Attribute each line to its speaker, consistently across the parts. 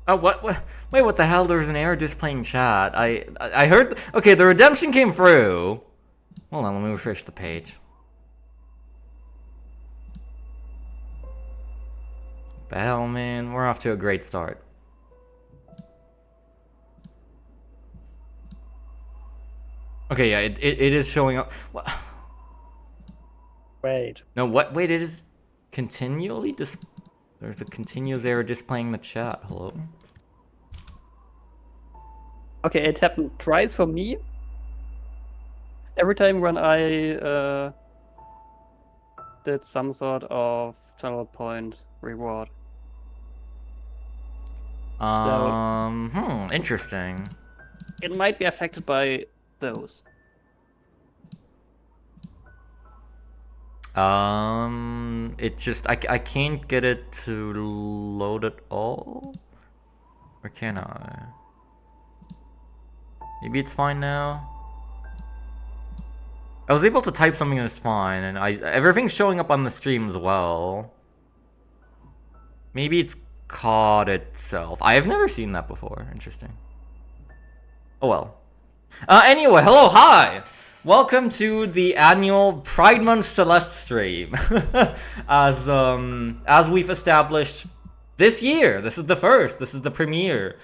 Speaker 1: Oh, what? Wait, what the hell? There's an error displaying chat. I heard. Okay, the redemption came through. Hold on, let me refresh the page. The hell, man? We're off to a great start. Okay, yeah, it is showing up. What?
Speaker 2: Wait.
Speaker 1: No, what? Wait, it is continually There's a continuous error displaying the chat. Hello?
Speaker 2: Okay, it happened twice for me. Every time when I did some sort of channel point reward.
Speaker 1: Interesting.
Speaker 2: It might be affected by those.
Speaker 1: It just, I can't get it to load at all? Or can I? Maybe it's fine now? I was able to type something that's fine, and everything's showing up on the stream as well. Maybe it's caught itself. I have never seen that before. Interesting. Oh well. Anyway, hello, hi! Welcome to the annual Pride Month Celeste stream. As we've established this year, this is the first, this is the premiere.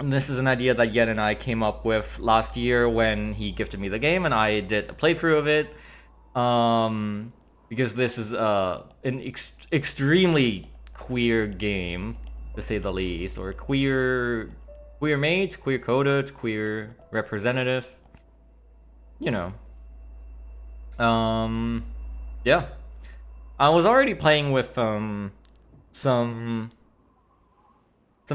Speaker 1: And this is an idea that Yen and I came up with last year when he gifted me the game and I did a playthrough of it. Because this is an extremely queer game, to say the least, or queer mage, queer coded, queer representative. You know. Yeah. I was already playing with some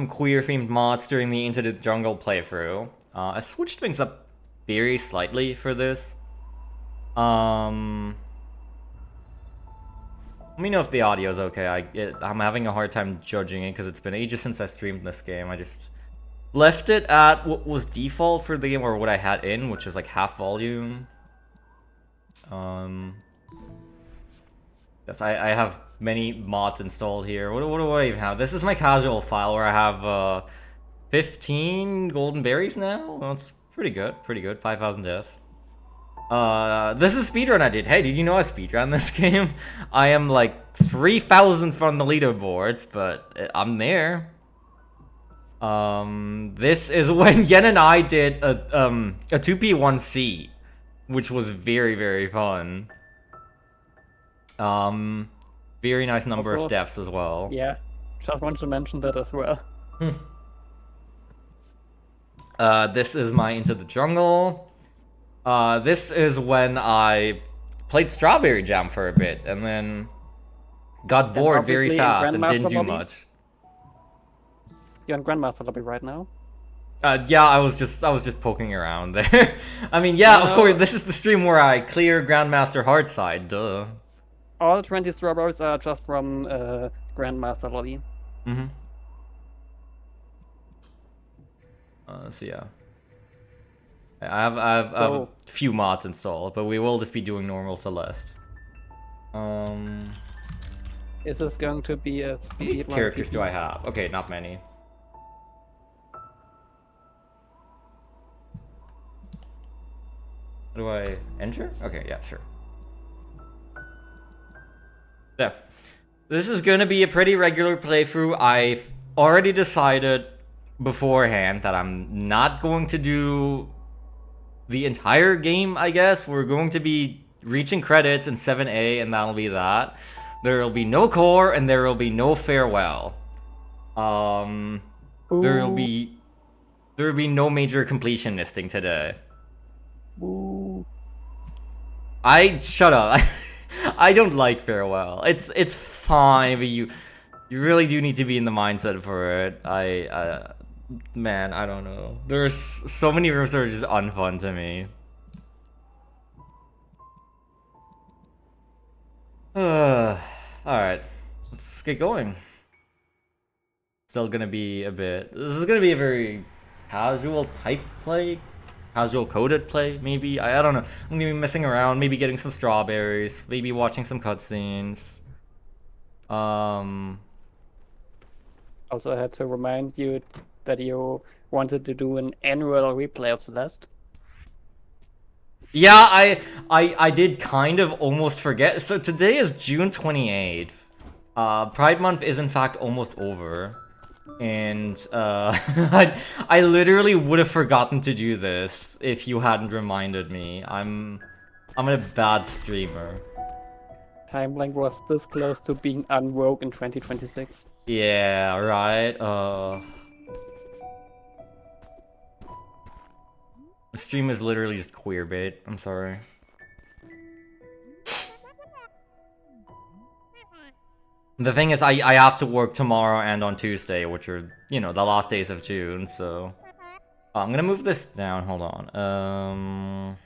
Speaker 1: queer themed mods during the Into the Jungle playthrough. I switched things up very slightly for this. Let me know if the audio is okay. I'm having a hard time judging it because it's been ages since I streamed this game. I just left it at what was default for the game, or what I had in, which is like half volume. Yes, I have many mods installed here. What do I even have? This is my casual file where I have 15 golden berries now. Well, it's pretty good, 5,000 deaths. This is speedrun I did. Hey, did you know I speedrun this game? I am like 3,000 from the leaderboards, but I'm there. This is when Yen and I did a 2P1C, which was very, very fun. Very nice number
Speaker 2: Also,
Speaker 1: of deaths as well.
Speaker 2: Yeah, just wanted to mention that as well.
Speaker 1: This is my Into the Jungle. This is when I played Strawberry Jam for a bit, and then got bored very fast and didn't do much.
Speaker 2: You're in Grandmaster Lobby right now?
Speaker 1: Yeah, I was just poking around there. I mean, yeah, of course, this is the stream where I clear Grandmaster Hardside, duh.
Speaker 2: All 20 strawberries are just from Grandmaster Lobby.
Speaker 1: Mm-hmm. So yeah. I have a few mods installed, but we will just be doing normal Celeste.
Speaker 2: Is this going to be a speed?
Speaker 1: How many characters do I have? Okay, not many. Do I enter? Okay, yeah, sure. Yeah. This is gonna be a pretty regular playthrough. I've already decided beforehand that I'm not going to do the entire game, I guess. We're going to be reaching credits in 7A, and that'll be that. There will be no core, and there will be no farewell. There will be no major completion listing today.
Speaker 2: Ooh.
Speaker 1: Shut up. I don't like farewell. It's fine, but you really do need to be in the mindset for it. Man, I don't know. There's so many rooms that are just unfun to me. Alright. Let's get going. Still gonna be a bit... This is gonna be a very casual type play. Casual coded play, maybe? I don't know. I'm gonna be messing around, maybe getting some strawberries, maybe watching some cutscenes.
Speaker 2: Also, I had to remind you that you wanted to do an annual replay of Celeste.
Speaker 1: Yeah, I did kind of almost forget. So today is June 28th. Pride Month is in fact almost over. And I literally would have forgotten to do this if you hadn't reminded me. I'm a bad streamer.
Speaker 2: Timeline was this close to being unwoke in 2026.
Speaker 1: Yeah, right. The stream is literally just queer bait. I'm sorry. The thing is, I have to work tomorrow and on Tuesday, which are, you know, the last days of June, so... I'm gonna move this down, hold on.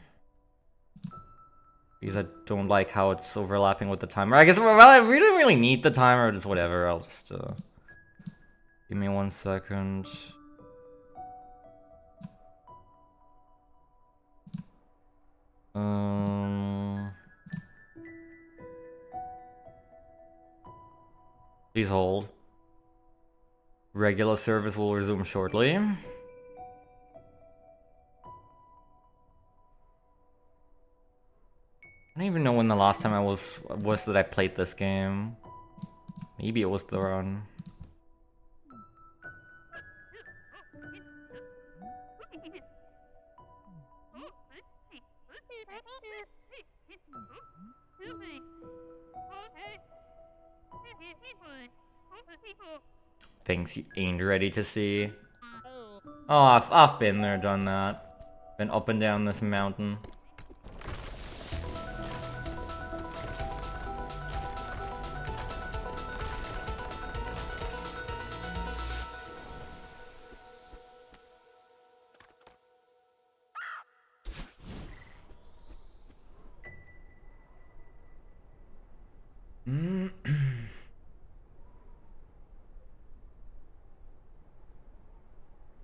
Speaker 1: Because I don't like how it's overlapping with the timer. I guess, well, I really, really need the timer, just whatever, I'll just, give me 1 second. Please hold. Regular service will resume shortly. I don't even know when the last time was that I played this game. Maybe it was the run. Things you ain't ready to see. Oh, I've been there, done that. Been up and down this mountain.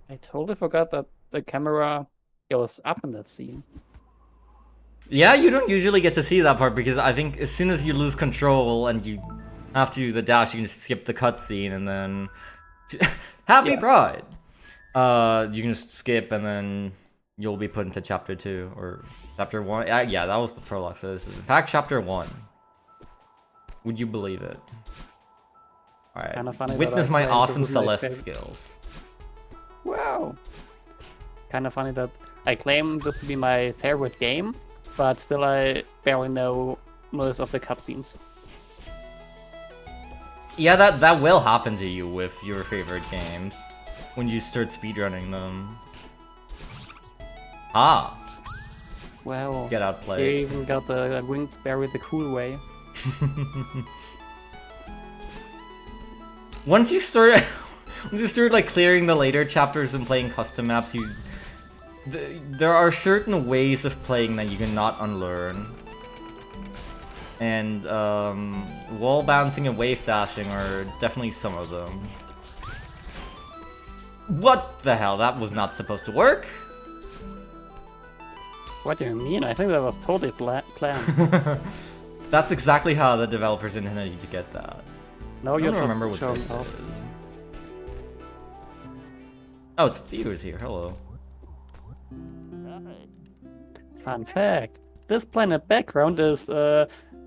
Speaker 2: I totally forgot that the camera goes up in that scene.
Speaker 1: Yeah, you don't usually get to see that part because I think as soon as you lose control and you have to do the dash, you can just skip the cutscene and then... Happy Pride! You can just skip and then you'll be put into chapter 2 or chapter 1. Yeah, that was the prologue, so this is in fact chapter 1. Would you believe it? Alright, witness my awesome Celeste skills.
Speaker 2: Wow! Kinda funny that I claim this to be my favorite game, but still I barely know most of the cutscenes.
Speaker 1: Yeah, that will happen to you with your favorite games. When you start speedrunning them. Ah!
Speaker 2: Wow.
Speaker 1: Get outplayed.
Speaker 2: You even got the winged berry the cool way.
Speaker 1: Once you start like clearing the later chapters and playing custom maps, there are certain ways of playing that you cannot unlearn. And wall bouncing and wave dashing are definitely some of them. What the hell? That was not supposed to work.
Speaker 2: What do you mean? I think that was totally planned.
Speaker 1: That's exactly how the developers intended you to get that.
Speaker 2: No, you
Speaker 1: don't remember what
Speaker 2: showing
Speaker 1: this
Speaker 2: off.
Speaker 1: is. Oh, it's viewers here. Hello.
Speaker 2: Fun fact: this planet background is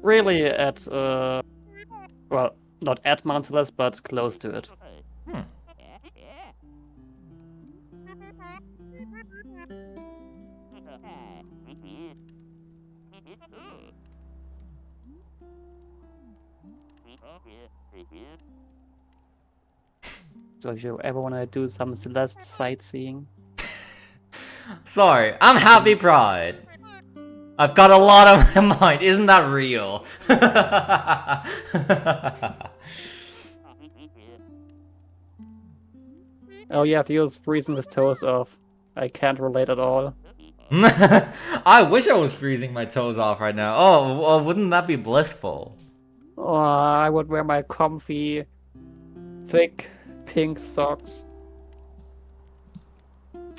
Speaker 2: really at well, not at Mount Celeste, but close to it.
Speaker 1: Hmm.
Speaker 2: So if you ever want to do some Celeste sightseeing.
Speaker 1: Sorry, I'm Happy Pride. I've got a lot on my mind. Isn't that real?
Speaker 2: Oh yeah, Theo's freezing his toes off. I can't relate at all.
Speaker 1: I wish I was freezing my toes off right now. Oh, well, wouldn't that be blissful?
Speaker 2: Oh, I would wear my comfy, thick, pink socks.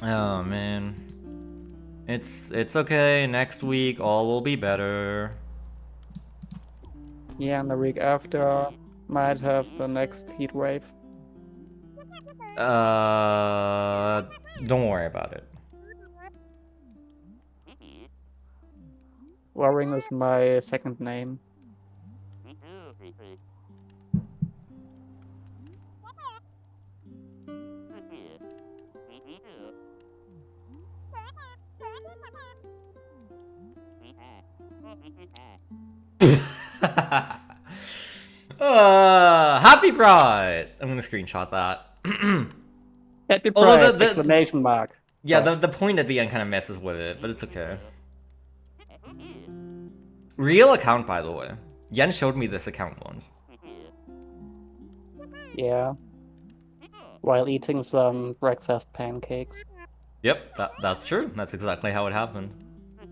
Speaker 1: Oh man. It's okay. Next week all will be better.
Speaker 2: Yeah, and the week after might have the next heat wave.
Speaker 1: Don't worry about it.
Speaker 2: Waring is my second name.
Speaker 1: Happy Pride! I'm gonna screenshot that.
Speaker 2: Happy
Speaker 1: Although
Speaker 2: Pride! Exclamation mark.
Speaker 1: Yeah,
Speaker 2: Pride.
Speaker 1: the point at the end kind of messes with it, but it's okay. Real account, by the way. Yen showed me this account once.
Speaker 2: Yeah. While eating some breakfast pancakes.
Speaker 1: Yep, that's true. That's exactly how it happened.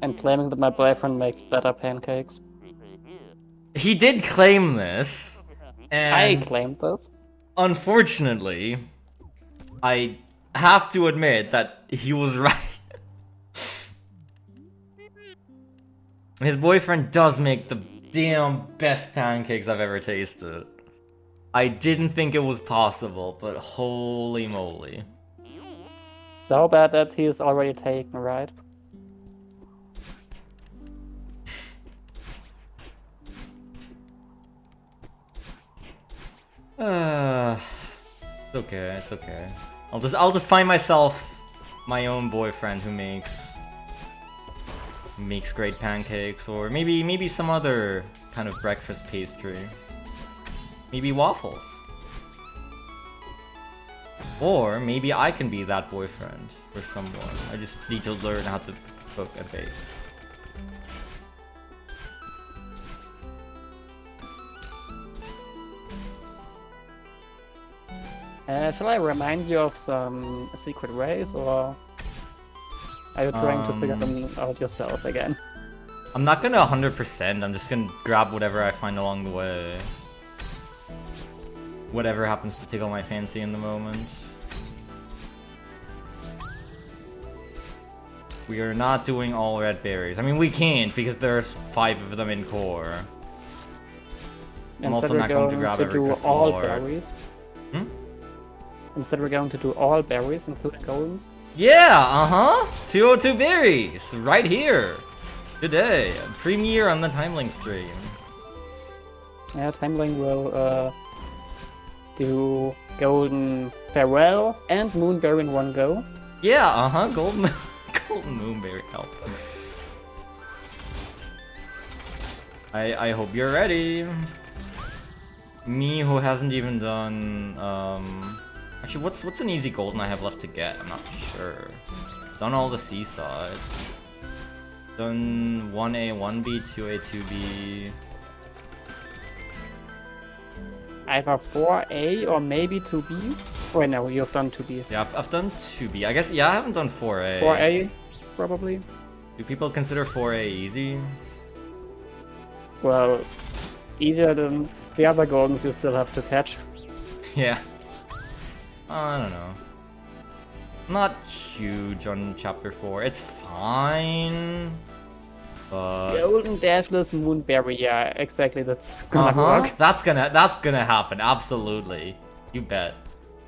Speaker 2: And claiming that my boyfriend makes better pancakes.
Speaker 1: He did claim this, and
Speaker 2: I claimed this.
Speaker 1: unfortunately, I have to admit that he was right. His boyfriend does make the damn best pancakes I've ever tasted. I didn't think it was possible, but holy moly.
Speaker 2: So bad that he is already taken, right?
Speaker 1: It's okay, it's okay. I'll just find myself my own boyfriend who makes great pancakes, or maybe some other kind of breakfast pastry. Maybe waffles. Or maybe I can be that boyfriend for someone. I just need to learn how to cook and bake.
Speaker 2: Shall I remind you of some secret ways, or are you trying to figure them out yourself again?
Speaker 1: I'm not gonna 100%, I'm just gonna grab whatever I find along the way. Whatever happens to tickle my fancy in the moment. We are not doing all red berries. I mean, we can't, because there's 5 of them in core. I'm also not going to grab every crystal
Speaker 2: all
Speaker 1: lord.
Speaker 2: berries. Instead we're going to do all berries, including golems.
Speaker 1: Yeah, uh-huh! 202 berries! Right here! Today, premiere on the Timeling stream.
Speaker 2: Yeah, Timeling will do Golden Farewell and Moonberry in one go.
Speaker 1: Yeah, uh-huh, golden moonberry help. I hope you're ready. Me, who hasn't even done, actually, what's an easy golden I have left to get? I'm not sure. Done all the seasides. Done 1A, 1B, 2A, 2B.
Speaker 2: Either 4A or maybe 2B. Wait, no, you've done 2B.
Speaker 1: Yeah, I've done 2B. I guess, yeah, I haven't done 4A.
Speaker 2: 4A, probably.
Speaker 1: Do people consider 4A easy?
Speaker 2: Well, easier than the other goldens you still have to catch.
Speaker 1: Yeah. I don't know. Not huge on chapter 4. It's fine. But
Speaker 2: Golden Dashless Moonberry, yeah, exactly, that's gonna work.
Speaker 1: That's gonna happen, absolutely. You bet.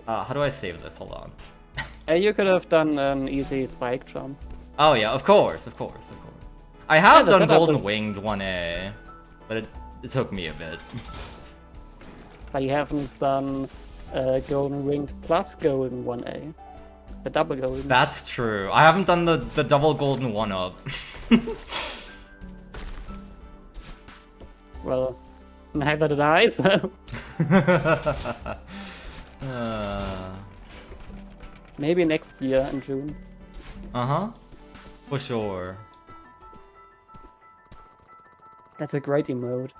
Speaker 1: How do I save this? Hold on.
Speaker 2: You could have done an easy spike jump.
Speaker 1: Oh yeah, of course. I have
Speaker 2: the
Speaker 1: done
Speaker 2: setup
Speaker 1: Golden
Speaker 2: is-
Speaker 1: Winged 1A, but it took me a bit.
Speaker 2: But you haven't done Golden Winged plus Golden 1A. The double Golden.
Speaker 1: That's true. I haven't done the double Golden 1-up.
Speaker 2: Well, neither did I, so... Maybe next year in June.
Speaker 1: Uh-huh. For sure.
Speaker 2: That's a great emote.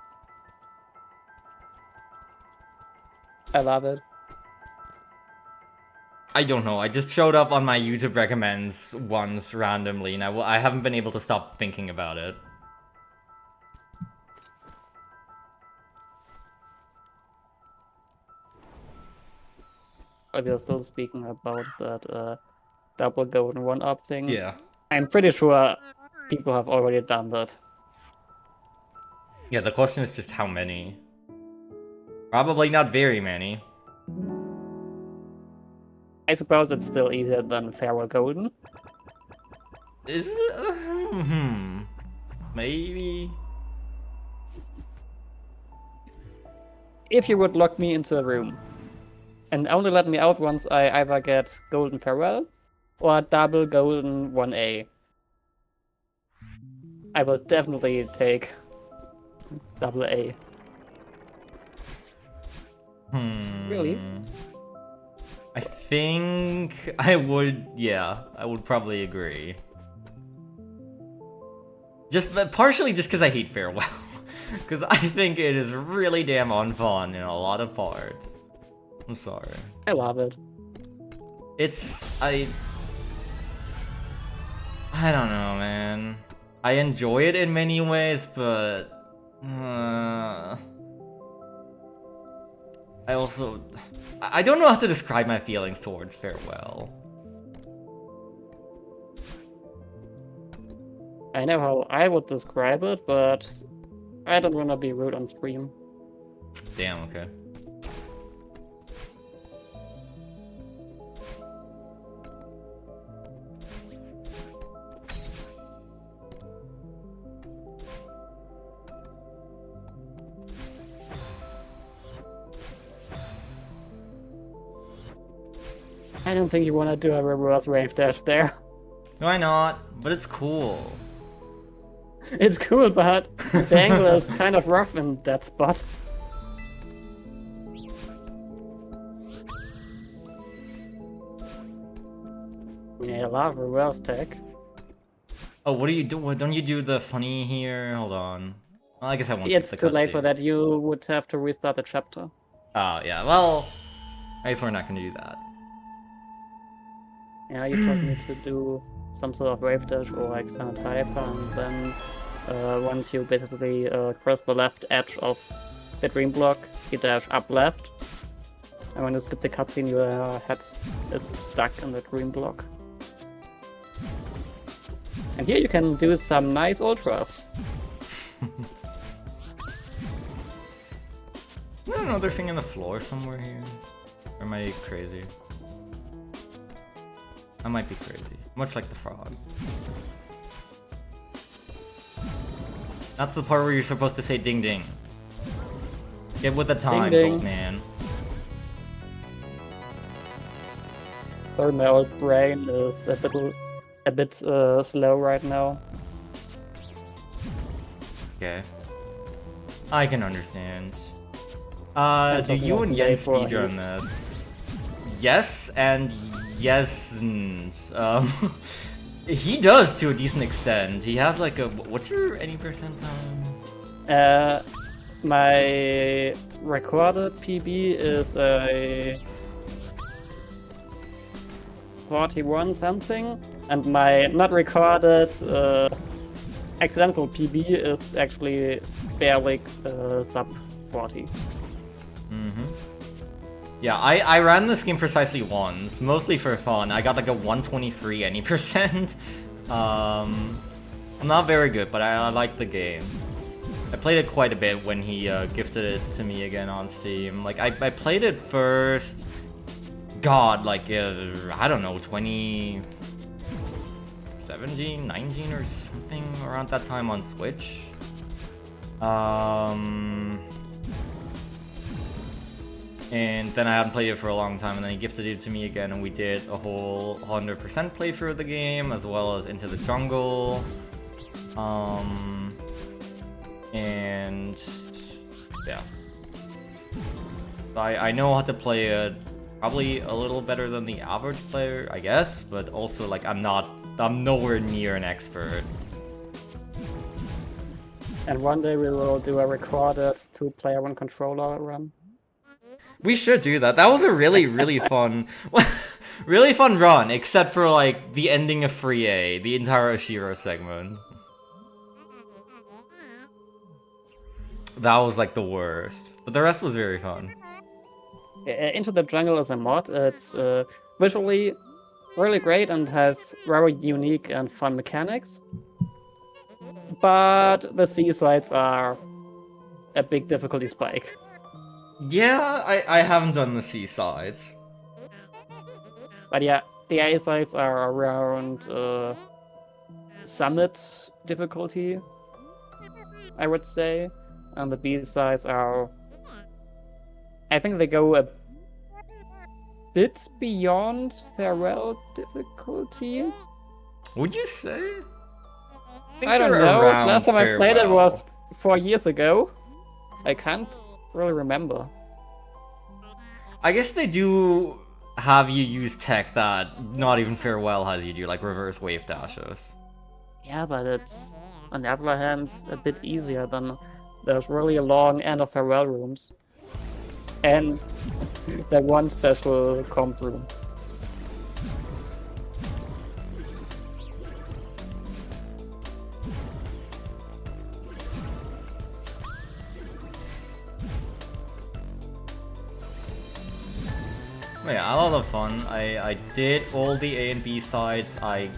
Speaker 2: I love it.
Speaker 1: I don't know, I just showed up on my YouTube recommends once randomly, and I haven't been able to stop thinking about it.
Speaker 2: But we're still speaking about that double golden one-up thing.
Speaker 1: Yeah.
Speaker 2: I'm pretty sure people have already done that.
Speaker 1: Yeah, the question is just how many. Probably not very many.
Speaker 2: I suppose it's still easier than Farewell Golden.
Speaker 1: Is it? Maybe.
Speaker 2: If you would lock me into a room and only let me out once I either get Golden Farewell or double Golden 1A, I will definitely take double A. Really?
Speaker 1: I think I would, yeah, I would probably agree. Partially just because I hate Farewell. Because I think it is really damn unfun in a lot of parts. I'm sorry.
Speaker 2: I love it.
Speaker 1: I don't know, man. I enjoy it in many ways, but I don't know how to describe my feelings towards Farewell.
Speaker 2: I know how I would describe it, but I don't want to be rude on stream.
Speaker 1: Damn, okay.
Speaker 2: I don't think you want to do a reverse wave dash there.
Speaker 1: Why not? But it's cool.
Speaker 2: It's cool, but the angle is kind of rough in that spot. Yeah, I love reverse tech.
Speaker 1: Oh, what do you do? Don't you do the funny here? Hold on. Well, I guess I won't.
Speaker 2: It's too late for that. You would have to restart the chapter.
Speaker 1: Oh, yeah. Well, I guess we're not gonna do that.
Speaker 2: Yeah, you just need to do some sort of wave dash or extended hyper, and then once you basically cross the left edge of the dream block, you dash up left, and when you skip the cutscene, your head is stuck in the dream block. And here you can do some nice ultras.
Speaker 1: Is there another thing in the floor somewhere here? Or am I crazy? I might be crazy. Much like the frog. That's the part where you're supposed to say ding ding. Get with the times,
Speaker 2: ding.
Speaker 1: old man.
Speaker 2: Sorry, my old brain is a bit slow right now.
Speaker 1: Okay. I can understand.
Speaker 2: I
Speaker 1: Do
Speaker 2: just
Speaker 1: you
Speaker 2: want
Speaker 1: and
Speaker 2: to
Speaker 1: Jens
Speaker 2: play for
Speaker 1: speedrun
Speaker 2: heaps.
Speaker 1: this? Yes and yes. He does to a decent extent. He has like a... What's your any percent time?
Speaker 2: My recorded PB is a 41 something, and my not recorded accidental PB is actually barely sub 40.
Speaker 1: Yeah, I ran this game precisely once, mostly for fun. I got like a 123 any percent. I'm not very good, but I like the game. I played it quite a bit when he gifted it to me again on Steam. Like, I played it first, God, like, I don't know, 2017, 19 or something around that time on Switch. And then I hadn't played it for a long time, and then he gifted it to me again, and we did a whole 100% playthrough of the game, as well as Into the Jungle. And yeah. So I know how to play it probably a little better than the average player, I guess, but also like I'm nowhere near an expert.
Speaker 2: And one day we will do a recorded 2-player 1 controller run.
Speaker 1: We should do that. That was a really, really fun, really fun run, except for like the ending of Free A, the entire Oshiro segment. That was like the worst, but the rest was very fun.
Speaker 2: Into the Jungle is a mod. It's visually really great and has very unique and fun mechanics. But the seasides are a big difficulty spike.
Speaker 1: Yeah, I haven't done the seasides.
Speaker 2: But yeah, the A sides are around Summit difficulty, I would say. And the B sides are... I think they go a bit beyond Farewell difficulty.
Speaker 1: Would you say?
Speaker 2: I don't
Speaker 1: they're
Speaker 2: know.
Speaker 1: around
Speaker 2: Last time I played it
Speaker 1: Farewell.
Speaker 2: was 4 years ago. I can't really remember.
Speaker 1: I guess they do have you use tech that not even Farewell has you do, like reverse wave dashes.
Speaker 2: Yeah, but it's, on the other hand, a bit easier than there's really a long end of Farewell rooms. And that one special comp room.
Speaker 1: Yeah, a lot of fun. I did all the A and B sides. I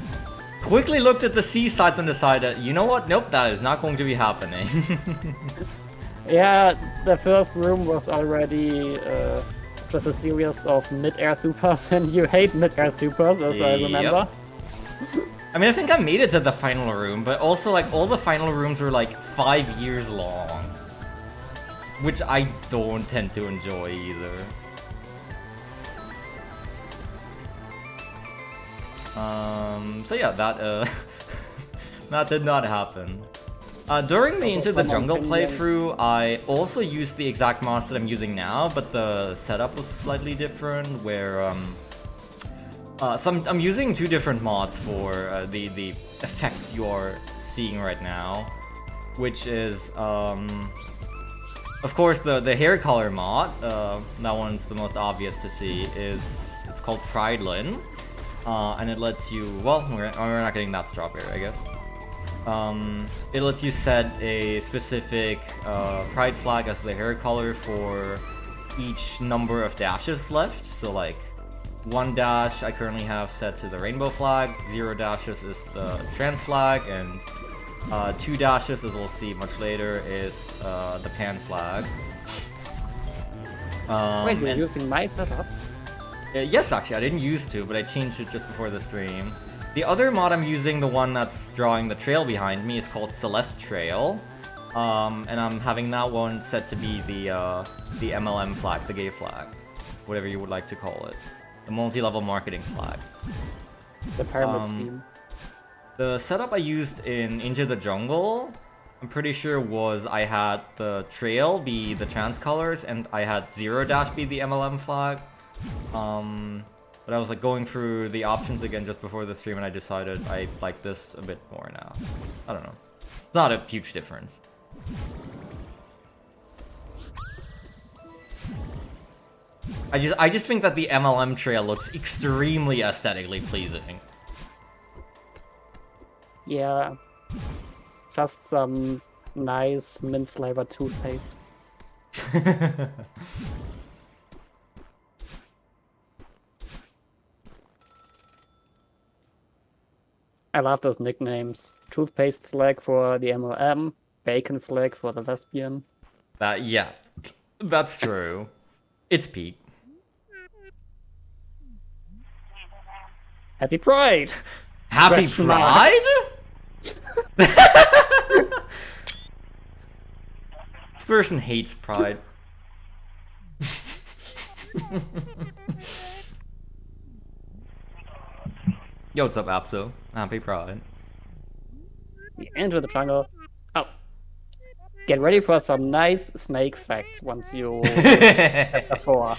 Speaker 1: quickly looked at the C sides and decided, you know what? Nope, that is not going to be happening.
Speaker 2: Yeah, the first room was already just a series of mid-air supers, and you hate mid-air supers, as I remember.
Speaker 1: I mean, I think I made it to the final room, but also, like, all the final rooms were, like, 5 years long. Which I don't tend to enjoy either. So yeah, that, that did not happen. During the Into the Jungle playthrough, I also used the exact mods that I'm using now, but the setup was slightly different, where, I'm using 2 different mods for the effects you're seeing right now, which is, of course, the hair color mod. That one's the most obvious to see. It's called Pridelin, and it lets you, well, we're not getting that strawberry, I guess. It lets you set a specific pride flag as the hair color for each number of dashes left. So like 1 dash I currently have set to the rainbow flag, 0 dashes is the trans flag, and 2 dashes, as we'll see much later, is the pan flag.
Speaker 2: Wait, you're using my setup?
Speaker 1: Yes, actually, I didn't used to, but I changed it just before the stream. The other mod I'm using, the one that's drawing the trail behind me, is called Celeste Trail. And I'm having that one set to be the MLM flag, the gay flag. Whatever you would like to call it. The multi-level marketing flag.
Speaker 2: The pyramid scheme.
Speaker 1: The setup I used in Into the Jungle, I'm pretty sure was I had the trail be the trans colors, and I had 0 dash be the MLM flag. But I was like going through the options again just before the stream, and I decided I like this a bit more now. I don't know. It's not a huge difference. I just think that the MLM trail looks extremely aesthetically pleasing.
Speaker 2: Yeah. Just some nice mint flavored toothpaste. I love those nicknames. Toothpaste flag for the MLM, bacon flag for the lesbian.
Speaker 1: Yeah, that's true. It's Pete.
Speaker 2: Happy Pride!
Speaker 1: Happy
Speaker 2: Question mark.
Speaker 1: Pride? This person hates Pride. Yo, what's up, Apso? Happy Pride.
Speaker 2: Into the jungle. Oh. Get ready for some nice snake facts once you chapter 4.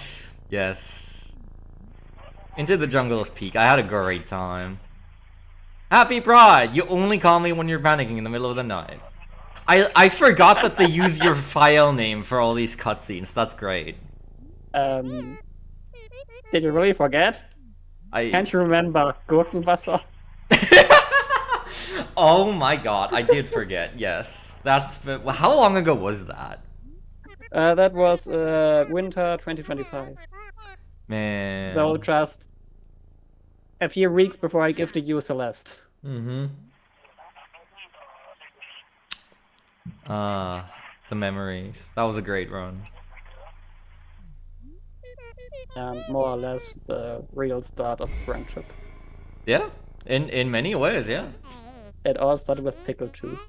Speaker 1: Yes. Into the Jungle of Peak. I had a great time. Happy Pride! You only call me when you're panicking in the middle of the night. I forgot that they use your file name for all these cutscenes. That's great.
Speaker 2: Did you really forget? Can't you remember Gurkenwasser?
Speaker 1: Oh my god, I did forget, yes. How long ago was that?
Speaker 2: That was winter 2025.
Speaker 1: Man.
Speaker 2: So just a few weeks before I gifted you Celeste.
Speaker 1: Mm-hmm. The memories. That was a great run.
Speaker 2: and more or less the real start of friendship.
Speaker 1: Yeah, in many ways, yeah.
Speaker 2: It all started with pickle juice.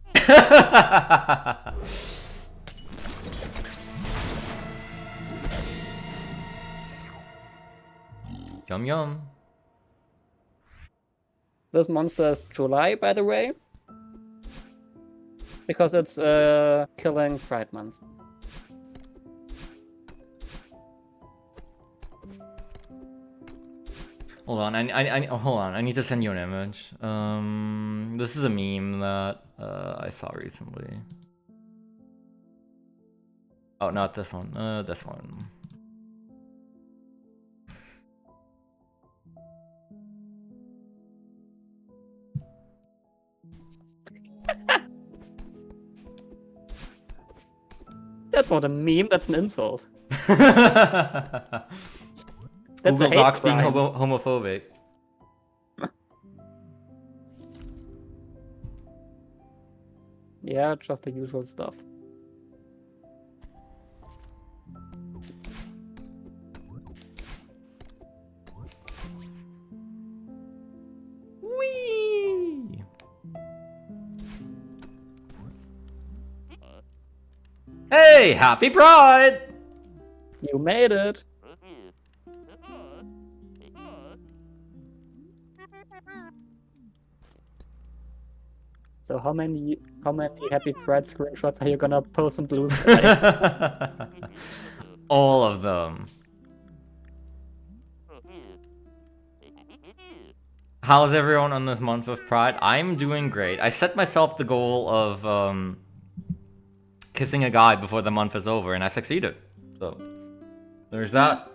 Speaker 1: Yum yum.
Speaker 2: This monster is July, by the way, because it's killing Pride Month.
Speaker 1: Hold on, hold on. I need to send you an image. This is a meme that I saw recently. Oh, not this one. This one.
Speaker 2: That's not a meme. That's an insult. That's
Speaker 1: Google
Speaker 2: a hate
Speaker 1: Docs being
Speaker 2: crime.
Speaker 1: homophobic.
Speaker 2: Yeah, just the usual stuff.
Speaker 1: Whee! Hey, happy Pride!
Speaker 2: You made it. So how many happy Pride screenshots are you gonna post on Blue Sky?
Speaker 1: All of them. How's everyone on this month of Pride? I'm doing great. I set myself the goal of kissing a guy before the month is over, and I succeeded. So there's that.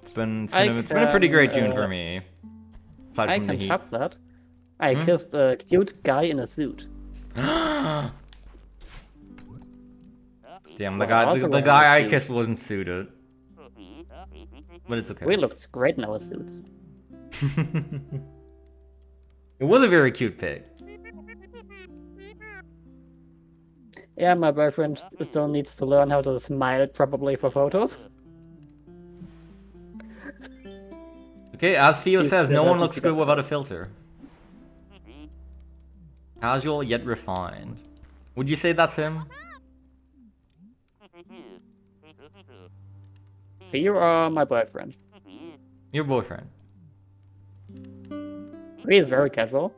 Speaker 1: It's been a pretty great June for me. Aside
Speaker 2: I
Speaker 1: from the
Speaker 2: can
Speaker 1: heat.
Speaker 2: top that. I kissed a cute guy in a suit.
Speaker 1: Damn, the
Speaker 2: Well, also
Speaker 1: the
Speaker 2: wearing
Speaker 1: guy
Speaker 2: a
Speaker 1: I
Speaker 2: suit.
Speaker 1: kissed wasn't suited. But it's okay.
Speaker 2: We looked great in our suits.
Speaker 1: It was a very cute pic.
Speaker 2: Yeah, my boyfriend still needs to learn how to smile properly for photos.
Speaker 1: Okay, as Theo
Speaker 2: He
Speaker 1: says,
Speaker 2: still
Speaker 1: no one
Speaker 2: doesn't
Speaker 1: looks
Speaker 2: pick
Speaker 1: good
Speaker 2: up
Speaker 1: without a filter. Casual yet refined. Would you say that's him?
Speaker 2: You are my boyfriend.
Speaker 1: Your boyfriend.
Speaker 2: He is very casual.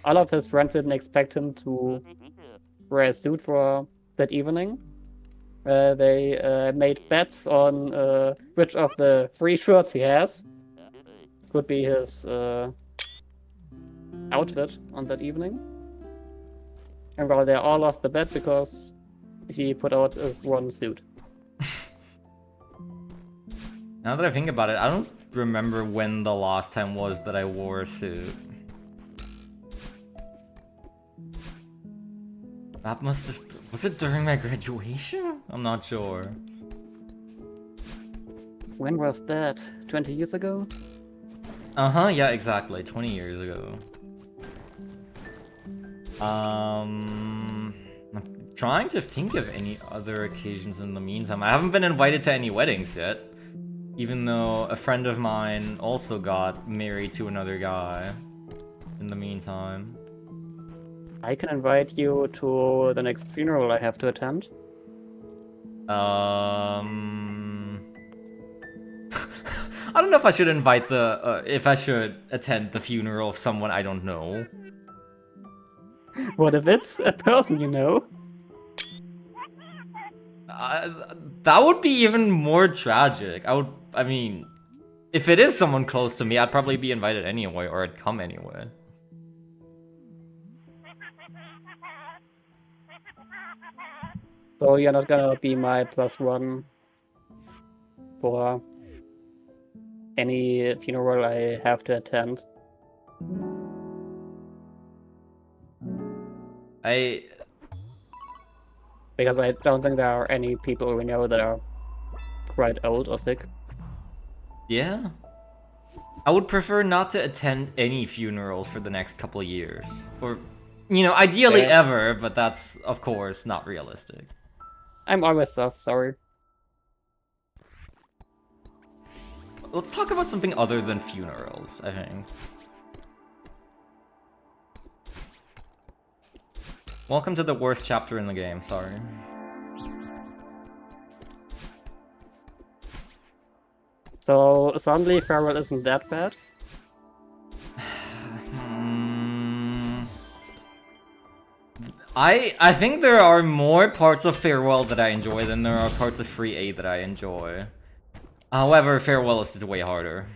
Speaker 2: All of his friends didn't expect him to wear a suit for that evening. They made bets on which of the 3 shirts he has could be his outfit on that evening. And well, they all lost the bet because he put out his one suit.
Speaker 1: Now that I think about it, I don't remember when the last time was that I wore a suit. That must have... Was it during my graduation? I'm not sure.
Speaker 2: When was that? 20 years ago?
Speaker 1: Uh-huh, yeah, exactly. 20 years ago. I'm trying to think of any other occasions in the meantime. I haven't been invited to any weddings yet. Even though a friend of mine also got married to another guy in the meantime.
Speaker 2: I can invite you to the next funeral I have to attend.
Speaker 1: I don't know if I should invite if I should attend the funeral of someone I don't know.
Speaker 2: What if it's a person you know?
Speaker 1: That would be even more tragic. I mean, if it is someone close to me, I'd probably be invited anyway, or I'd come anyway.
Speaker 2: So you're not gonna be my +1 for any funeral I have to attend. Because I don't think there are any people we know that are quite old or sick.
Speaker 1: Yeah. I would prefer not to attend any funerals for the next couple of years. Or, you know, ideally
Speaker 2: Yeah.
Speaker 1: ever, but that's, of course, not realistic.
Speaker 2: I'm always thus sorry.
Speaker 1: Let's talk about something other than funerals, I think. Welcome to the worst chapter in the game, sorry.
Speaker 2: So suddenly farewell isn't that bad?
Speaker 1: I think there are more parts of Farewell that I enjoy than there are parts of Free A that I enjoy. However, Farewell is just way harder.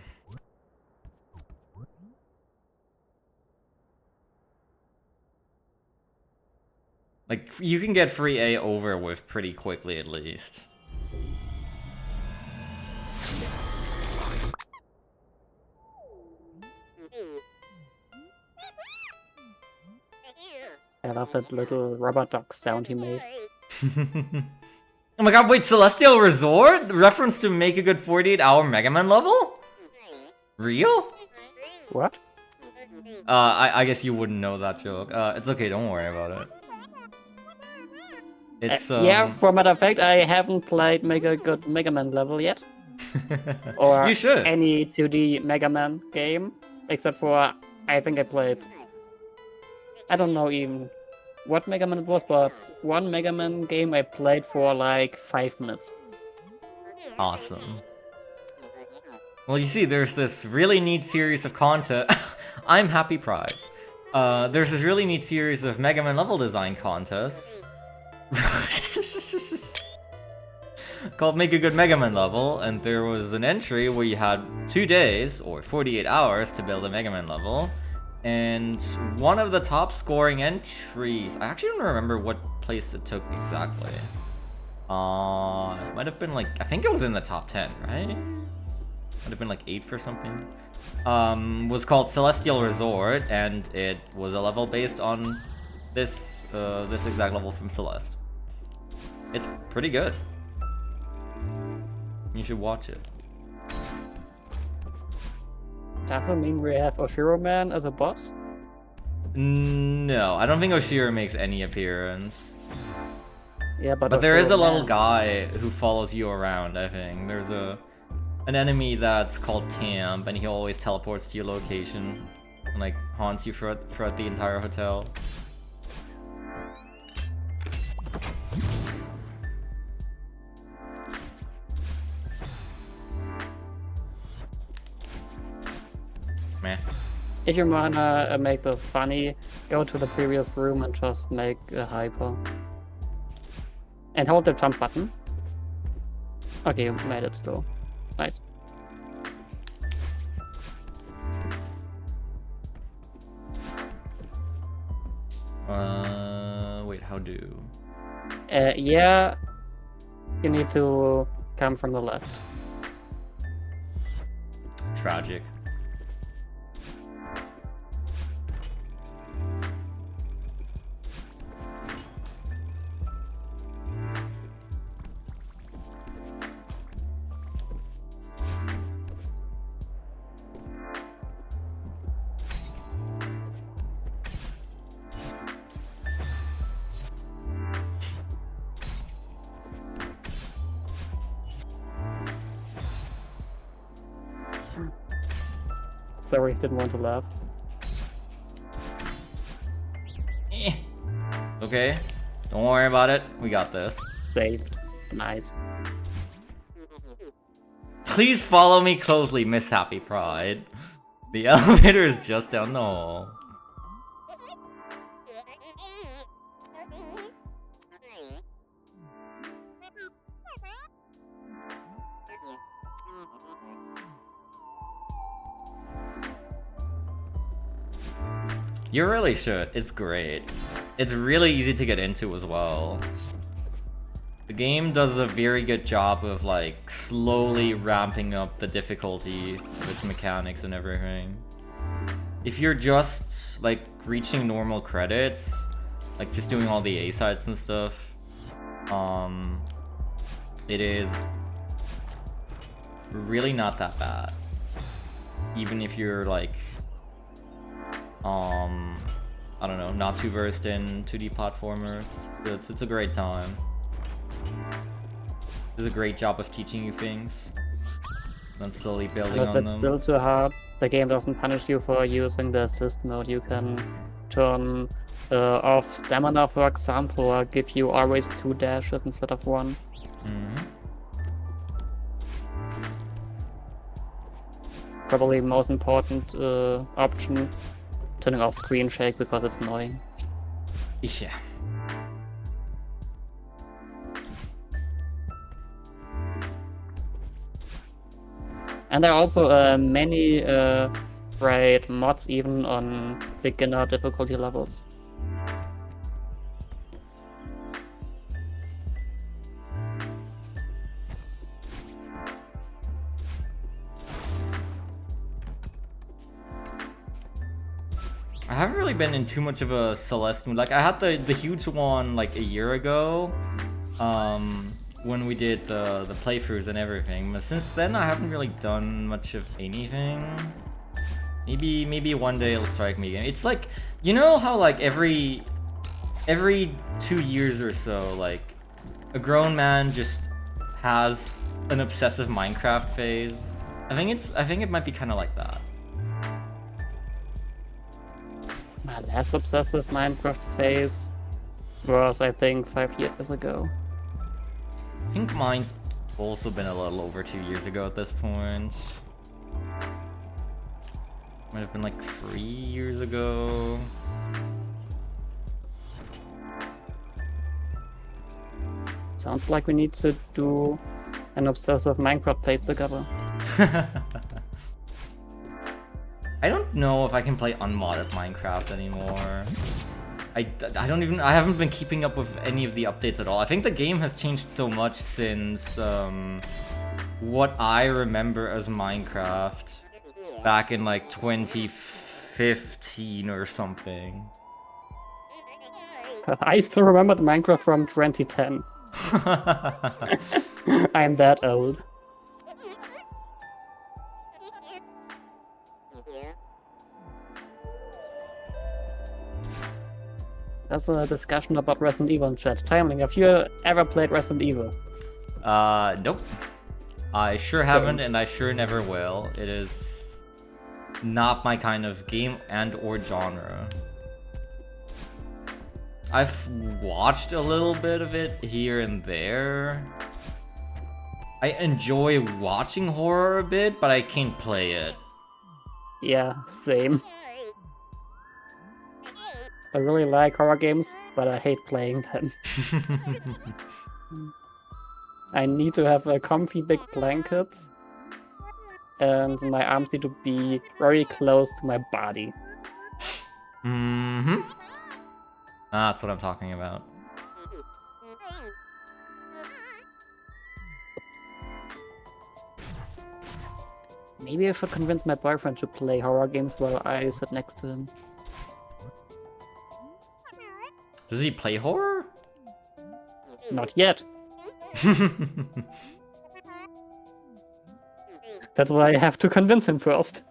Speaker 1: Like, you can get Free A over with pretty quickly, at least.
Speaker 2: I love that little rubber duck sound he made.
Speaker 1: Oh my god, wait, Celestial Resort? Reference to make a good 48-hour Mega Man level? Real?
Speaker 2: What?
Speaker 1: I guess you wouldn't know that joke. It's okay, don't worry about it. It's,
Speaker 2: Yeah, for matter of fact, I haven't played Mega Good Mega Man level yet. Or
Speaker 1: you should.
Speaker 2: any 2D Mega Man game. Except for, I think I played... I don't know even what Mega Man it was, but one Mega Man game I played for like 5 minutes.
Speaker 1: Awesome. Well, you see, there's this really neat series of content. I'm Happy Pride. There's this really neat series of Mega Man level design contests. Called Make a Good Mega Man Level, and there was an entry where you had 2 days, or 48 hours, to build a Mega Man level. And one of the top scoring entries, I actually don't remember what place it took exactly. It might have been like, I think it was in the top 10, right? Might have been like 8th or something. Was called Celestial Resort, and it was a level based on this this exact level from Celeste. It's pretty good. You should watch it.
Speaker 2: Does it mean we have Oshiro Man as a boss?
Speaker 1: No, I don't think Oshiro makes any appearance.
Speaker 2: Yeah, but
Speaker 1: there is a
Speaker 2: Oshiro
Speaker 1: little
Speaker 2: Man.
Speaker 1: guy who follows you around, I think. There's an enemy that's called Tamp, and he always teleports to your location and like haunts you throughout the entire hotel. Meh.
Speaker 2: If you wanna make the funny, go to the previous room and just make a hyper. And hold the jump button. Okay, you made it still. Nice.
Speaker 1: Wait, how do?
Speaker 2: Yeah, you need to come from the left.
Speaker 1: Tragic.
Speaker 2: Sorry, didn't want to laugh.
Speaker 1: Okay, don't worry about it. We got this.
Speaker 2: Save. Nice.
Speaker 1: Please follow me closely, Miss Happy Pride. The elevator is just down the hall. You really should. It's great. It's really easy to get into as well. The game does a very good job of like slowly ramping up the difficulty of its mechanics and everything. If you're just like reaching normal credits, like just doing all the A-sides and stuff, it is really not that bad. even if you're like, I don't know, not too versed in 2D platformers. It's a great time. It does a great job of teaching you things, then slowly building
Speaker 2: But
Speaker 1: on
Speaker 2: that's
Speaker 1: them.
Speaker 2: still too hard. The game doesn't punish you for using the assist mode. You can turn off stamina, for example, or give you always 2 dashes instead of 1.
Speaker 1: Mhm.
Speaker 2: Probably the most important option, turning off screen shake because it's annoying.
Speaker 1: Yeah.
Speaker 2: And there are also many great mods even on beginner difficulty levels.
Speaker 1: I haven't really been in too much of a Celeste mood. Like I had the huge one like a year ago, when we did the playthroughs and everything. But since then, I haven't really done much of anything. Maybe one day it'll strike me again. It's like, you know how like every 2 years or so, like a grown man just has an obsessive Minecraft phase. I think it might be kind of like that.
Speaker 2: My last obsessive Minecraft phase was, I think, 5 years ago.
Speaker 1: I think mine's also been a little over 2 years ago at this point. Might have been like 3 years ago.
Speaker 2: Sounds like we need to do an obsessive Minecraft phase together.
Speaker 1: I don't know if I can play unmodded Minecraft anymore. I haven't been keeping up with any of the updates at all. I think the game has changed so much since what I remember as Minecraft back in like 2015 or something.
Speaker 2: I still remember the Minecraft from 2010. I'm that old. There's a discussion about Resident Evil in chat. Timing, have you ever played Resident Evil?
Speaker 1: Nope. I sure haven't, and I sure never will. It is not my kind of game and or genre. I've watched a little bit of it here and there. I enjoy watching horror a bit, but I can't play it.
Speaker 2: Yeah, same. I really like horror games, but I hate playing them. I need to have a comfy big blanket, and my arms need to be very close to my body.
Speaker 1: Mm-hmm. That's what I'm talking about.
Speaker 2: Maybe I should convince my boyfriend to play horror games while I sit next to him.
Speaker 1: Does he play horror?
Speaker 2: Not yet. That's why I have to convince him first.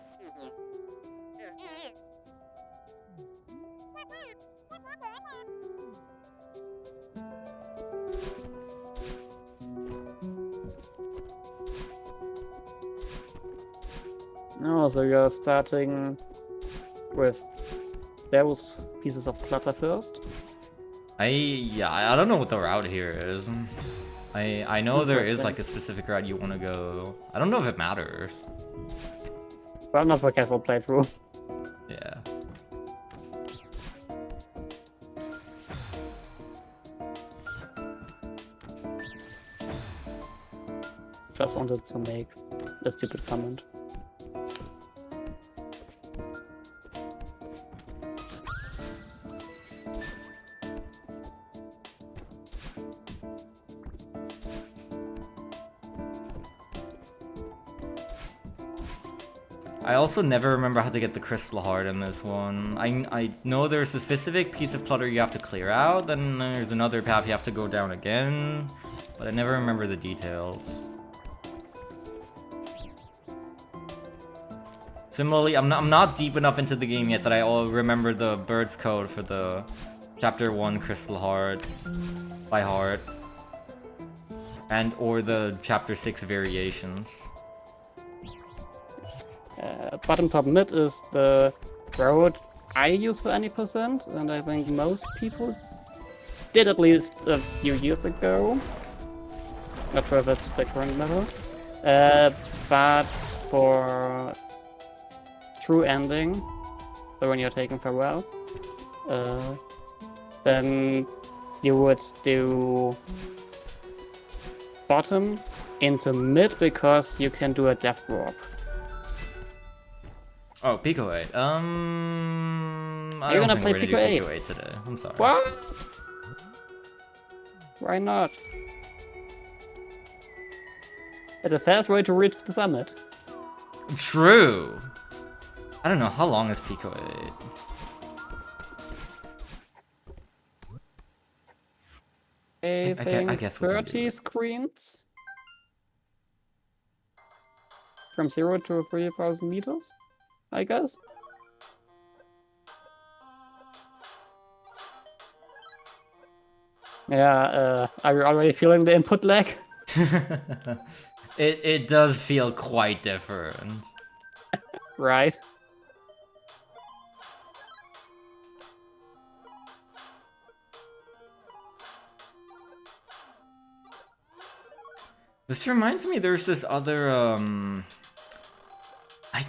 Speaker 2: Oh, so you're starting with those pieces of clutter first?
Speaker 1: I don't know what the route here is. I know there is like a specific route you want to go. I don't know if it matters.
Speaker 2: Well, not for casual playthrough.
Speaker 1: Yeah.
Speaker 2: Just wanted to make a stupid comment.
Speaker 1: I also never remember how to get the crystal heart in this one. I know there's a specific piece of clutter you have to clear out, then there's another path you have to go down again, but I never remember the details. Similarly, I'm not deep enough into the game yet that I all remember the bird's code for the Chapter 1 Crystal Heart by heart. And or the Chapter 6 variations.
Speaker 2: Bottom top mid is the road I use for any percent, and I think most people did at least a few years ago. Not sure if it's the current meta. But for true ending, so when you're taking farewell, then you would do bottom into mid because you can do a death warp.
Speaker 1: Oh, Pico 8. I
Speaker 2: You're
Speaker 1: don't
Speaker 2: gonna
Speaker 1: think
Speaker 2: play
Speaker 1: we're gonna
Speaker 2: Pico
Speaker 1: do
Speaker 2: 8.
Speaker 1: Pico 8 today. I'm sorry.
Speaker 2: What? Why not? It's a fast way to reach the summit.
Speaker 1: True. I don't know, how long is Pico 8?
Speaker 2: I think
Speaker 1: guess we can do
Speaker 2: 30
Speaker 1: it.
Speaker 2: screens. From 0 to 3,000 meters, I guess. Yeah, are you already feeling the input lag?
Speaker 1: It does feel quite different.
Speaker 2: Right.
Speaker 1: This reminds me there's this other I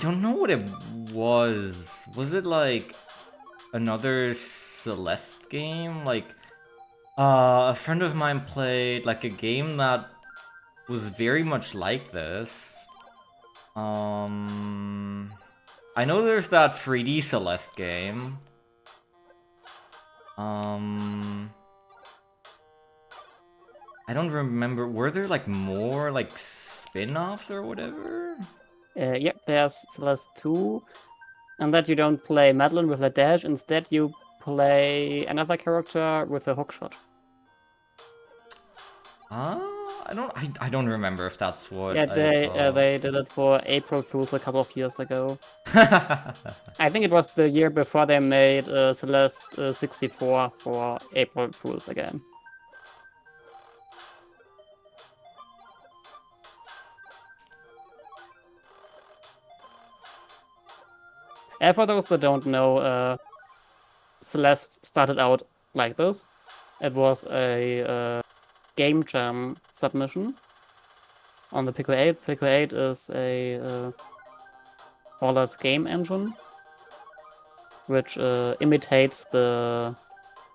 Speaker 1: don't know what it was. Was it like another Celeste game? Like a friend of mine played like a game that was very much like this. I know there's that 3D Celeste game. I don't remember. Were there like more like spin-offs or whatever?
Speaker 2: Yep, there's Celeste 2, and that you don't play Madeline with a dash, instead you play another character with a hookshot.
Speaker 1: I don't remember if that's what
Speaker 2: Yeah,
Speaker 1: I saw.
Speaker 2: they did it for April Fools a couple of years ago. I think it was the year before they made Celeste 64 for April Fools again. And for those that don't know, Celeste started out like this. It was a game jam submission on the Pico 8. Pico 8 is a Wallace game engine, which imitates the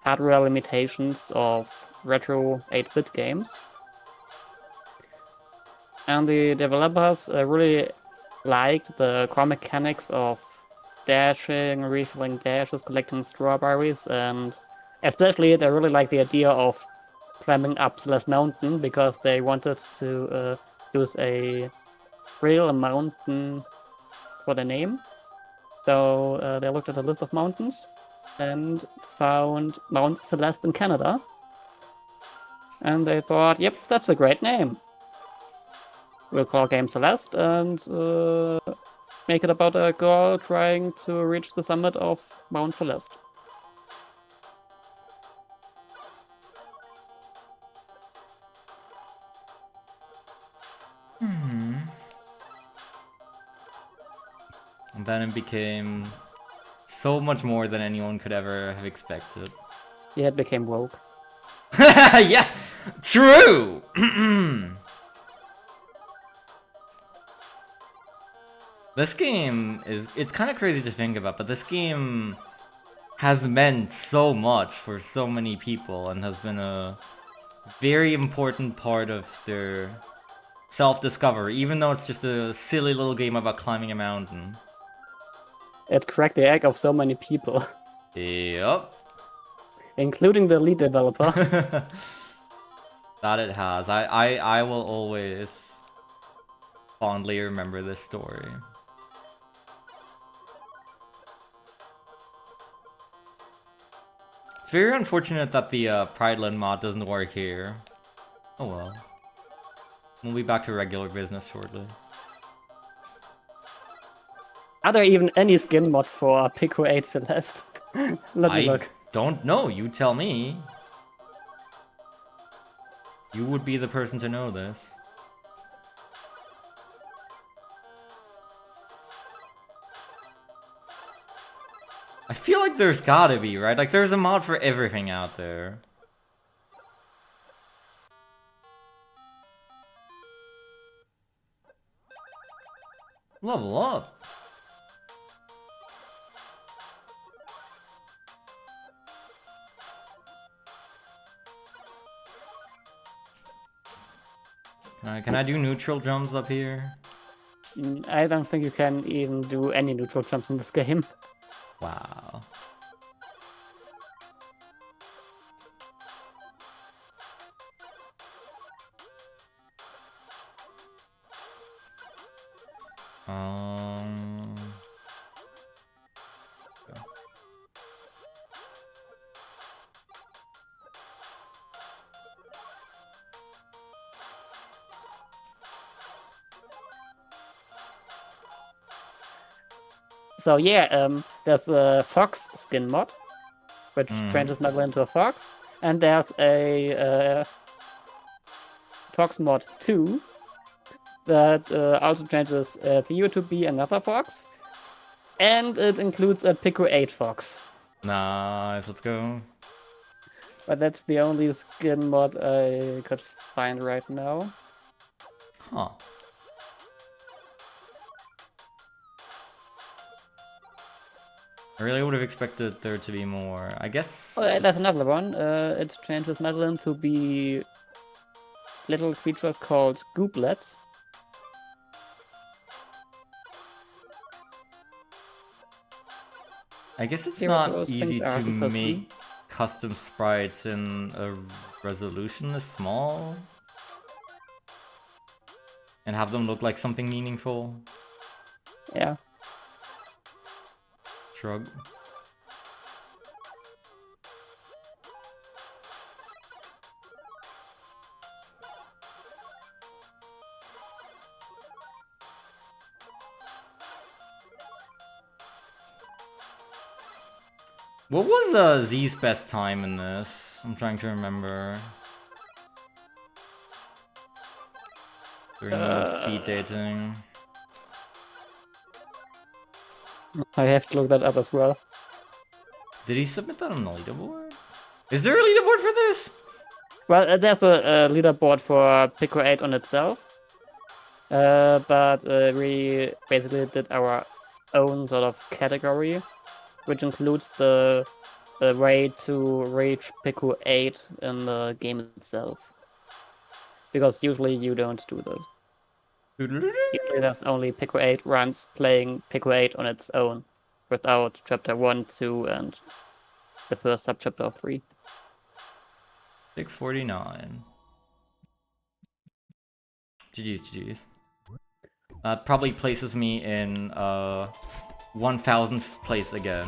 Speaker 2: hardware limitations of retro 8-bit games. And the developers really liked the core mechanics of dashing, refilling dashes, collecting strawberries, and especially they really liked the idea of climbing up Celeste Mountain because they wanted to use a real mountain for the name. So they looked at a list of mountains and found Mount Celeste in Canada. And they thought, yep, that's a great name. We'll call game Celeste and make it about a girl trying to reach the summit of Mount Celeste.
Speaker 1: And then it became so much more than anyone could ever have expected.
Speaker 2: Yeah, it became woke.
Speaker 1: Yeah, true. This game it's kind of crazy to think about, but this game has meant so much for so many people and has been a very important part of their self-discovery, even though it's just a silly little game about climbing a mountain.
Speaker 2: It cracked the egg of so many people,
Speaker 1: Yep.
Speaker 2: including the lead developer.
Speaker 1: That it has. I will always fondly remember this story. It's very unfortunate that the Prideland mod doesn't work here. Oh well. We'll be back to regular business shortly.
Speaker 2: Are there even any skin mods for Pico 8 Celeste? Let me
Speaker 1: I
Speaker 2: look.
Speaker 1: don't know. You tell me. You would be the person to know this. I feel like there's gotta be, right? Like, there's a mod for everything out there. Level up. Can I do neutral jumps up here?
Speaker 2: I don't think you can even do any neutral jumps in this game.
Speaker 1: Wow. Um.
Speaker 2: So yeah, there's a fox skin mod, which changes Metal into a fox, and there's a fox mod 2 that also changes Theo to be another fox, and it includes a Pico 8 fox.
Speaker 1: Nice, let's go.
Speaker 2: But that's the only skin mod I could find right now.
Speaker 1: Huh. I really would have expected there to be more. I guess...
Speaker 2: Oh, there's another one. It changes Madeline to be little creatures called gooblets.
Speaker 1: I guess it's
Speaker 2: Here what
Speaker 1: not
Speaker 2: those
Speaker 1: easy
Speaker 2: things are
Speaker 1: to
Speaker 2: supposed to be.
Speaker 1: make custom sprites in a resolution this small. And have them look like something meaningful.
Speaker 2: Yeah.
Speaker 1: Shrug. What was Z's best time in this? I'm trying to remember. During the speed dating.
Speaker 2: I have to look that up as well.
Speaker 1: Did he submit that on the leaderboard? Is there a leaderboard for this?
Speaker 2: Well, there's a leaderboard for Pico 8 on itself. But we basically did our own sort of category, which includes the way to reach Pico 8 in the game itself. Because usually you don't do those. Usually there's only Pico 8 runs playing Pico 8 on its own, without chapter 1, 2, and the first subchapter of 3.
Speaker 1: 649. GG's. That probably places me in 1000th place again.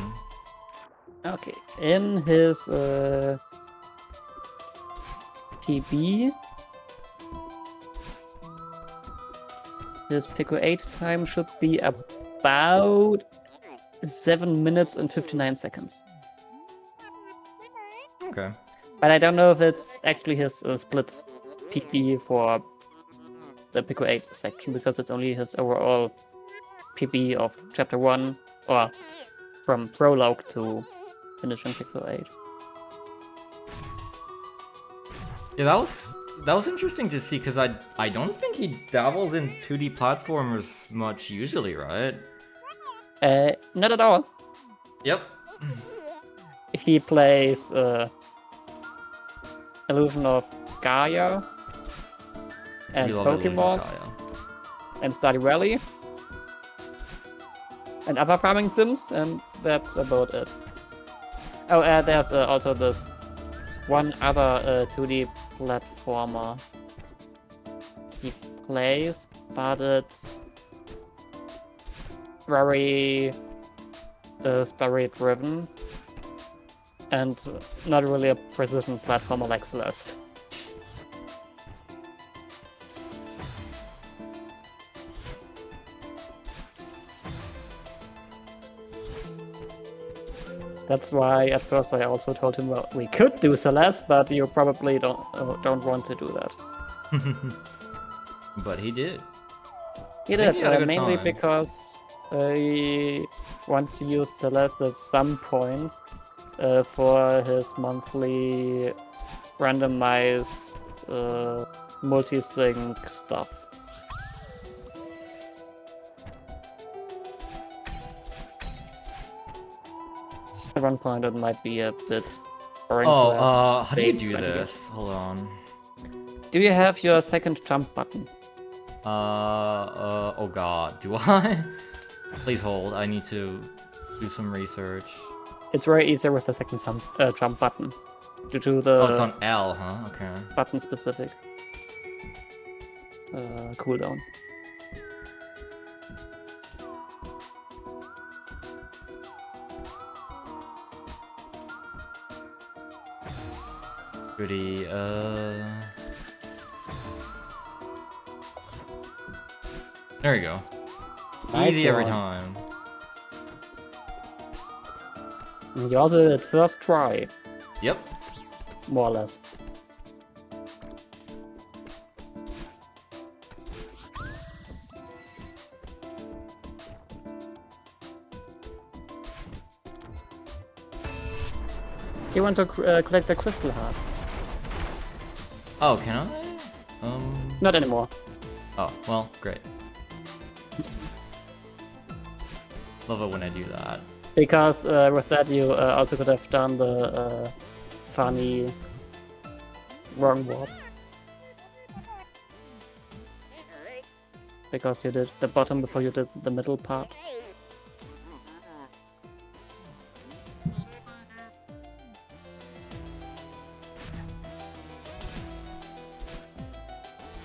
Speaker 2: Okay, in his PB, his Pico 8 time should be about 7 minutes and 59 seconds.
Speaker 1: Okay.
Speaker 2: But I don't know if it's actually his split PB for the Pico 8 section, because it's only his overall PB of chapter 1, or from prologue to finishing Pico 8.
Speaker 1: Yeah, that was interesting to see, because I don't think he dabbles in 2D platformers much usually, right?
Speaker 2: Not at all.
Speaker 1: Yep.
Speaker 2: He plays Illusion of Gaia and
Speaker 1: We love Illusion of
Speaker 2: Pokemon
Speaker 1: Gaia.
Speaker 2: and Stardew Valley and other farming sims, and that's about it. Oh, there's also this one other 2D platformer he plays, but it's very story driven and not really a precision platformer like Celeste. That's why at first I also told him, well, we could do Celeste, but you probably don't want to do that.
Speaker 1: But he did.
Speaker 2: He
Speaker 1: I
Speaker 2: did,
Speaker 1: think he had a good
Speaker 2: mainly
Speaker 1: time.
Speaker 2: because he wants to use Celeste at some point for his monthly randomized multi-sync stuff. At one point it might be a bit boring.
Speaker 1: Oh,
Speaker 2: to have
Speaker 1: how do you
Speaker 2: same
Speaker 1: do
Speaker 2: 20
Speaker 1: this? Hold on.
Speaker 2: Do you have your second jump button?
Speaker 1: Oh god, do I? Please hold, I need to do some research.
Speaker 2: It's very easier with the second jump button. Due to the
Speaker 1: Oh, it's on L, huh? Okay.
Speaker 2: button specific cooldown.
Speaker 1: Goody, there you go.
Speaker 2: Nice
Speaker 1: Easy every
Speaker 2: one.
Speaker 1: time.
Speaker 2: And you also did it first try,
Speaker 1: Yep.
Speaker 2: more or less. You want to collect the crystal heart?
Speaker 1: Oh, can I?
Speaker 2: Not anymore.
Speaker 1: Oh, well, great. Love it when I do that.
Speaker 2: Because with that you also could have done the funny wrong warp. Because you did the bottom before you did the middle part.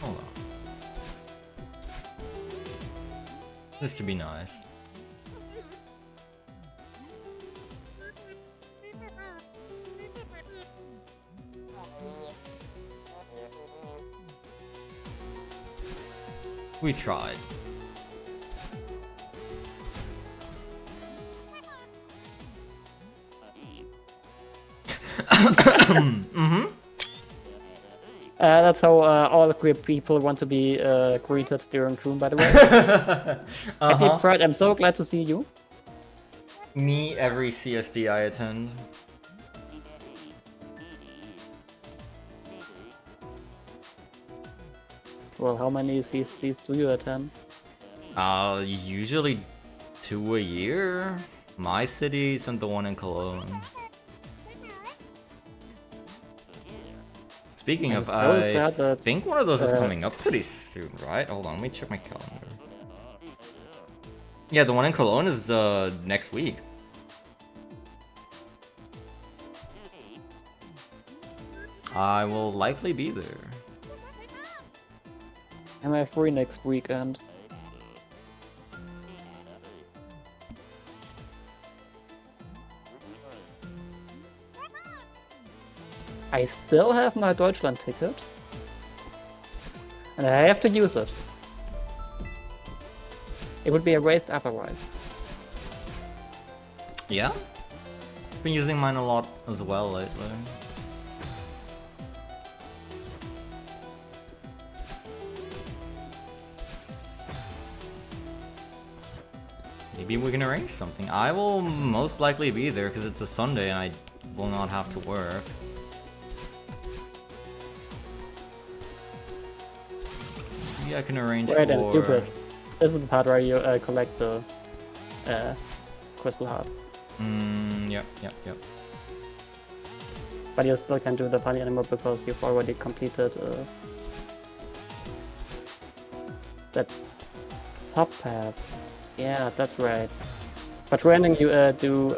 Speaker 1: Hold on. This should be nice. We tried. Mm-hmm.
Speaker 2: That's how all the queer people want to be greeted during June, by the way. Happy Pride, I'm so glad to see you.
Speaker 1: Me, every CSD I attend.
Speaker 2: Well, how many CSDs do you attend?
Speaker 1: Usually 2 a year. My cities and the one in Cologne. Speaking
Speaker 2: I'm
Speaker 1: of,
Speaker 2: so sad
Speaker 1: I
Speaker 2: that,
Speaker 1: think one of those is coming up pretty soon, right? Hold on, let me check my calendar. Yeah, the one in Cologne is next week. I will likely be there.
Speaker 2: I'm free next weekend. I still have my Deutschland ticket. And I have to use it. It would be a waste otherwise.
Speaker 1: Yeah? Been using mine a lot as well lately. Maybe we can arrange something. I will most likely be there because it's a Sunday and I will not have to work. Maybe I can arrange
Speaker 2: Right, I'm
Speaker 1: for...
Speaker 2: stupid. This is the part where you collect the crystal heart.
Speaker 1: Yep.
Speaker 2: But you still can't do the party anymore because you've already completed that top path. Yeah, that's right. For training you do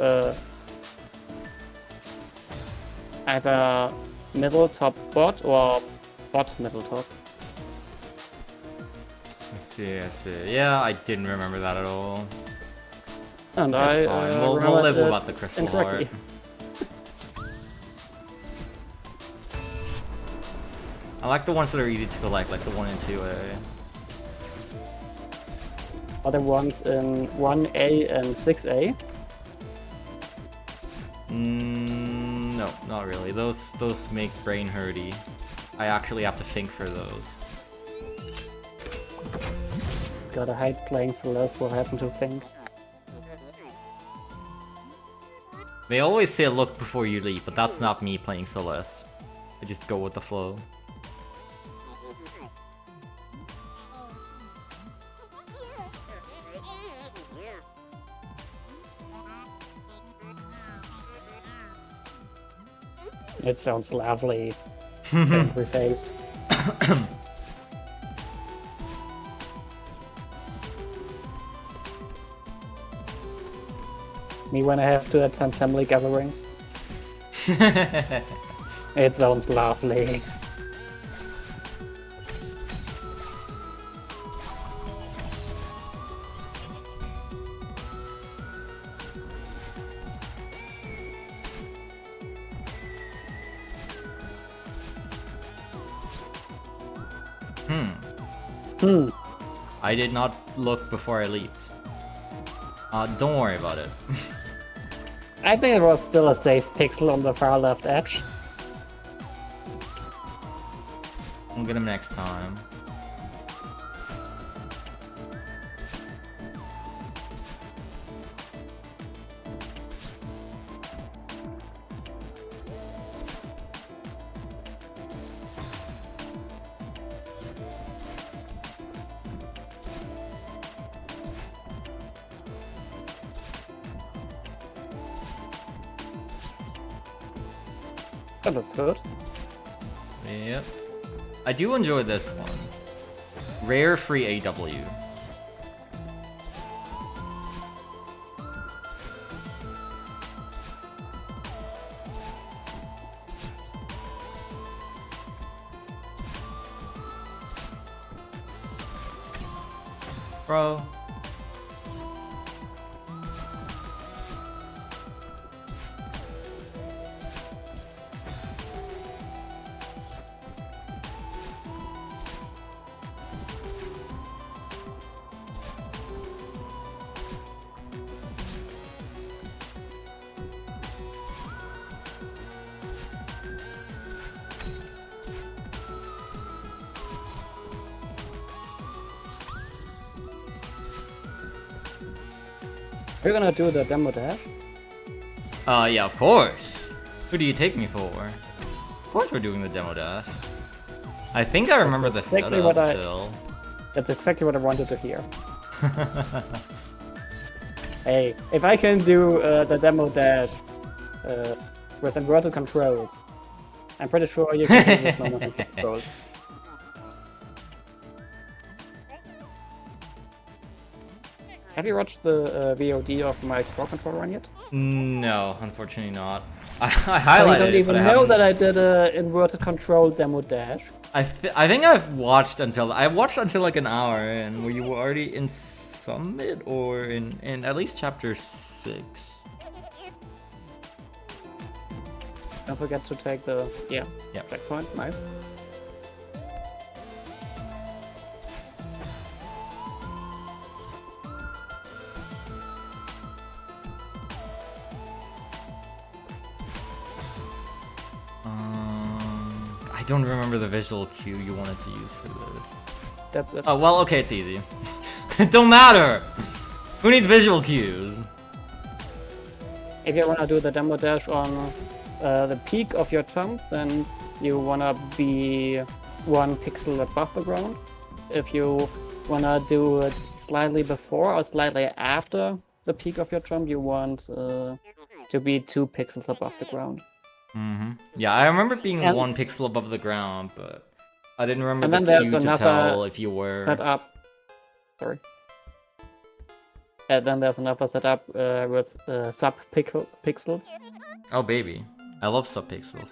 Speaker 2: either middle top bot or bot middle top.
Speaker 1: I see. Yeah, I didn't remember that at all.
Speaker 2: And
Speaker 1: That's fine. We'll live
Speaker 2: remembered
Speaker 1: without
Speaker 2: it
Speaker 1: the crystal
Speaker 2: incorrectly.
Speaker 1: heart. I like the ones that are easy to collect, like the 1 and 2A.
Speaker 2: Other ones in 1A and 6A.
Speaker 1: No, not really. Those make brain hurty. I actually have to think for those.
Speaker 2: Gotta hide playing Celeste while having to think.
Speaker 1: They always say look before you leap, but that's not me playing Celeste. I just go with the flow.
Speaker 2: It sounds lovely. Angry face. Me when I have to attend family gatherings. It sounds lovely.
Speaker 1: I did not look before I leaped. Don't worry about it.
Speaker 2: I think it was still a safe pixel on the far left edge.
Speaker 1: I'll get him next time.
Speaker 2: That looks good.
Speaker 1: Yep. I do enjoy this one. Rare free AW. Bro.
Speaker 2: We're gonna do the demo dash.
Speaker 1: Yeah, of course. Who do you take me for? Of course we're doing the demo dash. I think I remember the
Speaker 2: exactly
Speaker 1: setup
Speaker 2: what
Speaker 1: still.
Speaker 2: That's exactly what I wanted to hear. Hey, if I can do the demo dash with inverted controls, I'm pretty sure you can do it with normal controls. Have you watched the VOD of my Pro Controller run yet?
Speaker 1: No, unfortunately not. I
Speaker 2: So you
Speaker 1: highlighted
Speaker 2: don't
Speaker 1: it,
Speaker 2: even
Speaker 1: but I
Speaker 2: know
Speaker 1: haven't.
Speaker 2: that I did a inverted control demo dash.
Speaker 1: I think I've watched until like an hour in. Were you already in Summit or in at least chapter 6?
Speaker 2: Don't forget to take the
Speaker 1: Yep.
Speaker 2: checkpoint. Nice.
Speaker 1: I don't remember the visual cue you wanted to use for this.
Speaker 2: That's it.
Speaker 1: Oh, well, okay, it's easy. It don't matter! Who needs visual cues?
Speaker 2: If you wanna do the demo dash on the peak of your jump, then you wanna be 1 pixel above the ground. If you wanna do it slightly before or slightly after the peak of your jump, you want to be 2 pixels above the ground.
Speaker 1: Yeah, I remember being
Speaker 2: And-
Speaker 1: 1 pixel above the ground, but I didn't remember
Speaker 2: And
Speaker 1: the
Speaker 2: then there's
Speaker 1: cue to
Speaker 2: another
Speaker 1: tell if you were.
Speaker 2: Setup. Sorry. And then there's another setup with sub-pixels.
Speaker 1: Oh, baby. I love subpixels.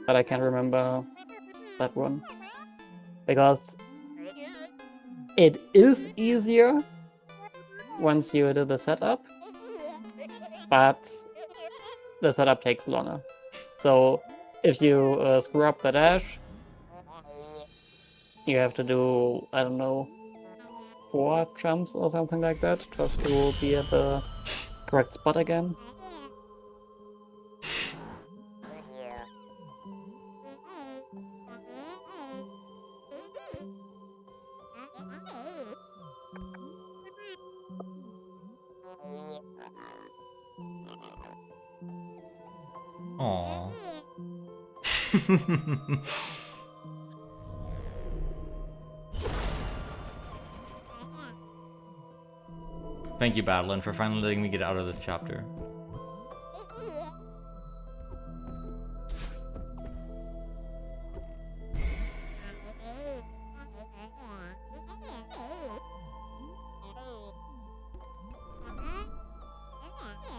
Speaker 2: But I can't remember that one. Because it is easier once you do the setup, but the setup takes longer. So if you screw up the dash, you have to do, I don't know, 4 jumps or something like that just to be at the correct spot again.
Speaker 1: Aww. Thank you, Battlein, for finally letting me get out of this chapter.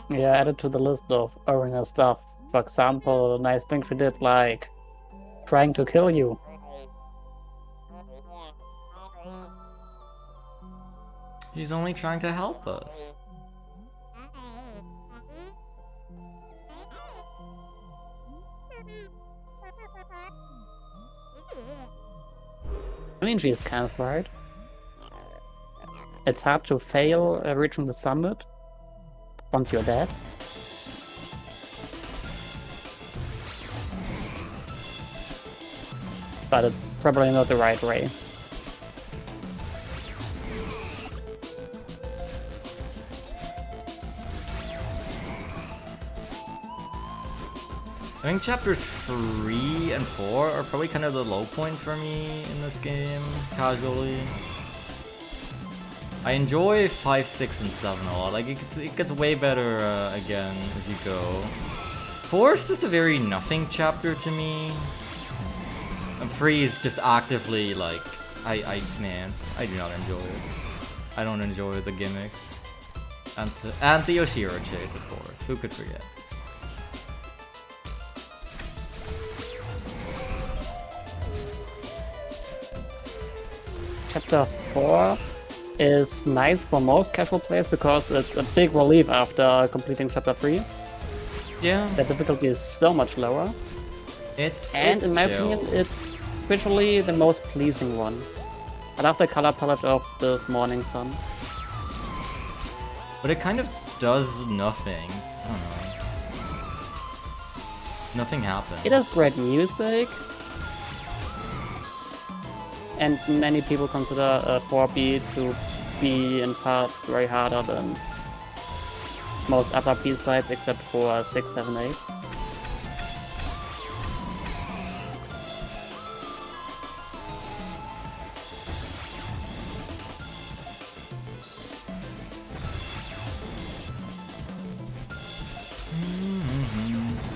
Speaker 2: Yeah, added to the list of arena stuff. For example, nice things she did, like trying to kill you.
Speaker 1: He's only trying to help us.
Speaker 2: I mean, she's kind of right. It's hard to fail reaching the summit once you're dead. But it's probably not the right way.
Speaker 1: I think chapters 3 and 4 are probably kind of the low points for me in this game, casually. I enjoy 5, 6, and 7 a lot. Like, it gets way better again as you go. 4 is just a very nothing chapter to me. And 3 is just actively, like, man, I do not enjoy it. I don't enjoy the gimmicks. And the Yoshiro chase, of course. Who could forget?
Speaker 2: Chapter 4 is nice for most casual players because it's a big relief after completing chapter 3.
Speaker 1: Yeah.
Speaker 2: The difficulty is so much lower. And in my opinion, it's visually the most pleasing one. I love the color palette of this morning sun.
Speaker 1: But it kind of does nothing. I don't know. Nothing happens.
Speaker 2: It has great music. And many people consider 4B to be in parts very harder than most other B-sides except for 6, 7, 8.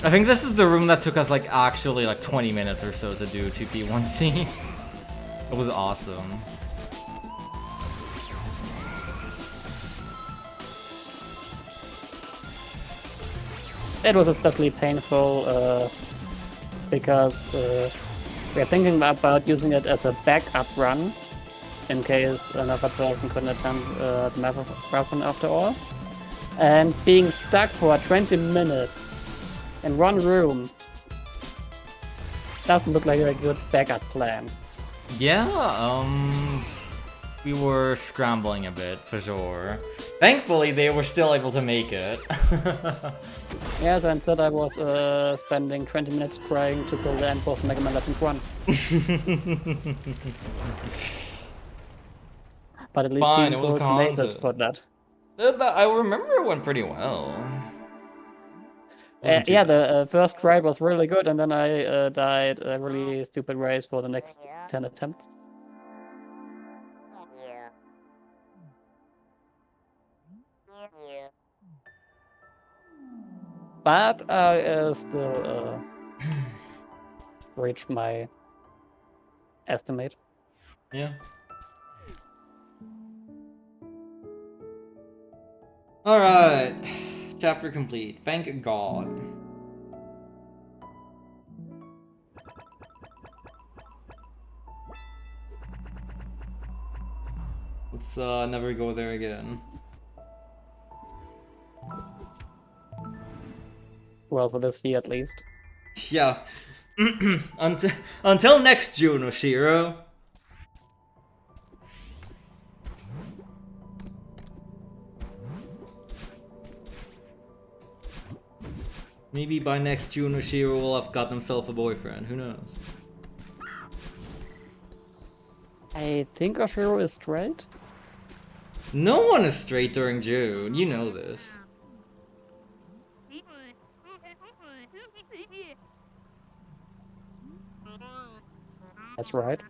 Speaker 1: I think this is the room that took us like actually like 20 minutes or so to do 2P1C. It was awesome.
Speaker 2: It was especially painful because we are thinking about using it as a backup run in case another person couldn't attend the marathon after all. And being stuck for 20 minutes in one room doesn't look like a good backup plan.
Speaker 1: Yeah, we were scrambling a bit, for sure. Thankfully, they were still able to make it.
Speaker 2: Yeah, so instead I was spending 20 minutes trying to pull the end boss Mega Man Legends 1. But at least
Speaker 1: Fine,
Speaker 2: being
Speaker 1: it was
Speaker 2: coordinated
Speaker 1: content.
Speaker 2: for that.
Speaker 1: I remember it went pretty well. Wasn't too
Speaker 2: Yeah,
Speaker 1: bad.
Speaker 2: the first try was really good, and then I died a really stupid race for the next 10 attempts. But I still reached my estimate.
Speaker 1: Yeah. Alright. Chapter complete. Thank God. Let's never go there again.
Speaker 2: Well, for this year at least.
Speaker 1: Yeah. Until next June, Oshiro. Maybe by next June, Oshiro will have got himself a boyfriend. Who knows?
Speaker 2: I think Oshiro is straight.
Speaker 1: No one is straight during June. You know this.
Speaker 2: That's right.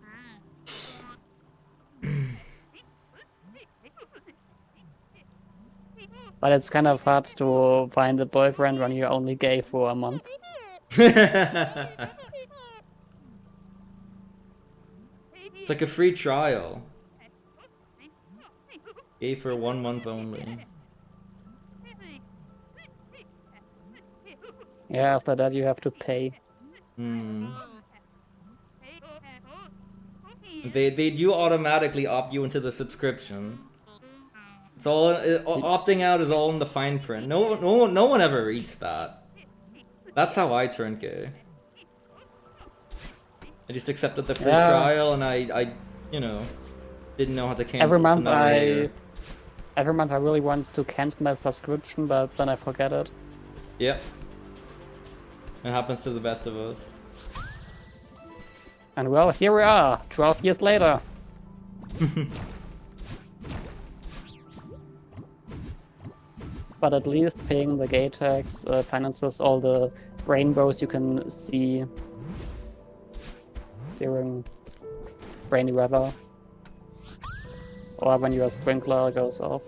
Speaker 2: But it's kind of hard to find a boyfriend when you're only gay for a month.
Speaker 1: It's like a free trial. Gay for 1 month only.
Speaker 2: Yeah, after that you have to pay.
Speaker 1: They do automatically opt you into the subscription. It's all opting out is all in the fine print. No one ever reads that. That's how I turned gay. I just accepted the free trial, and I you know, didn't know how to cancel.
Speaker 2: Every month I really want to cancel my subscription, but then I forget it.
Speaker 1: Yep. It happens to the best of us.
Speaker 2: And well, here we are, 12 years later. But at least paying the gay tax finances all the rainbows you can see during rainy weather. Or when your sprinkler goes off.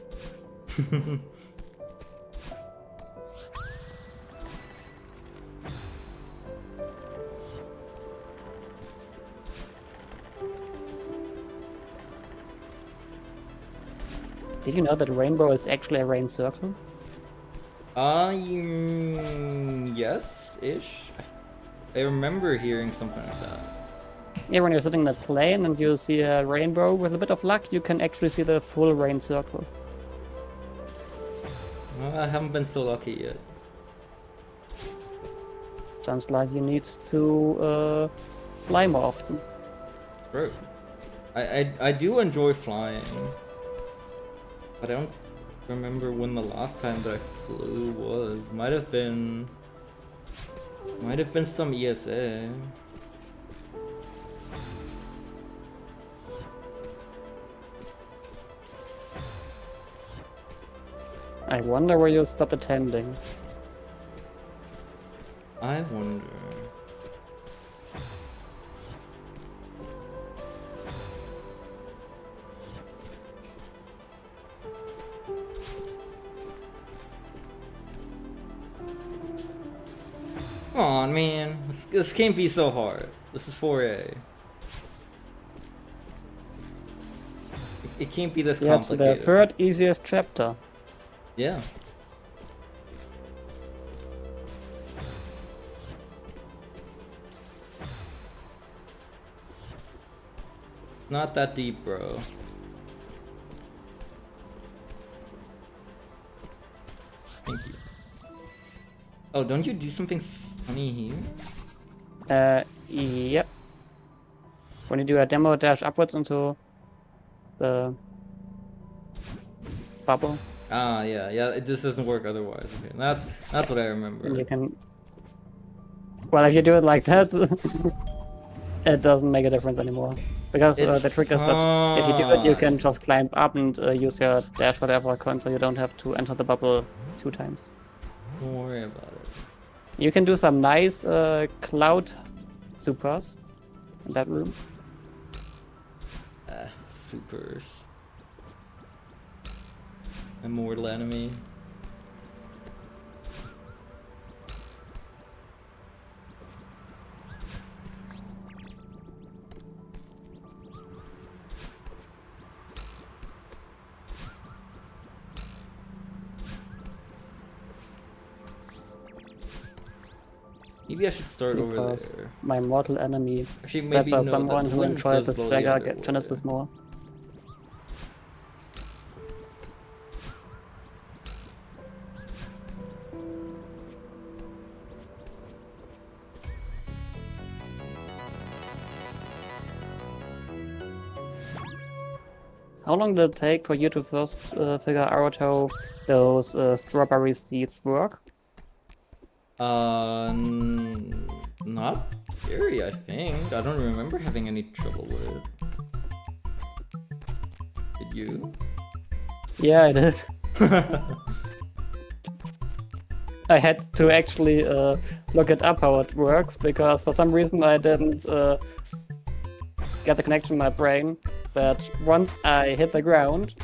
Speaker 2: Did you know that rainbow is actually a rain circle?
Speaker 1: Yes-ish. I remember hearing something like that.
Speaker 2: Yeah, when you're sitting in a plane and you see a rainbow, with a bit of luck, you can actually see the full rain circle.
Speaker 1: Well, I haven't been so lucky yet.
Speaker 2: Sounds like you need to fly more often.
Speaker 1: Bro, I do enjoy flying, but I don't remember when the last time that I flew was. Might have been some ESA.
Speaker 2: I wonder where you'll stop attending.
Speaker 1: I wonder. Come on, man. This can't be so hard. This is 4A. It can't be this complicated.
Speaker 2: Yeah, it's the third easiest chapter.
Speaker 1: Yeah. Not that deep, bro. Thank you. Oh, don't you do something funny here?
Speaker 2: Yep. When you do a demo dash upwards into the bubble.
Speaker 1: Ah, yeah. This doesn't work otherwise. Okay, that's what I remember.
Speaker 2: And you can. Well, if you do it like that, it doesn't make a difference anymore. Because the trick is that if you do it, you can just climb up and use your dash whatever icon, so you don't have to enter the bubble 2 times.
Speaker 1: Don't worry about it.
Speaker 2: You can do some nice cloud supers in that room.
Speaker 1: Supers. Immortal enemy. Maybe I should start over there.
Speaker 2: My mortal enemy.
Speaker 1: Actually, maybe
Speaker 2: by
Speaker 1: no,
Speaker 2: someone who enjoys the Sega
Speaker 1: other
Speaker 2: Genesis more. How long did it take for you to first figure out how those strawberry seeds work?
Speaker 1: Not very, I think. I don't remember having any trouble with it. Did you?
Speaker 2: Yeah, I did. I had to actually look it up how it works because for some reason I didn't get the connection in my brain that once I hit the ground,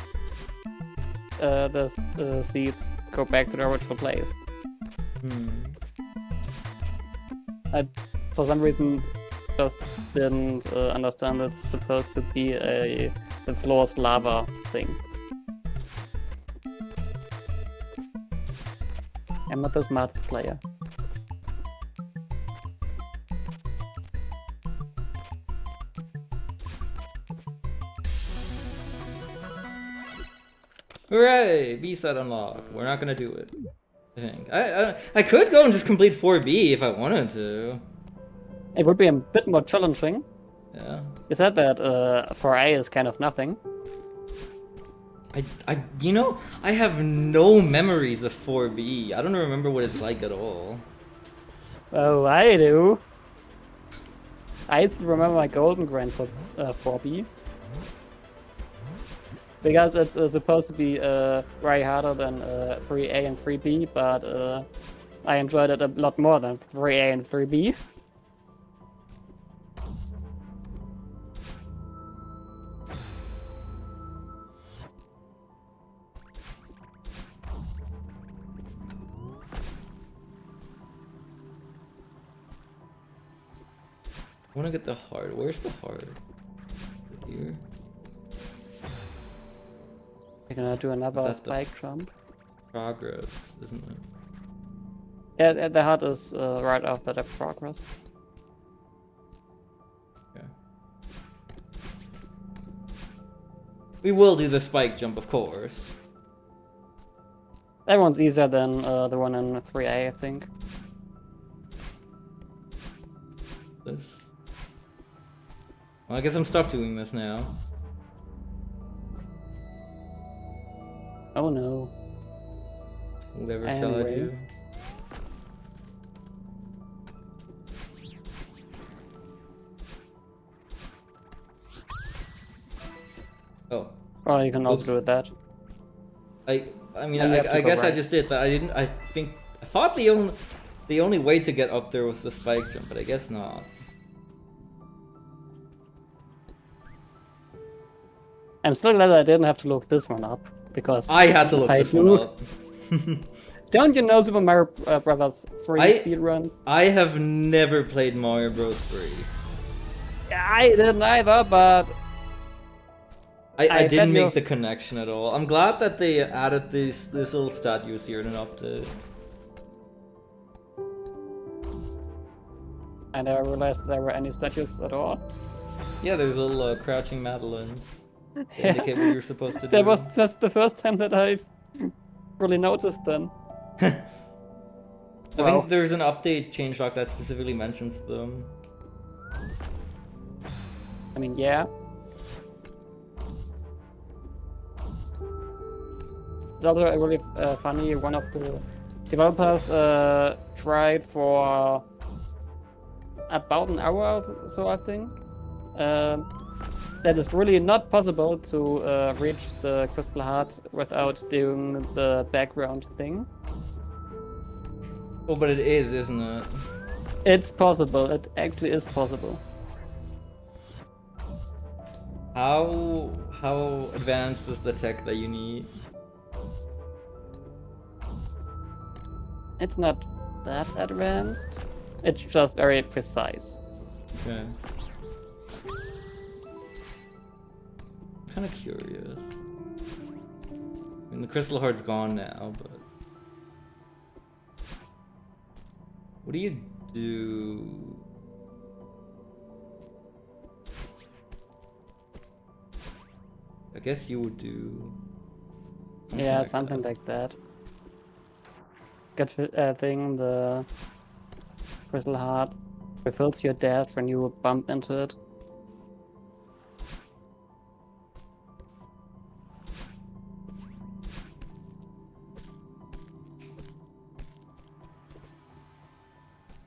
Speaker 2: the seeds go back to their original place. I, for some reason, just didn't understand it's supposed to be the floor's lava thing. I'm not the smartest player.
Speaker 1: Hooray! B-side unlocked. We're not gonna do it. I think. I could go and just complete 4B if I wanted to.
Speaker 2: It would be a bit more challenging.
Speaker 1: Yeah.
Speaker 2: You said that 4A is kind of nothing.
Speaker 1: You know, I have no memories of 4B. I don't remember what it's like at all.
Speaker 2: Oh, I do. I still remember my golden grand for 4B. Because it's supposed to be way harder than 3A and 3B, but I enjoyed it a lot more than 3A and 3B.
Speaker 1: I wanna get the heart. Where's the heart? Here?
Speaker 2: We're gonna do another
Speaker 1: that
Speaker 2: spike jump.
Speaker 1: Progress, isn't it?
Speaker 2: Yeah, the heart is right after the progress.
Speaker 1: Okay. We will do the spike jump, of course.
Speaker 2: That one's easier than the one in 3A, I think.
Speaker 1: This. Well, I guess I'm stuck doing this now.
Speaker 2: Oh no.
Speaker 1: Whatever shall I do? Oh.
Speaker 2: Oh, you can also
Speaker 1: Oops.
Speaker 2: do it that.
Speaker 1: I mean,
Speaker 2: And you have to
Speaker 1: I
Speaker 2: go
Speaker 1: guess I
Speaker 2: right.
Speaker 1: just did that. I thought the only way to get up there was the spike jump, but I guess not.
Speaker 2: I'm still glad I didn't have to look this one up, because
Speaker 1: I had to look this one up.
Speaker 2: Don't you know Super Mario Brothers 3 speedruns?
Speaker 1: I have never played Mario Bros. 3.
Speaker 2: I didn't either, but
Speaker 1: I didn't
Speaker 2: bet
Speaker 1: make the connection at all. I'm glad that they added these little statues here in an update.
Speaker 2: I never realized there were any statues at all.
Speaker 1: Yeah, there's little crouching Madelines. They
Speaker 2: Yeah.
Speaker 1: indicate what you're supposed to do.
Speaker 2: That was just the first time that I've really noticed them.
Speaker 1: I
Speaker 2: Wow.
Speaker 1: think there's an update changelog that specifically mentions them.
Speaker 2: I mean, yeah. It's also really funny. One of the developers tried for about an hour or so, I think. That is really not possible to reach the Crystal Heart without doing the background thing.
Speaker 1: Oh, but it is, isn't it?
Speaker 2: It's possible. It actually is possible.
Speaker 1: How advanced is the tech that you need?
Speaker 2: It's not that advanced. It's just very precise.
Speaker 1: Okay. I'm kind of curious. I mean, the Crystal Heart's gone now, but what do you do? I guess you would do.
Speaker 2: Yeah, something like that. Good thing, the Crystal Heart refills your dash when you bump into it.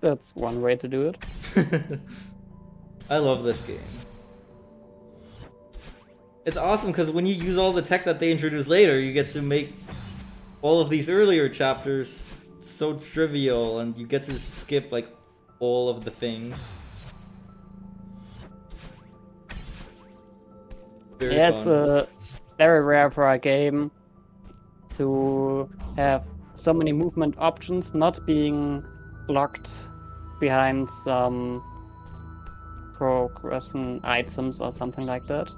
Speaker 2: That's one way to do it.
Speaker 1: I love this game. It's awesome because when you use all the tech that they introduce later, you get to make all of these earlier chapters so trivial, and you get to skip like all of the things. Very
Speaker 2: Yeah,
Speaker 1: fun.
Speaker 2: it's very rare for a game to have so many movement options not being locked behind some progression items or something like that.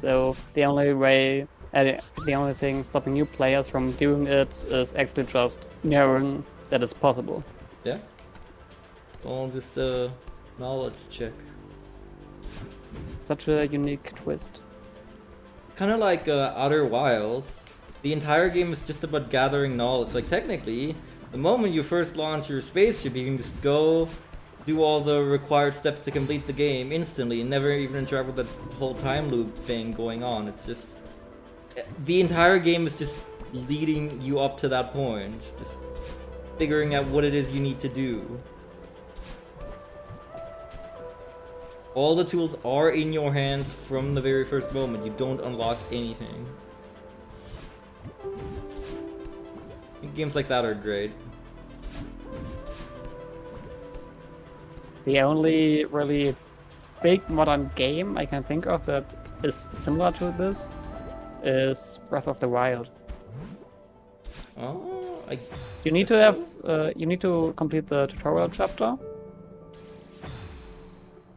Speaker 2: So the only thing stopping new players from doing it is actually just knowing that it's possible.
Speaker 1: Yeah. All just a knowledge check.
Speaker 2: Such a unique twist.
Speaker 1: Kind of like Outer Wilds. The entire game is just about gathering knowledge. Like technically, the moment you first launch your spaceship, you can just go do all the required steps to complete the game instantly and never even interact with that whole time loop thing going on. It's just... the entire game is just leading you up to that point. Just figuring out what it is you need to do. All the tools are in your hands from the very first moment. You don't unlock anything. I think games like that are great.
Speaker 2: The only really big modern game I can think of that is similar to this is Breath of the Wild.
Speaker 1: Oh,
Speaker 2: You need to have you need to complete the tutorial chapter,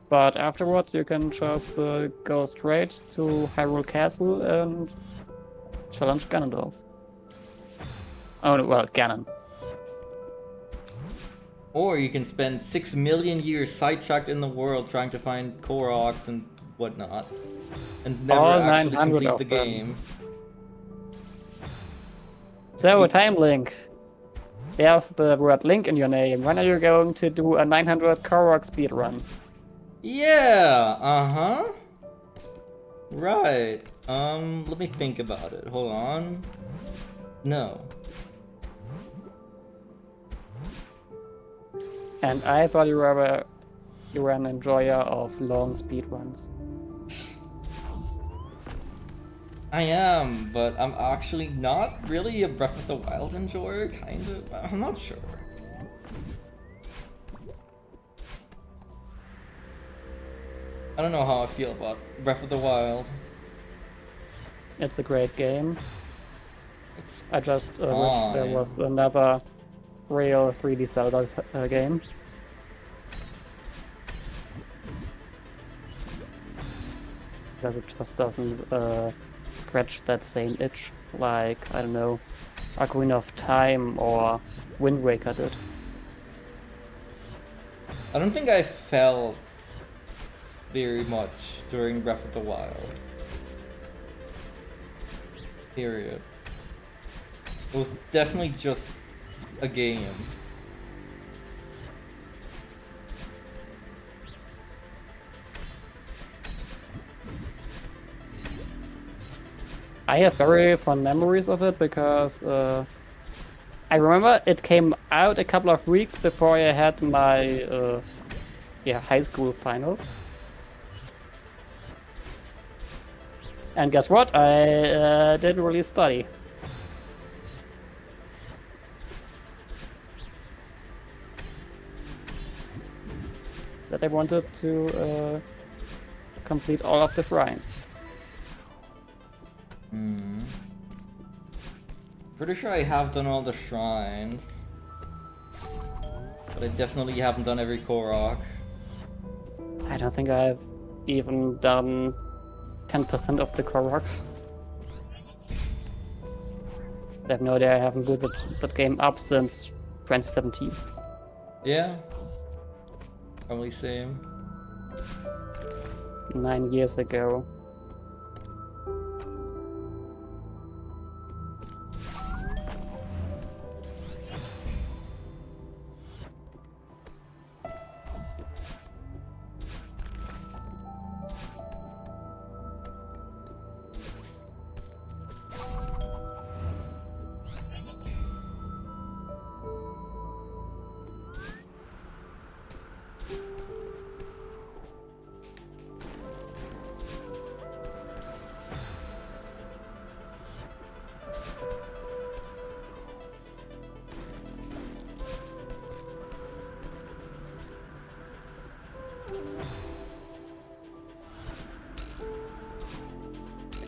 Speaker 2: but afterwards you can just go straight to Hyrule Castle and challenge Ganondorf. Oh well, Ganon.
Speaker 1: Or you can spend 6 million years sidetracked in the world trying to find Koroks and whatnot, and never
Speaker 2: All
Speaker 1: actually
Speaker 2: 900
Speaker 1: complete
Speaker 2: of
Speaker 1: the
Speaker 2: them.
Speaker 1: game.
Speaker 2: So, time link. There's the word link in your name. When are you going to do a 900 Korok speedrun?
Speaker 1: Yeah, uh-huh. Right. Let me think about it. Hold on. No.
Speaker 2: And I thought you were an enjoyer of long speedruns.
Speaker 1: I am, but I'm actually not really a Breath of the Wild enjoyer, kind of. I'm not sure. I don't know how I feel about Breath of the Wild.
Speaker 2: It's a great game.
Speaker 1: It's
Speaker 2: I just wish
Speaker 1: fine.
Speaker 2: there was another real 3D Zelda game. Because it just doesn't scratch that same itch like, I don't know, Ocarina of Time or Wind Waker did.
Speaker 1: I don't think I felt very much during Breath of the Wild. Period. It was definitely just a game.
Speaker 2: I have very fond memories of it because I remember it came out a couple of weeks before I had my high school finals. And guess what? I didn't really study. That I wanted to complete all of the shrines.
Speaker 1: Pretty sure I have done all the shrines. But I definitely haven't done every Korok.
Speaker 2: I don't think I've even done 10% of the Koroks. I have no idea, I haven't booted that game up since 2017.
Speaker 1: Yeah. Probably same.
Speaker 2: 9 years ago.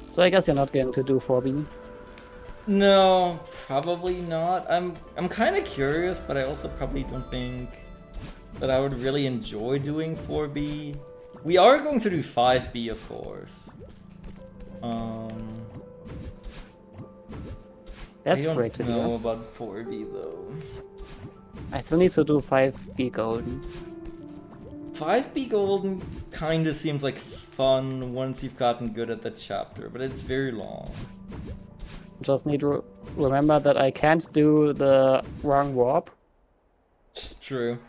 Speaker 2: So I guess you're not going to do 4B.
Speaker 1: No, probably not. I'm kind of curious, but I also probably don't think that I would really enjoy doing 4B. We are going to do 5B, of course.
Speaker 2: That's
Speaker 1: I
Speaker 2: great to
Speaker 1: don't know
Speaker 2: hear.
Speaker 1: about 4B though.
Speaker 2: I still need to do 5B golden.
Speaker 1: 5B golden kind of seems like fun once you've gotten good at the chapter, but it's very long.
Speaker 2: Just need to remember that I can't do the wrong warp.
Speaker 1: It's true.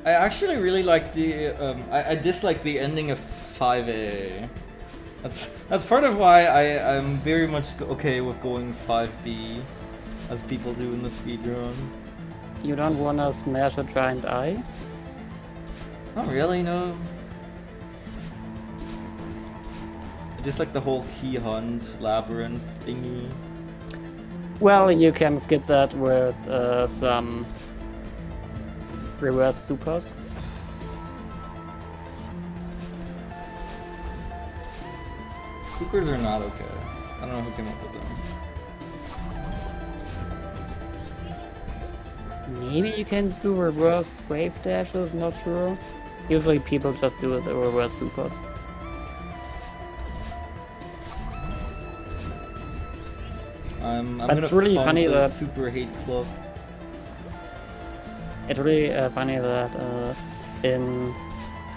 Speaker 1: I actually really like the I dislike the ending of 5A. That's part of why I'm very much okay with going 5B, as people do in the speedrun.
Speaker 2: You don't wanna smash a giant eye?
Speaker 1: Not really, no. I dislike the whole key hunt labyrinth thingy.
Speaker 2: Well, you can skip that with some reverse supers.
Speaker 1: Supers are not okay. I don't know who came up with them.
Speaker 2: Maybe you can do reverse wave dashes, not sure. Usually people just do the reverse supers.
Speaker 1: I'm
Speaker 2: But
Speaker 1: gonna
Speaker 2: it's really
Speaker 1: fund
Speaker 2: funny
Speaker 1: the
Speaker 2: that-
Speaker 1: Super Hate Club.
Speaker 2: It's really funny that in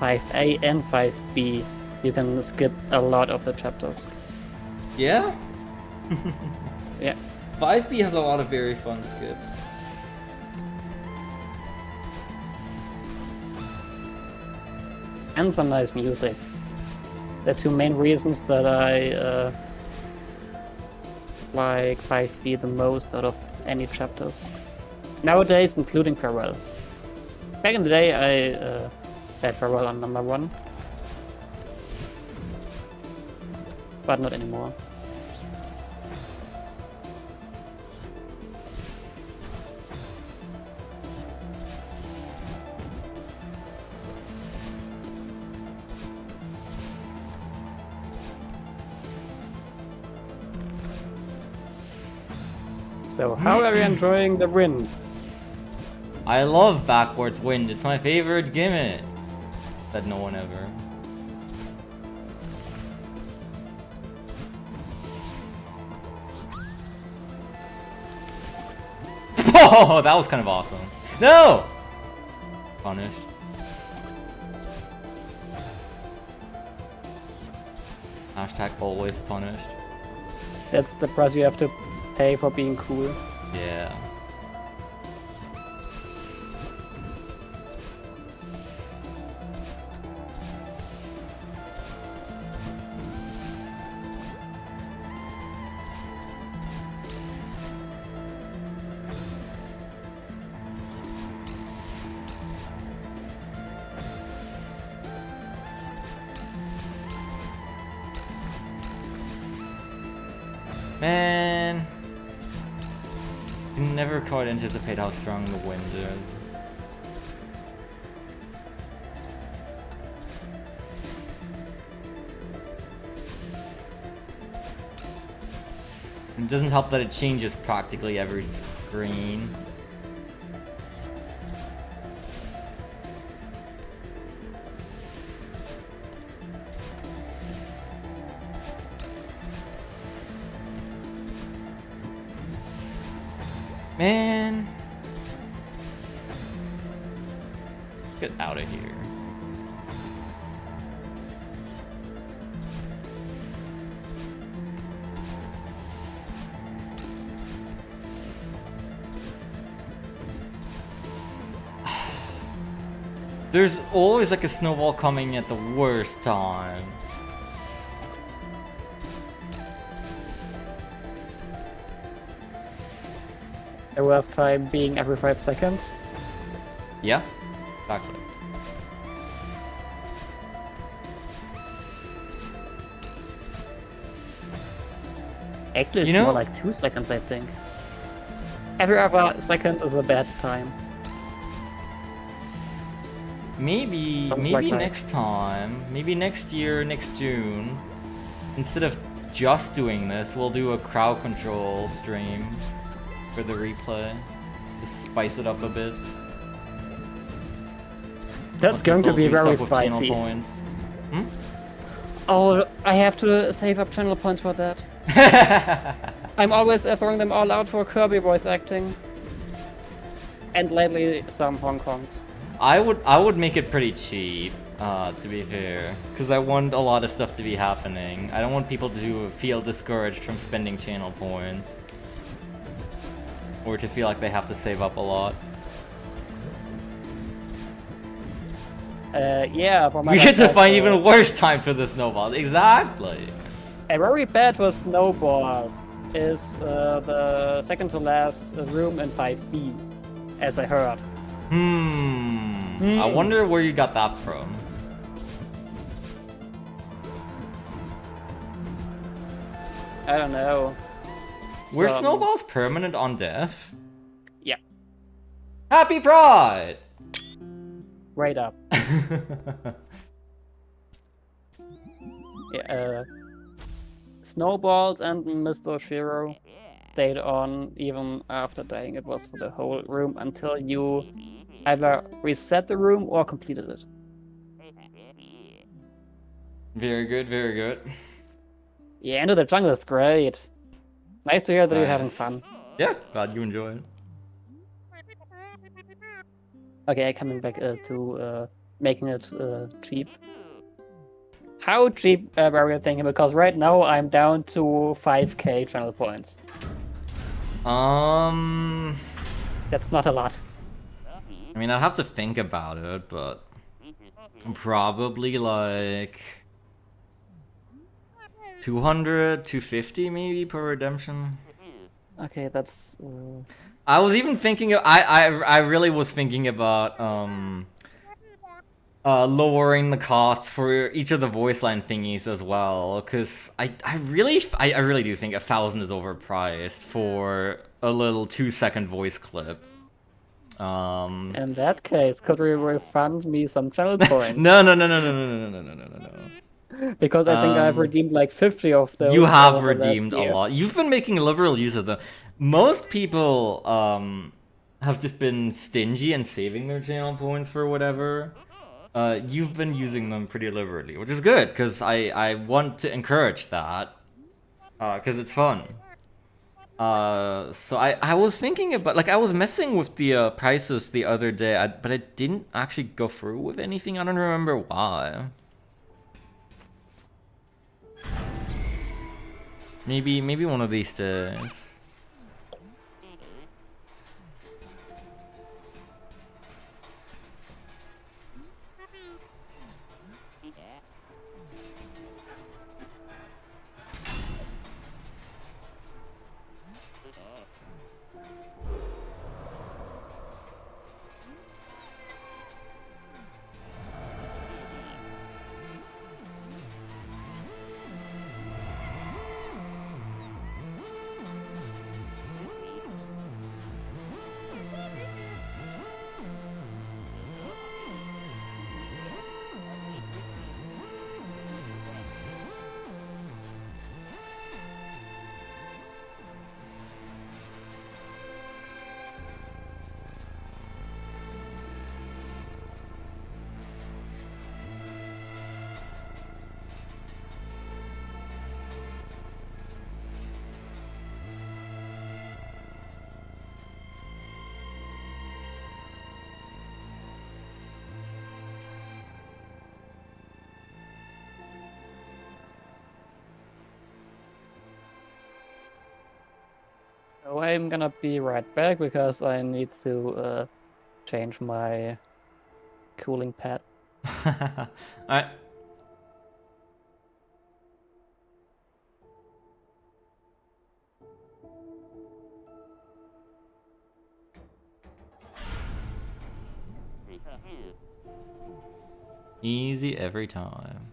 Speaker 2: 5A and 5B you can skip a lot of the chapters.
Speaker 1: Yeah?
Speaker 2: Yeah.
Speaker 1: 5B has a lot of very fun skips.
Speaker 2: And some nice music. The two main reasons that I like 5B the most out of any chapters. Nowadays, including Farewell. Back in the day, I had Farewell on number 1. But not anymore. So, how are you enjoying the wind?
Speaker 1: I love backwards wind. It's my favorite gimmick. Said no one ever. Oh, that was kind of awesome. No! Punished. Hashtag always punished.
Speaker 2: That's the price you have to pay for being cool.
Speaker 1: Yeah. Man, you never quite anticipate how strong the wind is. It doesn't help that it changes practically every screen. Man, get out of here. There's always like a snowball coming at the worst time.
Speaker 2: The worst time being every 5 seconds.
Speaker 1: Yeah, exactly.
Speaker 2: Actually, it's
Speaker 1: You know-
Speaker 2: more like 2 seconds, I think. Every other second is a bad time.
Speaker 1: Maybe
Speaker 2: Sounds
Speaker 1: maybe
Speaker 2: like that.
Speaker 1: next time, maybe next year, next June, instead of just doing this, we'll do a crowd control stream for the replay to spice it up a bit.
Speaker 2: That's
Speaker 1: Let
Speaker 2: going to
Speaker 1: people
Speaker 2: be
Speaker 1: do
Speaker 2: very
Speaker 1: stuff with channel
Speaker 2: spicy.
Speaker 1: points.
Speaker 2: Oh, I have to save up channel points for that. I'm always throwing them all out for Kirby voice acting. And lately, some Hong Kongs.
Speaker 1: I would make it pretty cheap, to be fair, because I want a lot of stuff to be happening. I don't want people to feel discouraged from spending channel points, or to feel like they have to save up a lot.
Speaker 2: Yeah, for my
Speaker 1: We get to
Speaker 2: laptop,
Speaker 1: find even worse time for the snowballs. Exactly.
Speaker 2: A very bad for snowballs is the second to last room in 5B, as I heard.
Speaker 1: I wonder where you got that from.
Speaker 2: I don't know.
Speaker 1: Were
Speaker 2: Some-
Speaker 1: snowballs permanent on death?
Speaker 2: Yeah,
Speaker 1: Happy Pride!
Speaker 2: right up. Yeah, snowballs and Mr. Shiro stayed on even after dying. It was for the whole room until you either reset the room or completed it.
Speaker 1: Very good, very good.
Speaker 2: Yeah, Into the Jungle is great. Nice to hear that you're having
Speaker 1: Nice.
Speaker 2: fun.
Speaker 1: Yeah, glad you enjoy it.
Speaker 2: Okay, coming back to making it cheap. How cheap were you thinking? Because right now I'm down to 5k channel points. That's not a lot.
Speaker 1: I mean, I'd have to think about it, but probably like 200, 250 maybe per redemption.
Speaker 2: Okay, that's...
Speaker 1: I was even thinking of, I really was thinking about lowering the cost for each of the voice line thingies as well, because I really do think 1,000 is overpriced for a little 2-second voice clip.
Speaker 2: In that case, could you refund me some channel points?
Speaker 1: No.
Speaker 2: Because I think I've redeemed like 50 of those.
Speaker 1: You have
Speaker 2: over the last
Speaker 1: redeemed a
Speaker 2: year.
Speaker 1: lot. You've been making liberal use of them. Most people have just been stingy and saving their channel points for whatever. You've been using them pretty liberally, which is good, because I want to encourage that. Because it's fun. So I was thinking about, like, I was messing with the prices the other day, but I didn't actually go through with anything. I don't remember why. Maybe one of these days.
Speaker 2: So I'm gonna be right back because I need to change my cooling pad.
Speaker 1: Alright. Easy every time.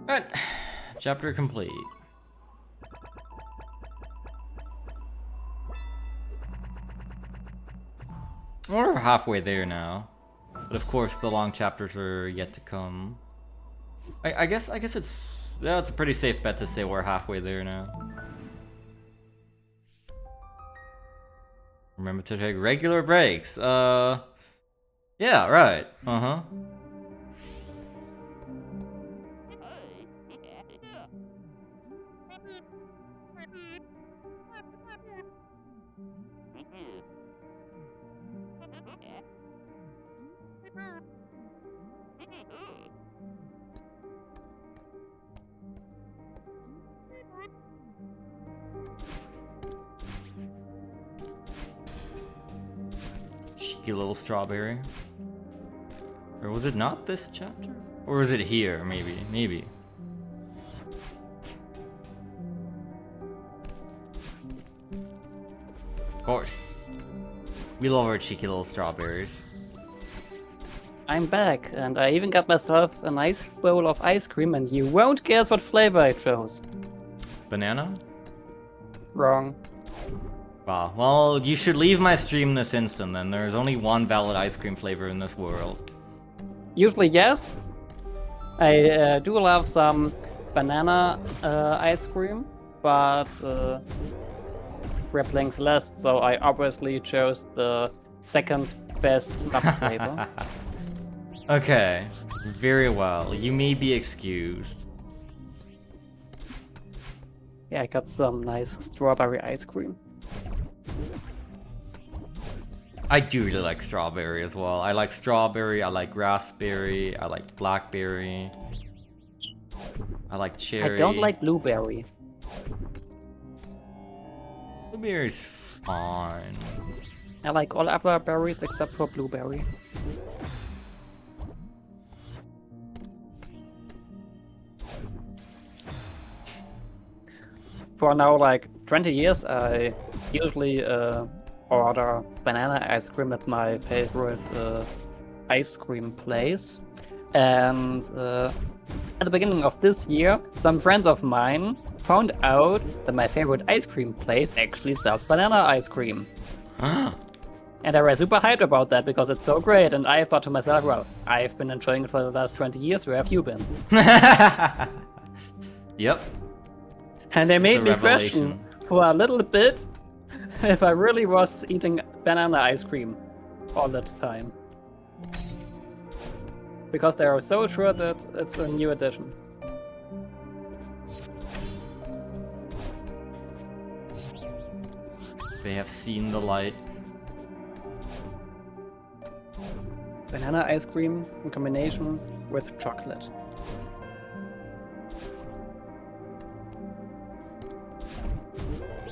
Speaker 1: Alright, chapter complete. We're halfway there now, but of course the long chapters are yet to come. I guess it's a pretty safe bet to say we're halfway there now. Remember to take regular breaks. Yeah, right. Uh-huh. Cheeky little strawberry. Or was it not this chapter? Or was it here? Maybe. Of course. We love our cheeky little strawberries.
Speaker 2: I'm back, and I even got myself a nice bowl of ice cream, and you won't guess what flavor I chose.
Speaker 1: Banana?
Speaker 2: Wrong.
Speaker 1: Wow. Well, you should leave my stream this instant then. There's only one valid ice cream flavor in this world.
Speaker 2: Usually, yes. I do love some banana ice cream, but we're playing Celeste, so I obviously chose the second best nut flavor.
Speaker 1: Okay. Very well. You may be excused.
Speaker 2: Yeah, I got some nice strawberry ice cream.
Speaker 1: I do really like strawberry as well. I like strawberry, I like raspberry, I like blackberry. I like cherry.
Speaker 2: I don't like blueberry.
Speaker 1: Blueberry's fine.
Speaker 2: I like all other berries except for blueberry. For now, like 20 years, I usually order banana ice cream at my favorite ice cream place. And at the beginning of this year, some friends of mine found out that my favorite ice cream place actually sells banana ice cream. And they were super hyped about that because it's so great. And I thought to myself, well, I've been enjoying it for the last 20 years. Where have you been?
Speaker 1: Yep.
Speaker 2: And they made me question for a little bit if I really was eating banana ice cream all the time. Because they are so sure that it's a new edition.
Speaker 1: They have seen the light.
Speaker 2: Banana ice cream in combination with chocolate.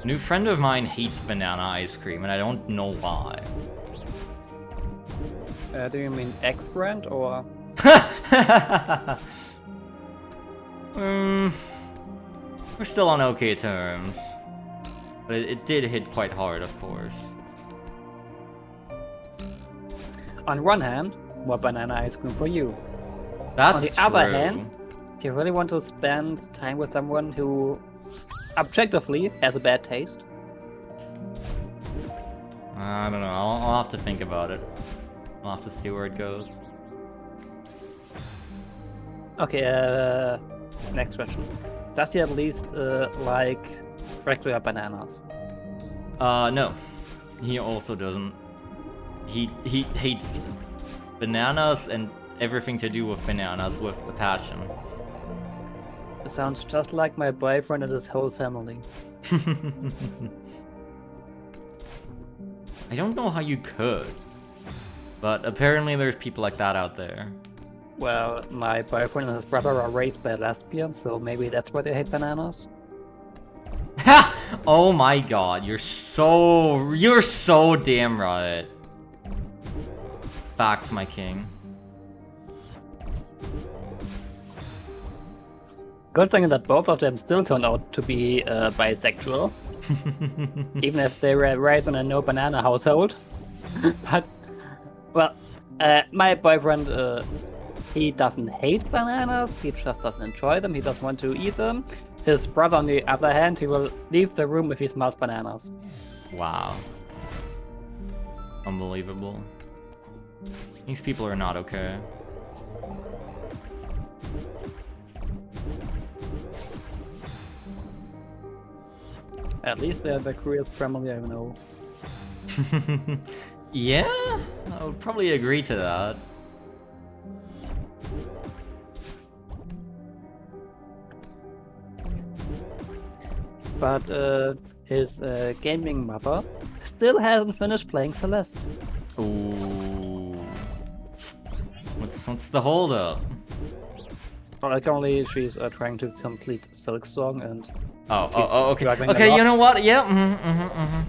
Speaker 1: A new friend of mine hates banana ice cream, and I don't know why.
Speaker 2: Do you mean ex-friend or?
Speaker 1: We're still on okay terms. But it did hit quite hard, of course.
Speaker 2: On one hand, more banana ice cream for you.
Speaker 1: That's
Speaker 2: On the other hand, do you really want to spend time with someone who objectively has a bad taste?
Speaker 1: I don't know. I'll have to think about it. I'll have to see where it goes.
Speaker 2: Okay, next question. Does he at least like regular bananas?
Speaker 1: No. He also doesn't. He hates bananas and everything to do with bananas with a passion.
Speaker 2: It sounds just like my boyfriend and his whole family.
Speaker 1: I don't know how you could. But apparently there's people like that out there.
Speaker 2: Well, my boyfriend and his brother are raised by lesbians, so maybe that's why they hate bananas.
Speaker 1: Oh my god, you're so damn right. Back to my king.
Speaker 2: Good thing that both of them still turned out to be bisexual. Even if they were raised in a no banana household. But, well, my boyfriend, he doesn't hate bananas, he just doesn't enjoy them, he doesn't want to eat them. His brother, on the other hand, he will leave the room if he smells bananas.
Speaker 1: Wow. Unbelievable. These people are not okay.
Speaker 2: At least they're the queerest family I know.
Speaker 1: Yeah, I would probably agree to that.
Speaker 2: But his gaming mother still hasn't finished playing Celeste.
Speaker 1: Ooh. What's the holdup?
Speaker 2: Well, currently she's trying to complete Silksong and
Speaker 1: Okay.
Speaker 2: struggling a
Speaker 1: Okay,
Speaker 2: lot.
Speaker 1: you know what? Yeah,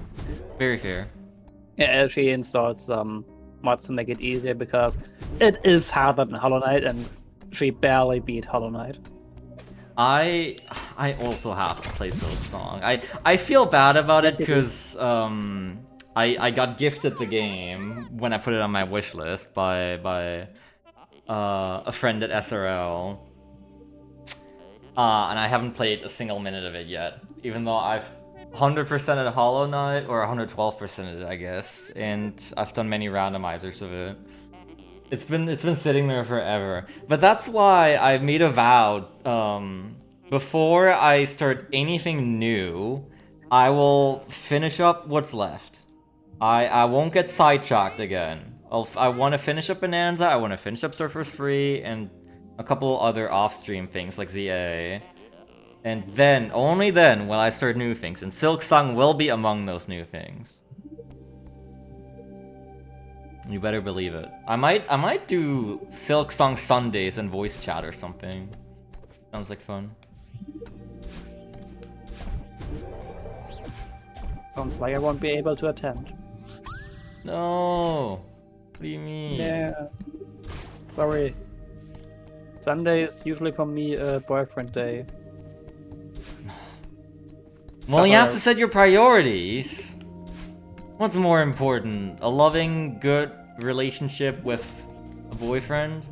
Speaker 1: Very fair.
Speaker 2: Yeah, she installed some mods to make it easier because it is harder than Hollow Knight and she barely beat Hollow Knight.
Speaker 1: I also have to play Silksong. I feel bad about it
Speaker 2: Yes, you do.
Speaker 1: because I got gifted the game when I put it on my wish list by a friend at SRL. And I haven't played a single minute of it yet, even though I've 100%ed Hollow Knight, or 112%ed it, I guess, and I've done many randomizers of it. It's been sitting there forever, but that's why I made a vow. Before I start anything new, I will finish up what's left. I won't get sidetracked again. I want to finish up Bonanza. I want to finish up Surfer's Free and a couple other off-stream things like ZA. And then, only then, will I start new things. And Silksong will be among those new things. You better believe it. I might do Silksong Sundays and voice chat or something. Sounds like fun.
Speaker 2: Sounds like I won't be able to attend.
Speaker 1: No. What do you mean?
Speaker 2: Yeah. Sorry. Sunday is usually for me a boyfriend day.
Speaker 1: Well, you have to set your priorities. What's more important? A loving, good relationship with a boyfriend?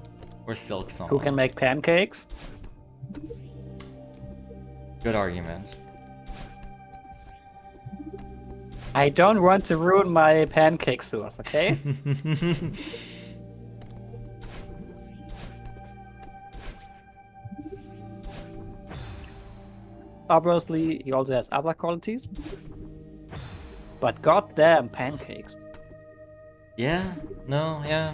Speaker 1: Or Silksong?
Speaker 2: Who can make pancakes?
Speaker 1: Good argument.
Speaker 2: I don't want to ruin my pancake sauce, okay? Obviously, he also has other qualities. But goddamn pancakes.
Speaker 1: Yeah? No? Yeah?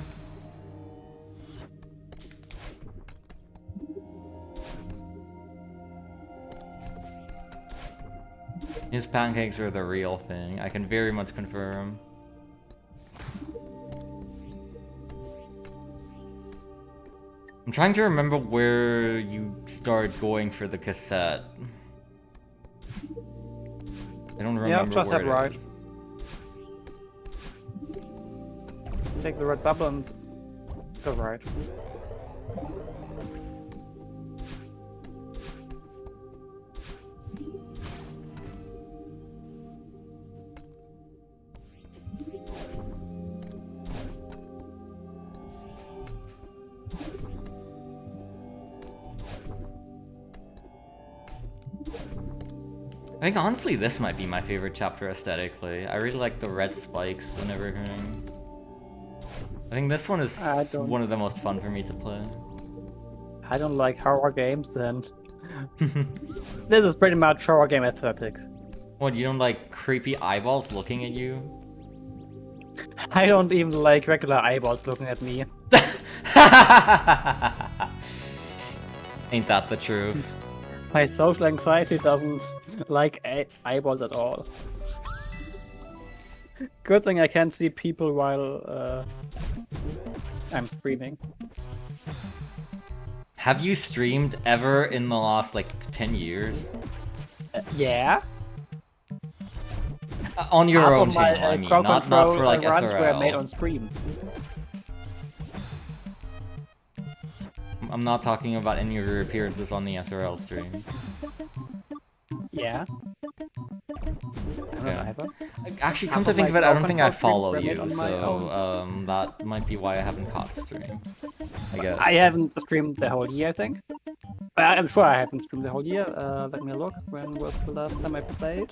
Speaker 1: His pancakes are the real thing. I can very much confirm. I'm trying to remember where you start going for the cassette. I don't remember
Speaker 2: Yeah, just
Speaker 1: where
Speaker 2: head
Speaker 1: it
Speaker 2: right.
Speaker 1: is.
Speaker 2: Take the red bubble and go right.
Speaker 1: I think honestly this might be my favorite chapter aesthetically. I really like the red spikes and everything. I think this one is one of the most fun for me to play.
Speaker 2: I don't like horror games, and this is pretty much horror game aesthetics.
Speaker 1: What, you don't like creepy eyeballs looking at you?
Speaker 2: I don't even like regular eyeballs looking at me.
Speaker 1: Ain't that the truth?
Speaker 2: My social anxiety doesn't like eyeballs at all. Good thing I can't see people while I'm streaming.
Speaker 1: Have you streamed ever in the last like 10 years?
Speaker 2: Yeah.
Speaker 1: On your
Speaker 2: Half
Speaker 1: own
Speaker 2: of my
Speaker 1: channel, I mean,
Speaker 2: crowd
Speaker 1: not
Speaker 2: control
Speaker 1: for like
Speaker 2: runs were made
Speaker 1: SRL.
Speaker 2: on stream.
Speaker 1: I'm not talking about any of your appearances on the SRL stream.
Speaker 2: Yeah. I'm not
Speaker 1: Okay.
Speaker 2: either.
Speaker 1: Actually,
Speaker 2: Half
Speaker 1: come to
Speaker 2: of
Speaker 1: think
Speaker 2: my
Speaker 1: of it, I
Speaker 2: crowd
Speaker 1: don't think I
Speaker 2: control streams
Speaker 1: follow
Speaker 2: were made
Speaker 1: you,
Speaker 2: on my
Speaker 1: so that might be why I haven't caught the stream. I guess.
Speaker 2: I haven't streamed the whole year, I think. I'm sure I haven't streamed the whole year. Let me look. When was the last time I played?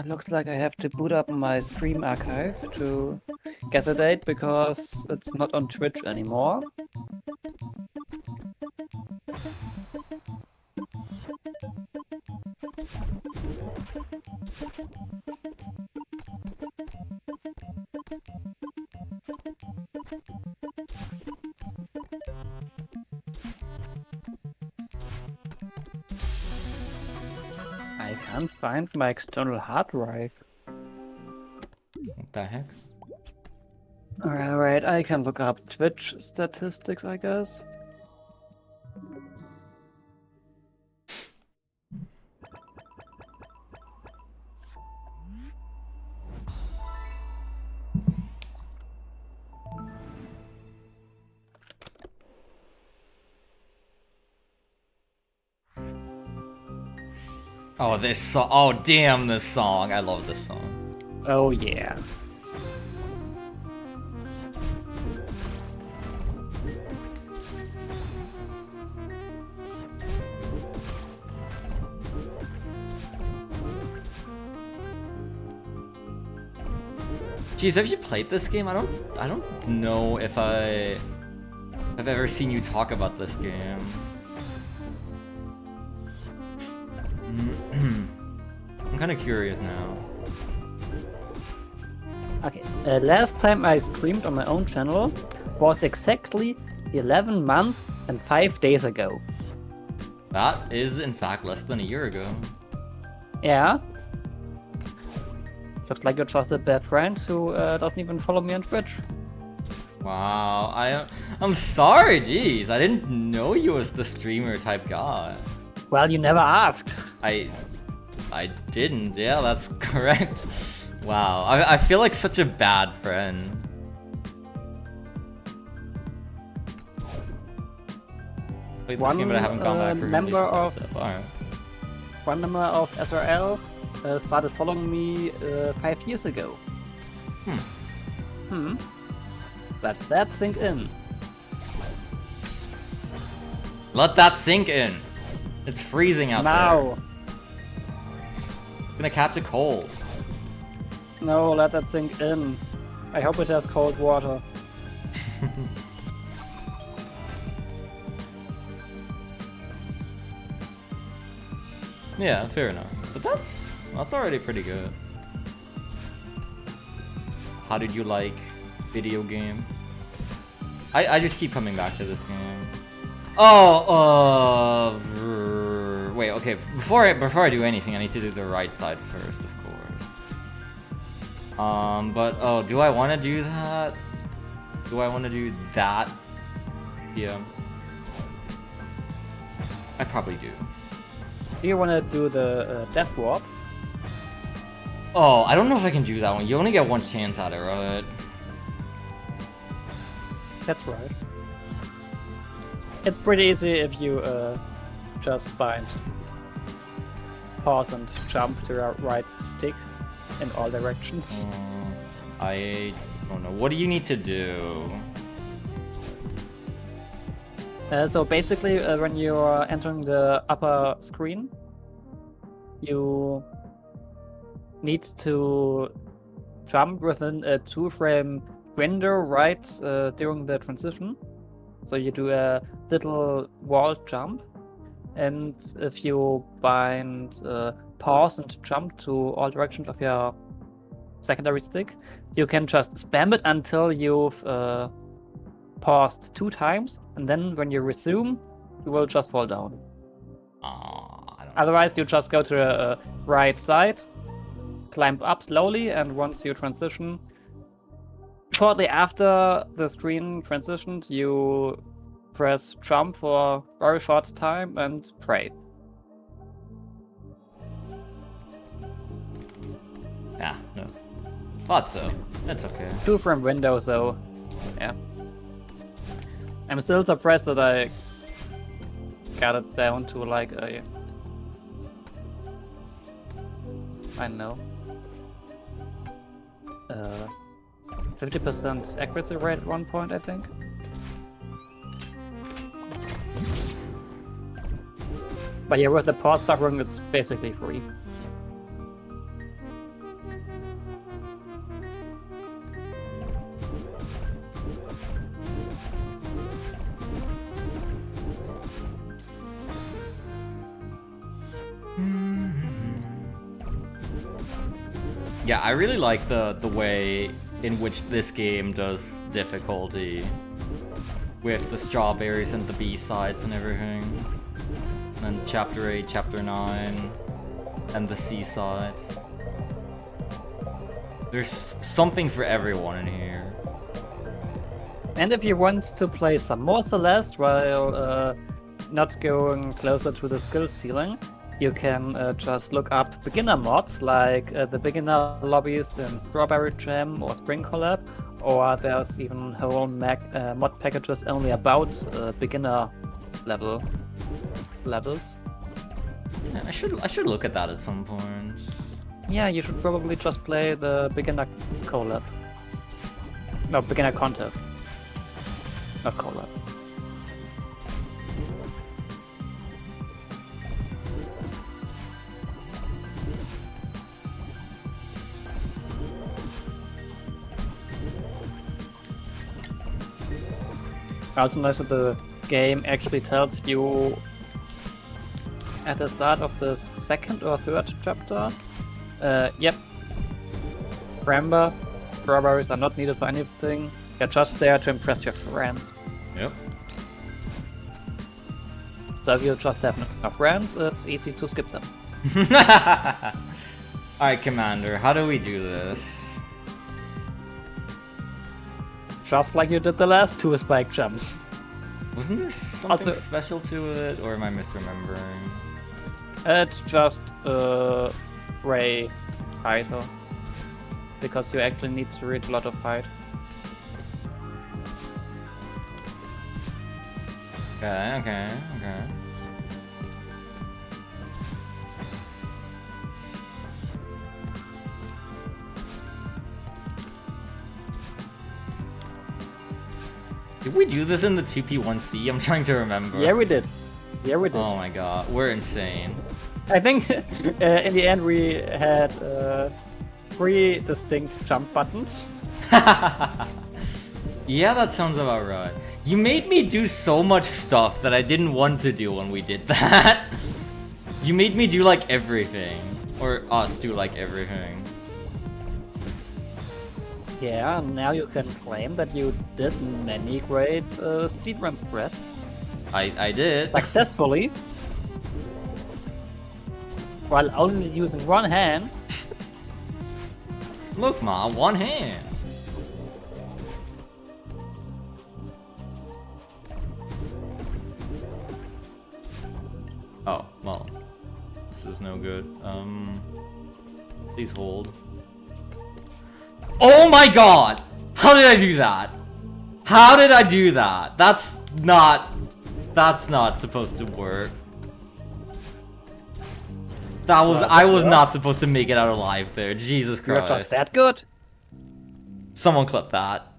Speaker 2: Looks like I have to boot up my stream archive to get the date because it's not on Twitch anymore. I can't find my external hard drive.
Speaker 1: What the heck?
Speaker 2: Alright, I can look up Twitch statistics, I guess.
Speaker 1: Oh, this song. Oh, damn, this song. I love this song.
Speaker 2: Oh yeah.
Speaker 1: Jeez, have you played this game? I don't know if I've ever seen you talk about this game. I'm kind of curious now.
Speaker 2: Okay, last time I streamed on my own channel was exactly 11 months and 5 days ago.
Speaker 1: That is, in fact, less than a year ago.
Speaker 2: Yeah. Looks like you're just a bad friend who doesn't even follow me on Twitch.
Speaker 1: Wow, I'm sorry, jeez. I didn't know you was the streamer type guy.
Speaker 2: Well, you never asked.
Speaker 1: I didn't, yeah, that's correct. Wow, I feel like such a bad friend. Played this game, but I haven't gone back for
Speaker 2: member of
Speaker 1: Alright.
Speaker 2: one member of SRL started following me 5 years ago. Let that sink in.
Speaker 1: Let that sink in. It's freezing out
Speaker 2: Now.
Speaker 1: there. I'm gonna catch a cold.
Speaker 2: No, let that sink in. I hope it has cold water.
Speaker 1: Yeah, fair enough. But that's already pretty good. How did you like video game? I just keep coming back to this game. Oh, wait, okay. Before I do anything, I need to do the right side first, of course. But oh, do I want to do that? Do I want to do that? Yeah. I probably do.
Speaker 2: Do you want to do the death warp?
Speaker 1: Oh, I don't know if I can do that one. You only get one chance at it, right?
Speaker 2: That's right. It's pretty easy if you just bind pause and jump to your right stick in all directions.
Speaker 1: I don't know. What do you need to do?
Speaker 2: So basically, when you're entering the upper screen, you need to jump within a 2-frame window right during the transition. So you do a little wall jump, and if you bind pause and jump to all directions of your secondary stick, you can just spam it until you've paused 2 times, and then when you resume, you will just fall down.
Speaker 1: I don't
Speaker 2: Otherwise, you just go to the right side, climb up slowly, and once you transition, shortly after the screen transitioned, you press jump for a very short time and pray.
Speaker 1: Yeah, no. Thought so. That's okay.
Speaker 2: 2 from Windows, though. Yeah. I'm still surprised that I got it down to like a... I don't know. 50% accuracy rate at one point, I think. But yeah, with the pause buffering, it's basically free.
Speaker 1: Yeah, I really like the way in which this game does difficulty with the strawberries and the B-sides and everything. And chapter 8, chapter 9, and the C-sides. There's something for everyone in here.
Speaker 2: And if you want to play some more Celeste while not going closer to the skill ceiling, you can just look up beginner mods like the beginner lobbies in Strawberry Jam or Spring Collab, or there's even whole mod packages only about beginner levels.
Speaker 1: Yeah, I should look at that at some point.
Speaker 2: Yeah, you should probably just play the beginner collab. No, beginner contest. Not collab. Also nice that the game actually tells you at the start of the 2nd or 3rd chapter, yep, remember, strawberries are not needed for anything, they're just there to impress your friends.
Speaker 1: Yep.
Speaker 2: So if you just have enough friends, it's easy to skip them.
Speaker 1: Alright, Commander, how do we do this?
Speaker 2: Just like you did the last 2 spike jumps.
Speaker 1: Wasn't there something
Speaker 2: Also,
Speaker 1: special to it, or am I misremembering?
Speaker 2: it's just Ray heighter. Because you actually need to reach a lot of height.
Speaker 1: Okay. Did we do this in the 2P1C? I'm trying to remember.
Speaker 2: Yeah, we did.
Speaker 1: Oh my god, we're insane.
Speaker 2: I think in the end we had 3 distinct jump buttons.
Speaker 1: Yeah, that sounds about right. You made me do so much stuff that I didn't want to do when we did that. You made me do like everything. Or us do like everything.
Speaker 2: Yeah, now you can claim that you did many great speedrun spreads.
Speaker 1: I did.
Speaker 2: Successfully. While only using one hand.
Speaker 1: Look, Ma, one hand. Oh, well. This is no good. Please hold. Oh my god! How did I do that? How did I do that? That's not supposed to work. I was not supposed to make it out alive there. Jesus
Speaker 2: You're
Speaker 1: Christ.
Speaker 2: just that good.
Speaker 1: Someone clip that.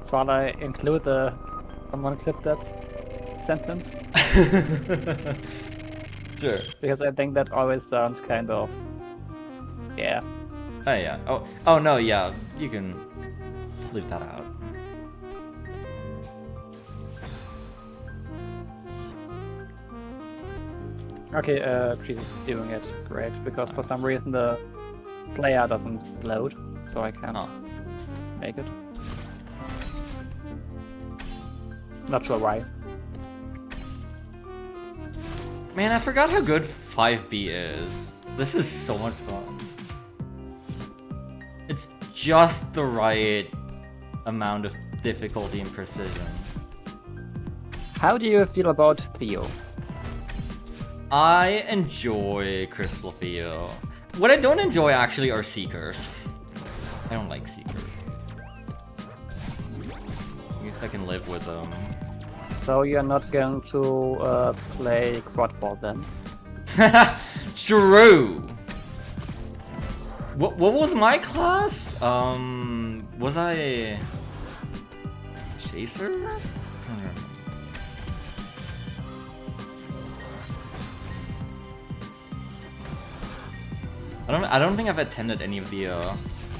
Speaker 2: Shall I include the someone clip that sentence?
Speaker 1: Sure.
Speaker 2: Because I think that always sounds kind of... yeah.
Speaker 1: Oh yeah. Oh no, yeah. You can leave that out.
Speaker 2: Okay, Jesus is doing it. Great. Because for some reason the player doesn't load, so I can't
Speaker 1: Oh.
Speaker 2: make it. Not sure why.
Speaker 1: Man, I forgot how good 5B is. This is so much fun. It's just the right amount of difficulty and precision.
Speaker 2: How do you feel about Theo?
Speaker 1: I enjoy Crystal Theo. What I don't enjoy actually are Seekers. I don't like Seekers. I guess I can live with them.
Speaker 2: So you're not going to play Quadball then?
Speaker 1: True! What was my class? Was I... Chaser? I don't remember. I don't think I've attended any of the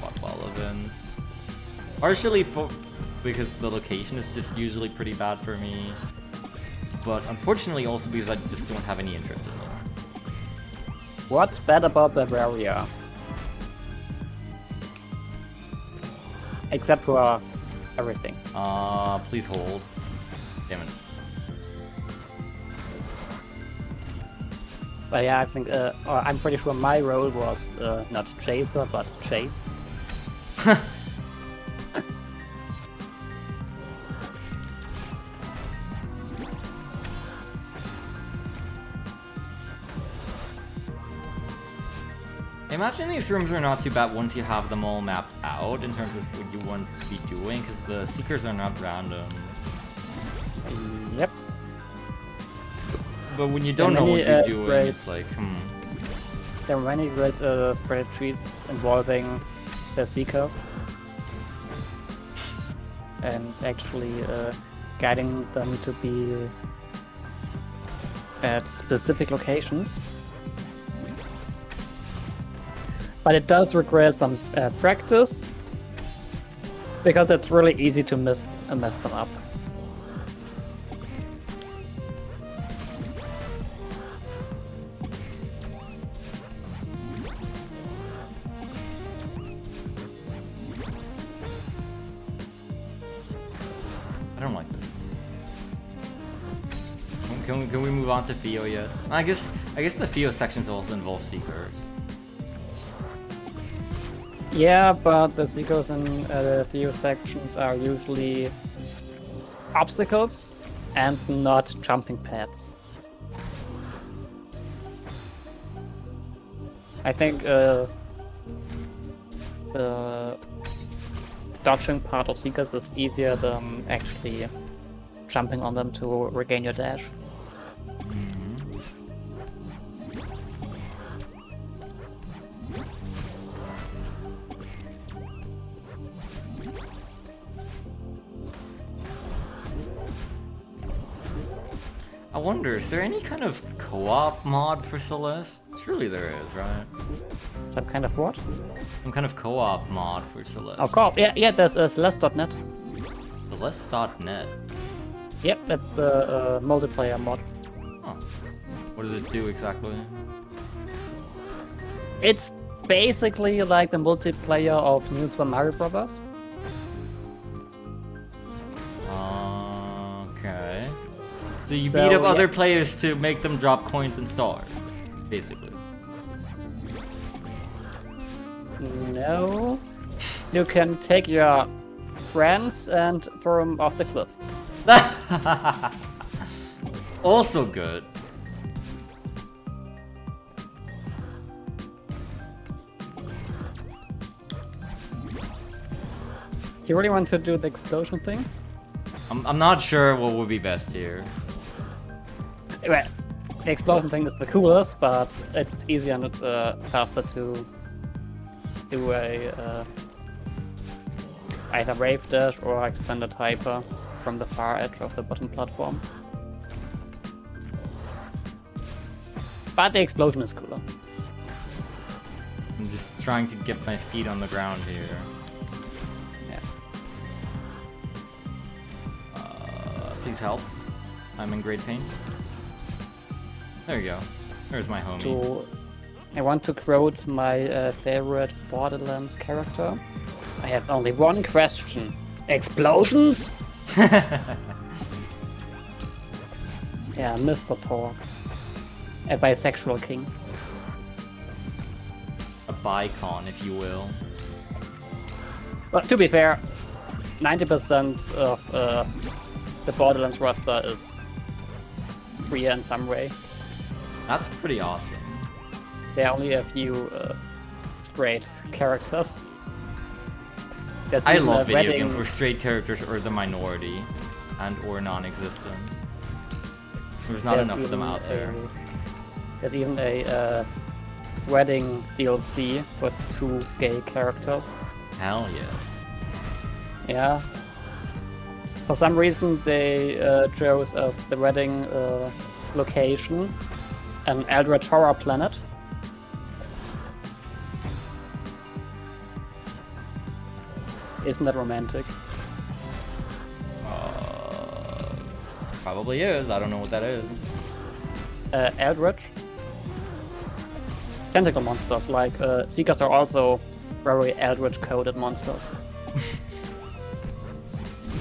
Speaker 1: Quadball events. Partially because the location is just usually pretty bad for me. But unfortunately also because I just don't have any interest in it.
Speaker 2: What's bad about Bavaria? Except for everything.
Speaker 1: Please hold. Damn it.
Speaker 2: But yeah, I think I'm pretty sure my role was not Chaser, but Chase.
Speaker 1: Imagine these rooms are not too bad once you have them all mapped out in terms of what you want to be doing, because the Seekers are not random.
Speaker 2: Yep.
Speaker 1: But when you don't know what you're doing, it's like,
Speaker 2: There are many great spreadsheets involving the Seekers. And actually guiding them to be at specific locations. But it does require some practice, because it's really easy to mess them up.
Speaker 1: I don't like this. Can we move on to Theo yet? I guess the Theo sections also involve Seekers.
Speaker 2: Yeah, but the Seekers and the Theo sections are usually obstacles and not jumping pads. I think the dodging part of Seekers is easier than actually jumping on them to regain your dash.
Speaker 1: I wonder, is there any kind of co-op mod for Celeste? Surely there is, right?
Speaker 2: Some kind of what?
Speaker 1: Some kind of co-op mod for Celeste.
Speaker 2: Oh, co-op. Yeah, there's Celeste.net.
Speaker 1: Celeste.net.
Speaker 2: Yep, that's the multiplayer mod.
Speaker 1: Huh. What does it do exactly?
Speaker 2: It's basically like the multiplayer of New Super Mario Bros.
Speaker 1: Okay. So you beat up other players to make them drop coins and stars, basically.
Speaker 2: No. You can take your friends and throw them off the cliff.
Speaker 1: Also good.
Speaker 2: Do you really want to do the explosion thing?
Speaker 1: I'm not sure what would be best here.
Speaker 2: Well, the explosion thing is the coolest, but it's easier and it's faster to do a either wave dash or extended hyper from the far edge of the bottom platform. But the explosion is cooler.
Speaker 1: I'm just trying to get my feet on the ground here.
Speaker 2: Yeah.
Speaker 1: Please help. I'm in great pain. There you go. There's my homie.
Speaker 2: I want to quote my favorite Borderlands character. I have only one question. Explosions? Yeah, Mr. Talk. A bisexual king.
Speaker 1: A bicon, if you will.
Speaker 2: But to be fair, 90% of the Borderlands roster is queer in some way.
Speaker 1: That's pretty awesome.
Speaker 2: There are only a few straight characters. There's
Speaker 1: I
Speaker 2: even a
Speaker 1: love video
Speaker 2: wedding-
Speaker 1: games where straight characters are the minority and or non-existent. There's not enough of them out there.
Speaker 2: There's even a wedding DLC for 2 gay characters.
Speaker 1: Hell yes.
Speaker 2: Yeah. For some reason they chose as the wedding location an Eldritch Horror planet. Isn't that romantic?
Speaker 1: Probably is. I don't know what that is.
Speaker 2: Eldritch? Tentacle monsters, like Seekers are also very Eldritch coded monsters.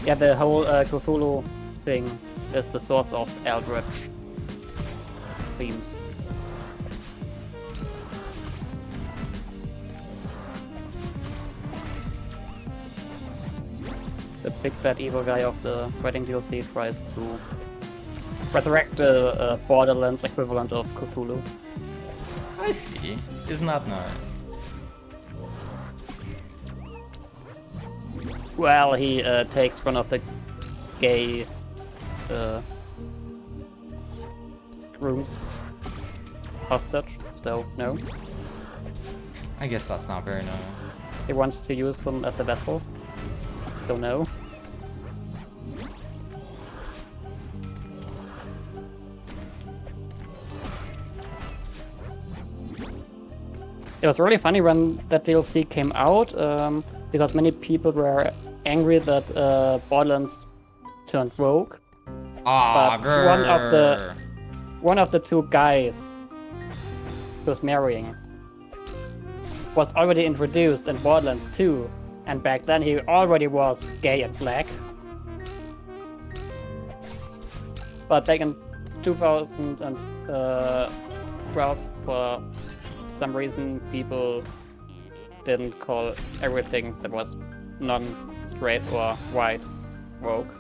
Speaker 2: Yeah, the whole Cthulhu thing is the source of Eldritch themes. The big bad evil guy of the wedding DLC tries to resurrect the Borderlands equivalent of Cthulhu.
Speaker 1: I see. Isn't that nice?
Speaker 2: Well, he takes one of the gay grooms hostage, so no.
Speaker 1: I guess that's not very nice.
Speaker 2: He wants to use him as a vessel, so no. It was really funny when that DLC came out, because many people were angry that Borderlands turned rogue.
Speaker 1: Ah,
Speaker 2: But one of the 2 guys who was marrying was already introduced in Borderlands 2, and back then he already was gay and black. But back in 2012, for some reason, people didn't call everything that was non-straight or white woke.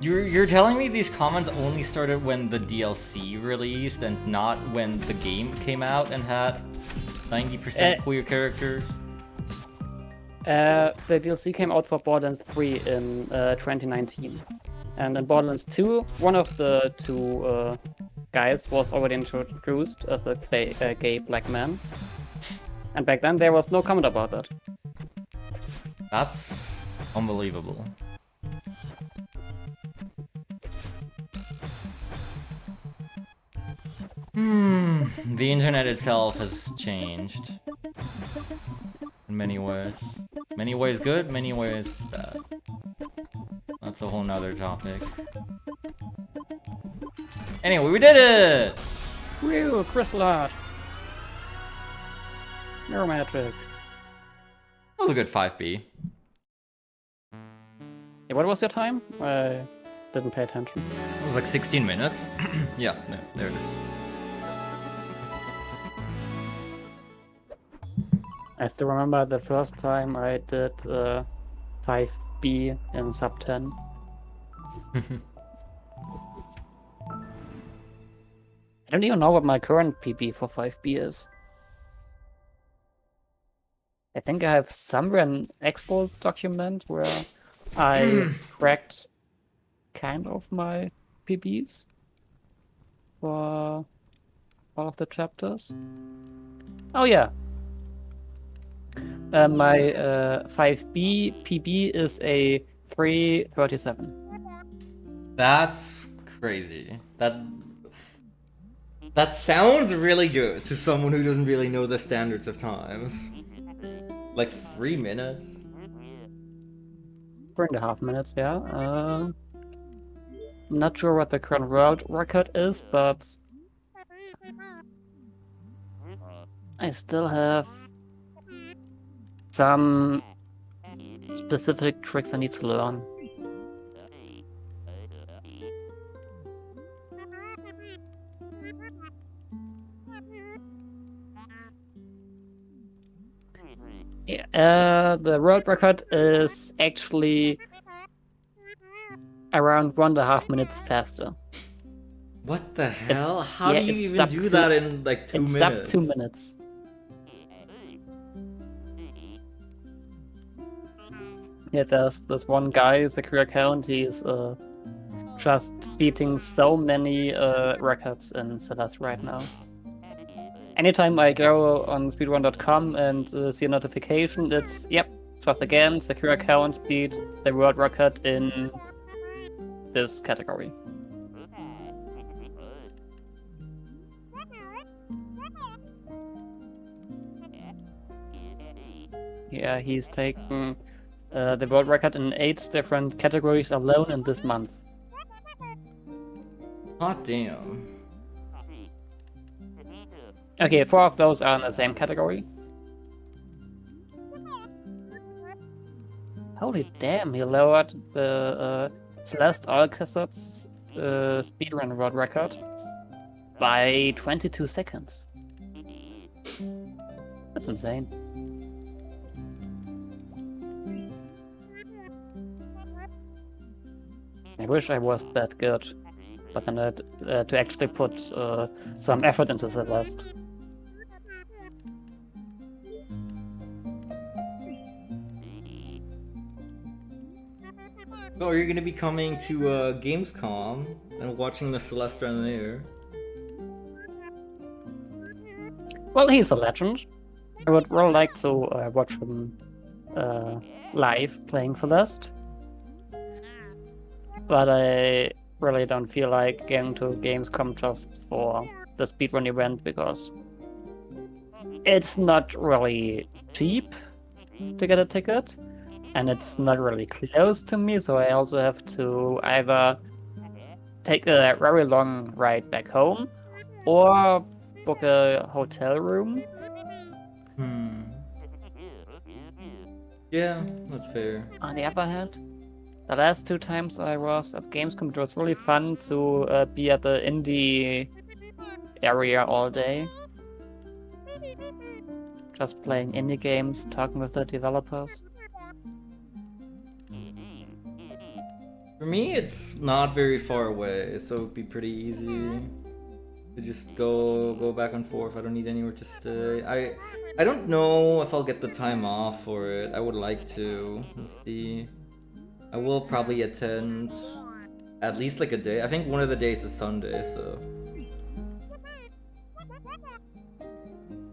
Speaker 1: You're telling me these comments only started when the DLC released and not when the game came out and had 90% queer characters?
Speaker 2: The DLC came out for Borderlands 3 in 2019. And in Borderlands 2, one of the 2 guys was already introduced as a gay black man. And back then there was no comment about that.
Speaker 1: That's unbelievable. The internet itself has changed. In many ways. Many ways good, many ways bad. That's a whole nother topic. Anyway, we did it!
Speaker 2: Woo, crystal art! Neuromagic.
Speaker 1: That was a good 5B.
Speaker 2: Hey, what was your time? I didn't pay attention.
Speaker 1: It was like 16 minutes. Yeah, no, there it is.
Speaker 2: I still remember the first time I did 5B in sub 10. I don't even know what my current PB for 5B is. I think I have somewhere an Excel document where I tracked kind of my PBs for all of the chapters. Oh yeah. My 5B PB is a 337.
Speaker 1: That's crazy. That sounds really good to someone who doesn't really know the standards of times. Like 3 minutes?
Speaker 2: 3.5 minutes, yeah. Not sure what the current world record is, but I still have some specific tricks I need to learn. Yeah, the world record is actually around 1.5 minutes faster.
Speaker 1: What the hell? How
Speaker 2: yeah,
Speaker 1: do you
Speaker 2: it's
Speaker 1: even
Speaker 2: sub
Speaker 1: do
Speaker 2: two-
Speaker 1: that in like 2
Speaker 2: It's
Speaker 1: minutes?
Speaker 2: sub 2 minutes. Yeah, there's one guy, secure account, he's just beating so many records in Celeste right now. Anytime I go on speedrun.com and see a notification, it's, yep, just again, secure account beat the world record in this category. Yeah, he's taken the world record in 8 different categories alone in this month.
Speaker 1: Hot damn.
Speaker 2: Okay, 4 of those are in the same category. Holy damn, he lowered the Celeste All Cassettes speedrun world record by 22 seconds. That's insane. I wish I was that good, but then I had to actually put some effort into Celeste.
Speaker 1: So are you gonna be coming to Gamescom and watching the Celeste run there?
Speaker 2: Well, he's a legend. I would really like to watch him live playing Celeste. But I really don't feel like going to Gamescom just for the speedrun event because it's not really cheap to get a ticket, and it's not really close to me, so I also have to either take a very long ride back home or book a hotel room.
Speaker 1: Yeah, that's fair.
Speaker 2: On the other hand, the last 2 times I was at Gamescom, it was really fun to be at the indie area all day. Just playing indie games, talking with the developers.
Speaker 1: For me, it's not very far away, so it'd be pretty easy to just go back and forth. I don't need anywhere to stay. I don't know if I'll get the time off for it. I would like to. Let's see. I will probably attend at least like a day. I think one of the days is Sunday, so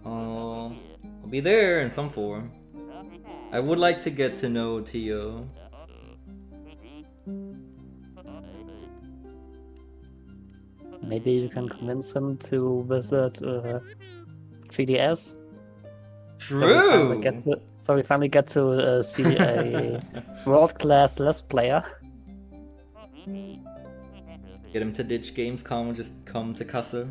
Speaker 1: I'll be there in some form. I would like to get to know Tio.
Speaker 2: Maybe you can convince him to visit 3DS.
Speaker 1: True.
Speaker 2: So we finally get to see a world-class Let's Player.
Speaker 1: Get him to ditch Gamescom and just come to Casa.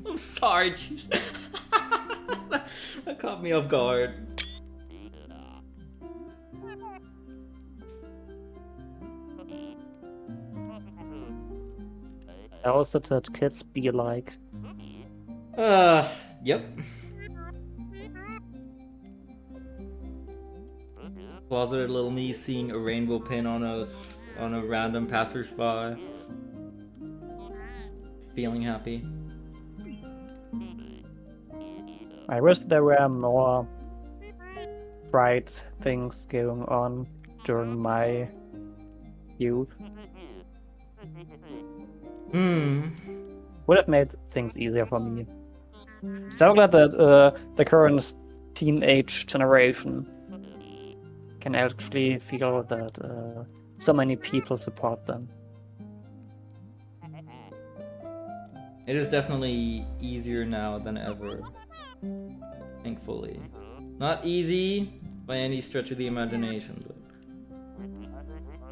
Speaker 1: I'm sorry, jeez. That caught me off guard.
Speaker 2: closeted kids be like?
Speaker 1: Yep. Closeted little me seeing a rainbow pin on a random passersby. Feeling happy.
Speaker 2: I wish there were more bright things going on during my youth. Would have made things easier for me. So glad that the current teenage generation can actually feel that so many people support them.
Speaker 1: It is definitely easier now than ever. Thankfully. Not easy by any stretch of the imagination, but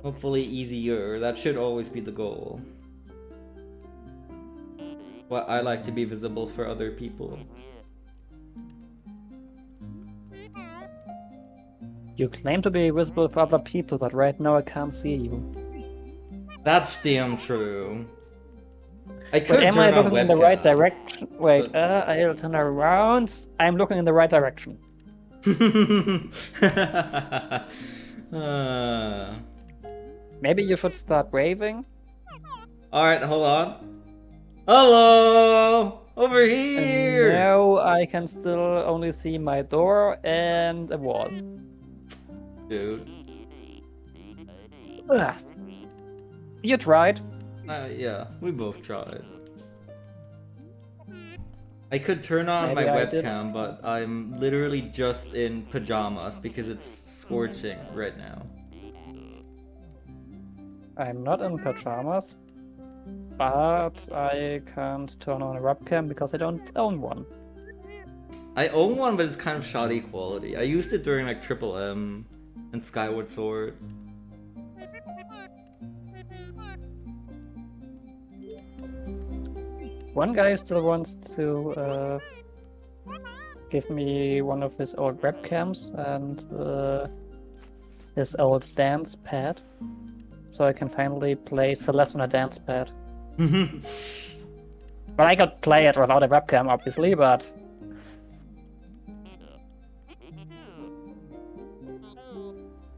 Speaker 1: hopefully easier. That should always be the goal. Well, I like to be visible for other people.
Speaker 2: You claim to be visible for other people, but right now I can't see you.
Speaker 1: That's damn true. I could
Speaker 2: Wait, am
Speaker 1: turn
Speaker 2: I
Speaker 1: on
Speaker 2: looking in the
Speaker 1: webcam.
Speaker 2: right direction? Wait, I'll turn around. I'm looking in the right direction. Maybe you should start waving?
Speaker 1: Alright, hold on. Hello! Over here!
Speaker 2: No, I can still only see my door and a wall.
Speaker 1: Dude.
Speaker 2: Ugh. You tried.
Speaker 1: Yeah, we both tried. I could turn on
Speaker 2: Maybe
Speaker 1: my
Speaker 2: I
Speaker 1: webcam,
Speaker 2: didn't.
Speaker 1: but I'm literally just in pajamas because it's scorching right now.
Speaker 2: I'm not in pajamas, but I can't turn on a webcam because I don't own one.
Speaker 1: I own one, but it's kind of shoddy quality. I used it during like Triple M and Skyward Sword.
Speaker 2: One guy still wants to give me one of his old webcams and his old dance pad, so I can finally play Celeste on a dance pad. But I could play it without a webcam, obviously, but...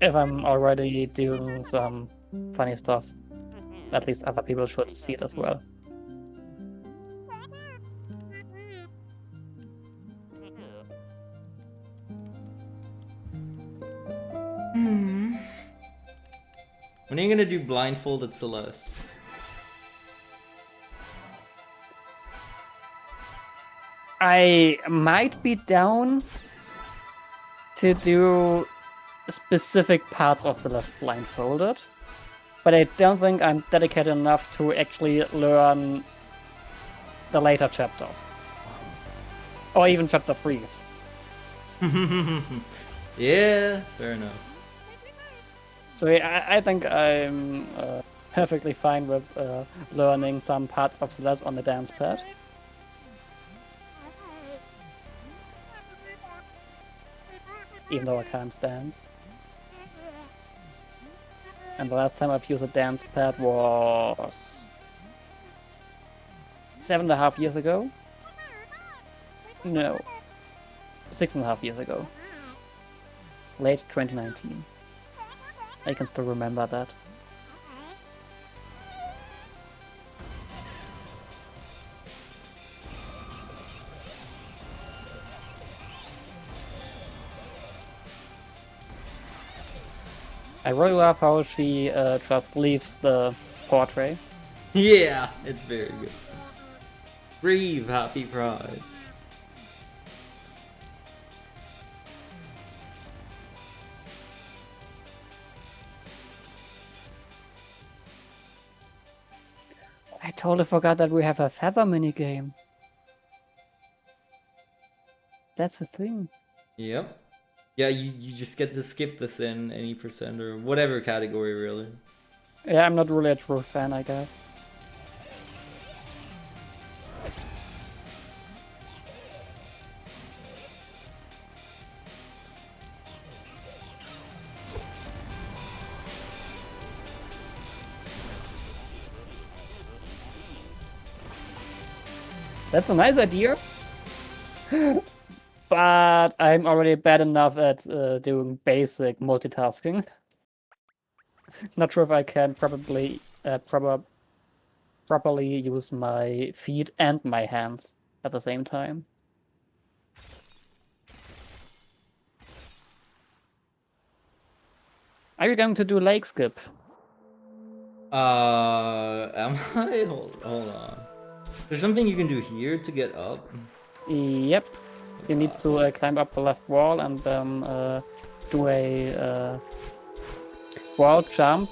Speaker 2: if I'm already doing some funny stuff, at least other people should see it as well.
Speaker 1: When are you gonna do blindfolded Celeste?
Speaker 2: I might be down to do specific parts of Celeste blindfolded, but I don't think I'm dedicated enough to actually learn the later chapters. Or even chapter 3.
Speaker 1: Yeah, fair enough.
Speaker 2: So I think I'm perfectly fine with learning some parts of Celeste on the dance pad. Even though I can't dance. And the last time I've used a dance pad was 7.5 years ago. No, 6.5 years ago. Late 2019. I can still remember that. I really love how she just leaves the portrait.
Speaker 1: Yeah, it's very good. Breathe, happy pride.
Speaker 2: I totally forgot that we have a feather minigame. That's a thing.
Speaker 1: Yep. Yeah, you just get to skip this in any percent or whatever category, really.
Speaker 2: Yeah, I'm not really a true fan, I guess. That's a nice idea. But I'm already bad enough at doing basic multitasking. Not sure if I can properly use my feet and my hands at the same time. Are you going to do leg skip?
Speaker 1: Am I? Hold on. There's something you can do here to get up.
Speaker 2: Yep. You need to climb up the left wall and then do a wall jump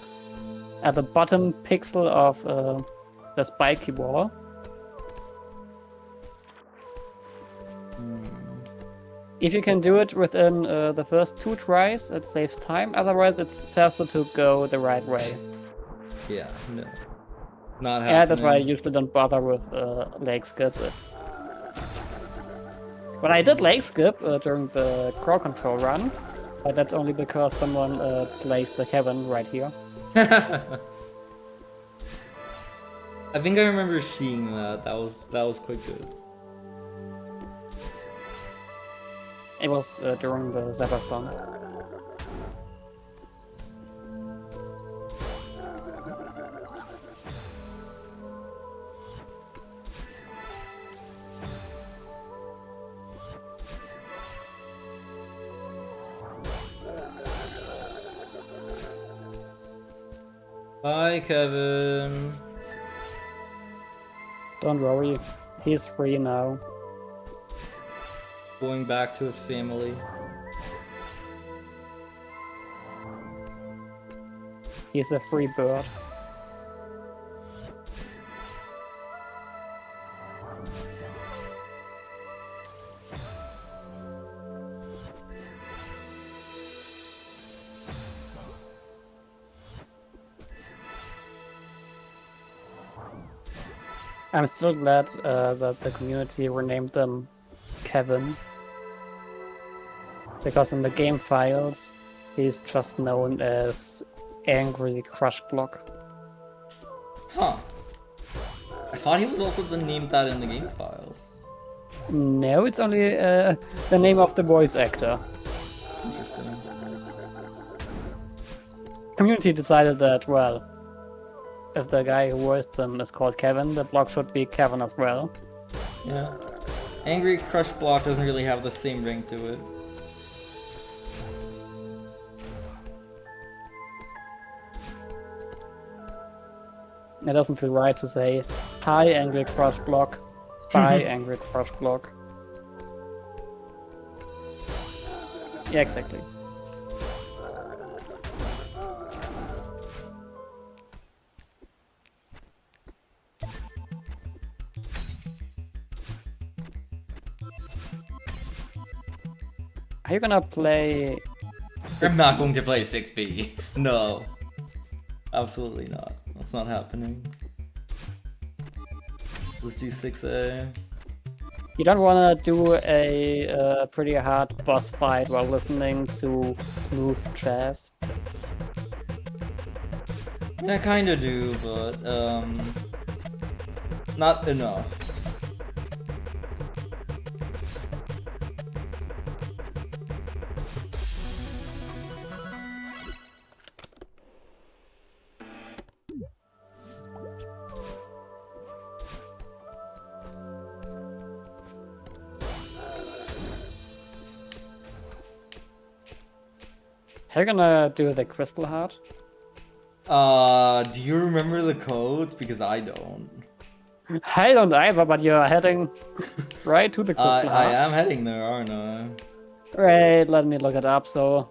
Speaker 2: at the bottom pixel of the spiky wall. If you can do it within the first 2 tries, it saves time. Otherwise, it's faster to go the right way.
Speaker 1: Yeah, no. Not happening.
Speaker 2: Yeah, that's why I usually don't bother with leg skip. But I did leg skip during the crawl control run, but that's only because someone placed the cabin right here.
Speaker 1: I think I remember seeing that. That was quite good.
Speaker 2: It was during the Zabathon.
Speaker 1: Bye, Kevin.
Speaker 2: Don't worry, he's free now.
Speaker 1: Going back to his family.
Speaker 2: He's a free bird. I'm still glad that the community renamed them Kevin. Because in the game files, he's just known as Angry Crush Block.
Speaker 1: Huh. I thought he was also named that in the game files.
Speaker 2: No, it's only the name of the voice actor.
Speaker 1: Interesting.
Speaker 2: Community decided that, well, if the guy who voiced him is called Kevin, the block should be Kevin as well.
Speaker 1: Yeah. Angry Crush Block doesn't really have the same ring to it.
Speaker 2: It doesn't feel right to say, hi Angry Crush Block, bye Angry Crush Block. Yeah, exactly. Are you gonna play...
Speaker 1: I'm not going to play 6B. No. Absolutely not. That's not happening. Let's do 6A.
Speaker 2: You don't wanna do a pretty hard boss fight while listening to smooth jazz?
Speaker 1: Yeah, I kinda do, but, not enough.
Speaker 2: How are you gonna do the crystal heart?
Speaker 1: Do you remember the codes? Because I don't.
Speaker 2: I don't either, but you're heading right to the crystal heart.
Speaker 1: I am heading there, aren't I?
Speaker 2: Right, let me look it up so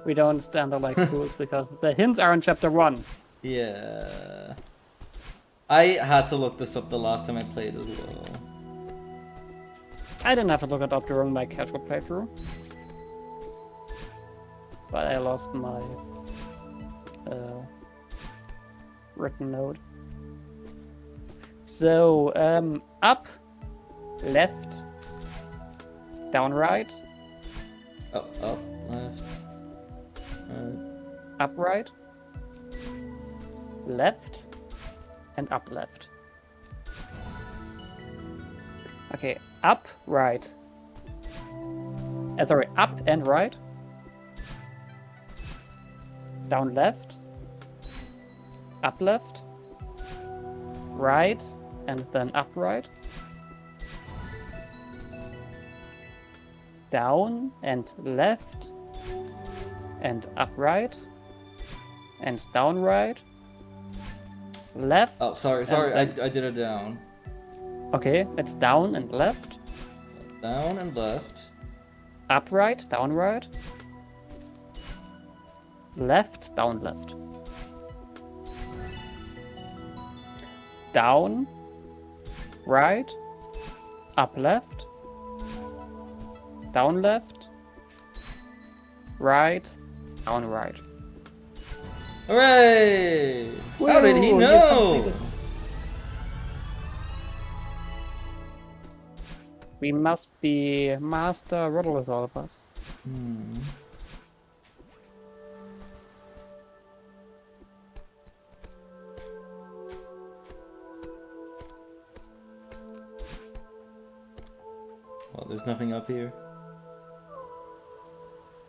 Speaker 2: we don't stand there like fools, because the hints are in chapter 1.
Speaker 1: Yeah. I had to look this up the last time I played as well.
Speaker 2: I didn't have to look it up during my casual playthrough. But I lost my written note. So, up, left, down, right,
Speaker 1: Up, left, right.
Speaker 2: up, right, left, and up, left. Okay, up, right. Sorry, up and right. Down left. Up left. Right, and then up right. Down and left. And up right. And down right. Left.
Speaker 3: Oh, sorry, I did it down.
Speaker 2: Okay, it's down and left.
Speaker 3: Down and left.
Speaker 2: Up right, down right. Left, down left. Down, right, up left, down left, right, down right.
Speaker 3: Hooray! How did he
Speaker 2: Woo, you
Speaker 3: know?
Speaker 2: completed. We must be master riddlers, all of us.
Speaker 3: Hmm. Well, there's nothing up here.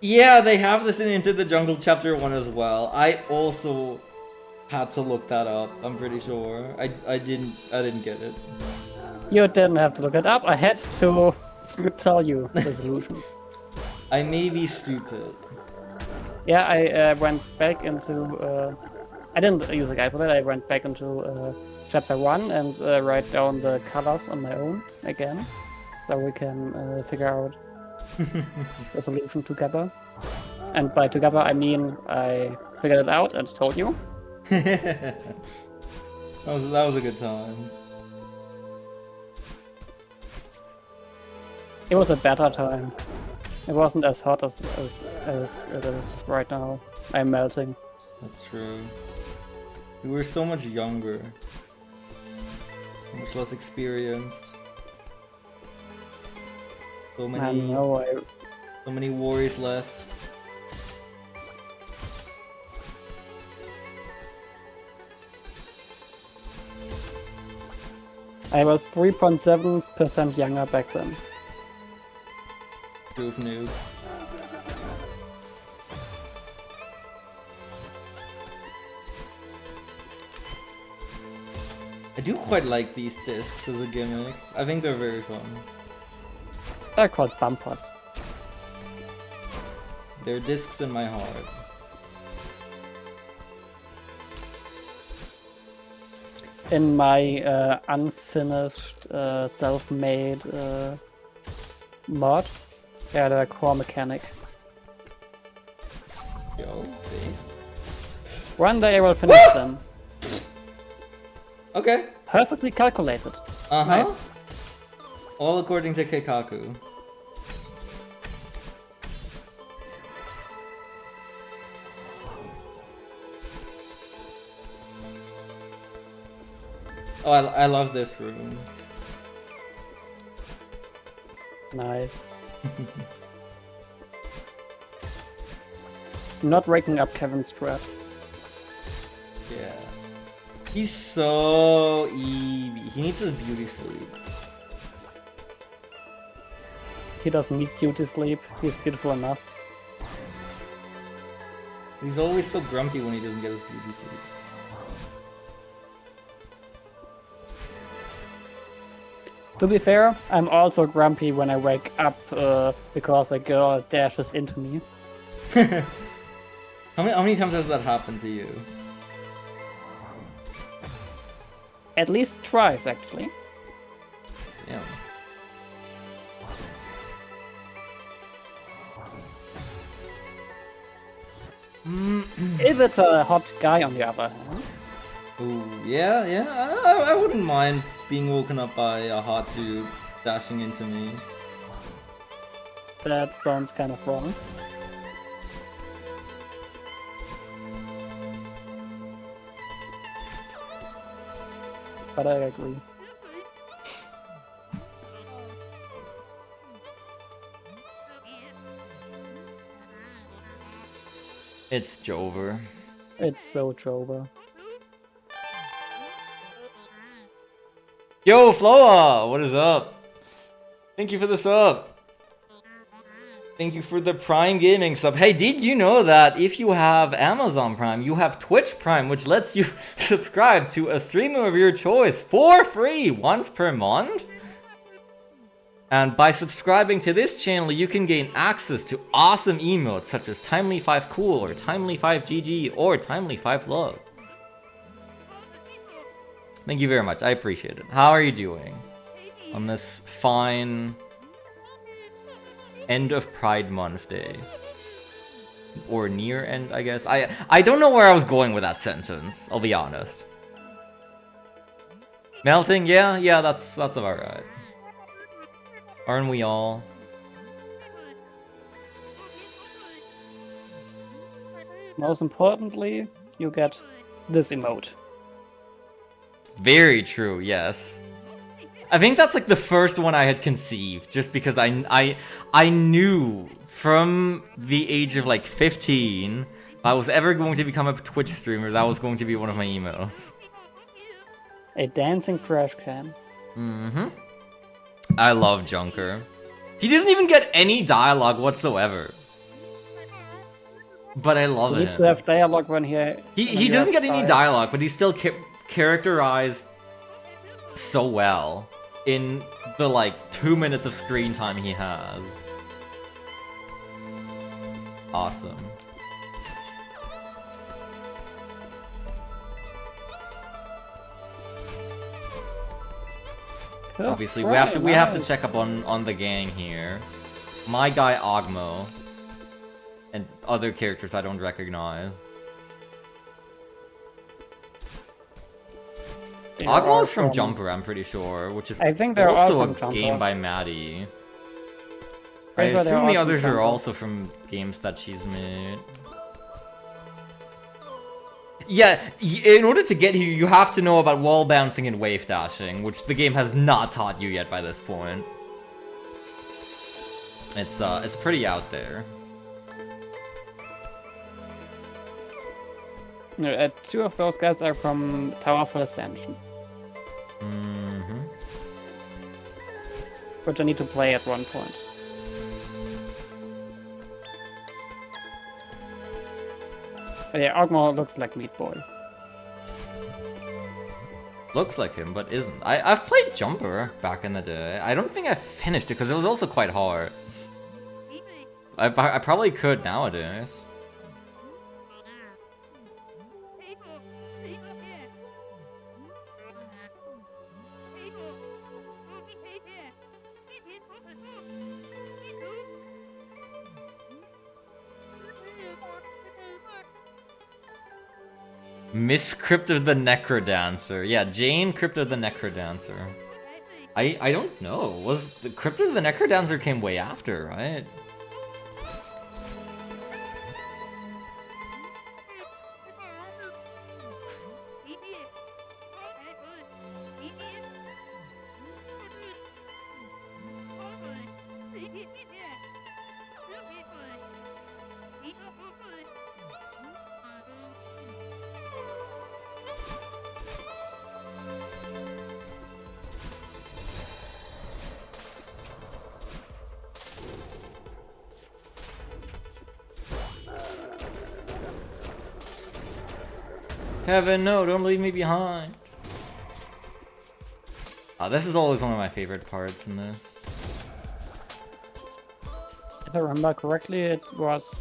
Speaker 3: Yeah, they have this in Into the Jungle Chapter 1 as well. I also had to look that up, I'm pretty sure. I didn't get it.
Speaker 2: You didn't have to look it up. I had to tell you the solution.
Speaker 3: I may be stupid.
Speaker 2: Yeah, I went back into. I didn't use a guide for that. I went back into chapter 1 and write down the colors on my own again, so we can figure out the solution together. And by together, I mean I figured it out and told you.
Speaker 3: that was a good time.
Speaker 2: It was a better time. It wasn't as hot as it is right now. I'm melting.
Speaker 3: That's true. We were so much younger. So much less experienced. So
Speaker 2: I
Speaker 3: many
Speaker 2: know.
Speaker 3: so many worries less.
Speaker 2: I was 3.7% younger back then.
Speaker 3: Proof noob. I do quite like these discs as a gimmick. I think they're very fun.
Speaker 2: They're called bumpers.
Speaker 3: They're discs in my heart.
Speaker 2: In my unfinished self-made mod, yeah, they're core mechanic.
Speaker 3: Yo, based.
Speaker 2: One day I will finish them.
Speaker 3: Okay.
Speaker 2: Perfectly calculated.
Speaker 3: Uh-huh.
Speaker 2: Nice.
Speaker 3: All according to Keikaku. Oh, I love this room.
Speaker 2: Nice. Not waking up Kevin's trap.
Speaker 3: Yeah. He's so Eevee. He needs his beauty sleep.
Speaker 2: He doesn't need beauty sleep. He's beautiful enough.
Speaker 3: He's always so grumpy when he doesn't get his beauty sleep.
Speaker 2: To be fair, I'm also grumpy when I wake up because a girl dashes into me.
Speaker 3: How many times has that happened to you?
Speaker 2: At least twice, actually.
Speaker 3: Yeah.
Speaker 2: If it's a hot guy, on the other hand.
Speaker 3: Ooh, yeah. I wouldn't mind being woken up by a hot dude dashing into me.
Speaker 2: That sounds kind of wrong. But I agree.
Speaker 1: It's Jover.
Speaker 2: It's so Jover.
Speaker 1: Yo, Floa! What is up?
Speaker 3: Thank you for the sub. Thank you for the Prime Gaming sub. Hey, did you know that if you have Amazon Prime, you have Twitch Prime, which lets you subscribe to a streamer of your choice for free once per month? And by subscribing to this channel, you can gain access to awesome emotes such as Timely5Cool or Timely5GG or Timely5Love. Thank you very much. I appreciate it. How are you doing on this fine end of Pride Month day? Or near end, I guess. I don't know where I was going with that sentence, I'll be honest. Melting? Yeah, that's about right. Aren't we all?
Speaker 2: Most importantly, you get this emote.
Speaker 1: Very true, yes. I think that's like the first one I had conceived, just because I knew from the age of like 15, if I was ever going to become a Twitch streamer, that was going to be one of my emails.
Speaker 2: A dancing trash can.
Speaker 1: Mm-hmm. I love Junker. He doesn't even get any dialogue whatsoever. But I love
Speaker 2: He
Speaker 1: him.
Speaker 2: needs to have dialogue when
Speaker 1: He doesn't get any dialogue, but he's still characterized so well in the like 2 minutes of screen time he has. Awesome. Obviously, we have to check up on the gang here. My guy Ogmo and other characters I don't recognize. Ogmo's from Jumper, I'm pretty sure, which is
Speaker 2: I think they're
Speaker 1: also
Speaker 2: all
Speaker 1: a
Speaker 2: from
Speaker 1: game
Speaker 2: Jumper.
Speaker 1: by Maddie. I
Speaker 2: Pretty sure they're
Speaker 1: assume
Speaker 2: all
Speaker 1: the
Speaker 2: from
Speaker 1: others are
Speaker 2: Jumper.
Speaker 1: also from games that she's made. Yeah, in order to get here, you have to know about wall bouncing and wave dashing, which the game has not taught you yet by this point. It's pretty out there.
Speaker 2: No, two of those guys are from Powerful Ascension,
Speaker 1: Mm-hmm.
Speaker 2: which I need to play at one point. But yeah, Ogmo looks like Meat Boy.
Speaker 1: Looks like him, but isn't. I've played Jumper back in the day. I don't think I finished it because it was also quite hard. I probably could nowadays. Miss Crypto the Necrodancer. Yeah, Jane Crypto the Necrodancer. I don't know. Was the Crypto the Necrodancer came way after, right? Heaven, no, don't leave me behind. This is always one of my favorite parts in this.
Speaker 2: If I remember correctly, it was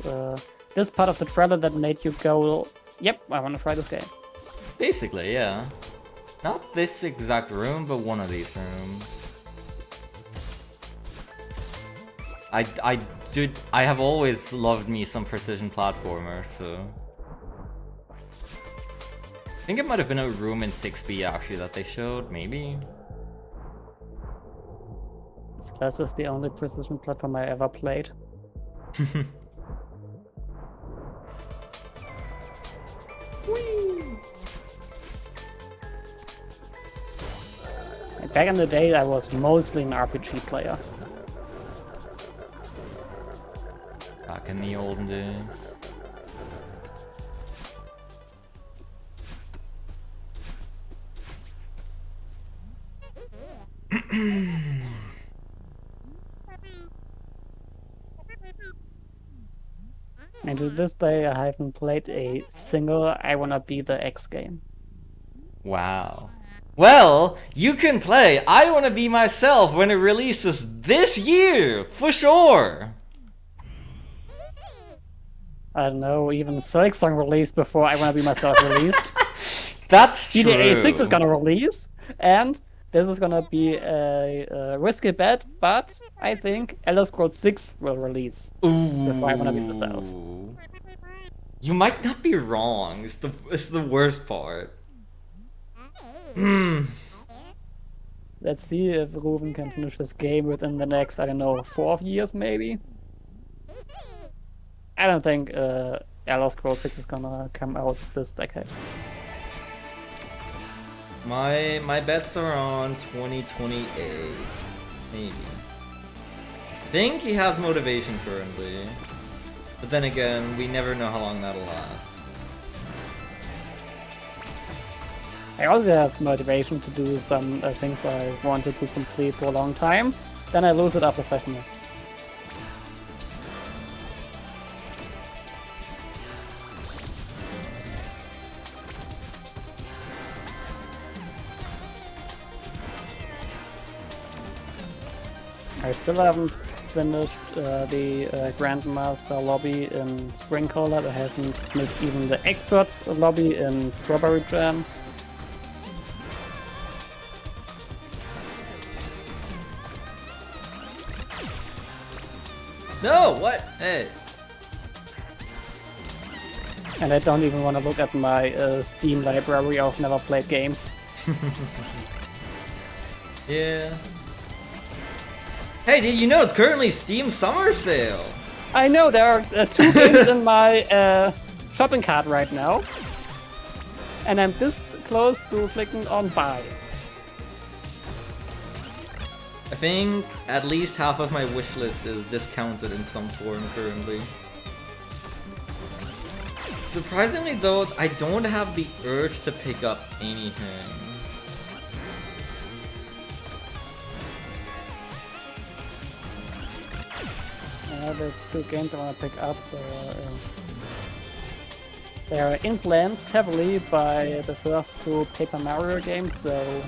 Speaker 2: this part of the trailer that made you go, yep, I want to try this game.
Speaker 1: Basically, yeah. Not this exact room, but one of these rooms. I have always loved me some precision platformer, so... I think it might have been a room in 6B actually that they showed, maybe?
Speaker 2: Celeste is the only precision platform I ever played. Back in the day, I was mostly an RPG player.
Speaker 1: Back in the olden days.
Speaker 2: And to this day, I haven't played a single I Wanna Be the X game.
Speaker 3: Wow. Well, you can play I Wanna Be Myself when it releases this year, for sure.
Speaker 2: I don't know, even Silksong released before I Wanna Be Myself released.
Speaker 3: That's true.
Speaker 2: GTA 6 is gonna release, and this is gonna be a risky bet, but I think Elder Scrolls 6 will release before I Wanna Be Myself.
Speaker 3: You might not be wrong. It's the worst part.
Speaker 2: Let's see if Ruven can finish this game within the next, I don't know, 4 years maybe. I don't think Elder Scrolls 6 is gonna come out this decade.
Speaker 3: My bets are on 2028, maybe. I think he has motivation currently, but then again, we never know how long that'll last.
Speaker 2: I also have motivation to do some things I wanted to complete for a long time, then I lose it after 5 minutes. I still haven't finished the Grandmaster lobby in Spring Collab. I haven't finished even the Experts lobby in Strawberry Jam.
Speaker 3: No, what? Hey.
Speaker 2: And I don't even want to look at my Steam library of never played games.
Speaker 3: Yeah. Hey, did you know it's currently Steam Summer Sale?
Speaker 2: I know there are 2 games in my shopping cart right now. And I'm this close to clicking on buy.
Speaker 3: I think at least half of my wish list is discounted in some form currently. Surprisingly though, I don't have the urge to pick up anything.
Speaker 2: The 2 games I want to pick up, they are influenced heavily by the first 2 Paper Mario games, so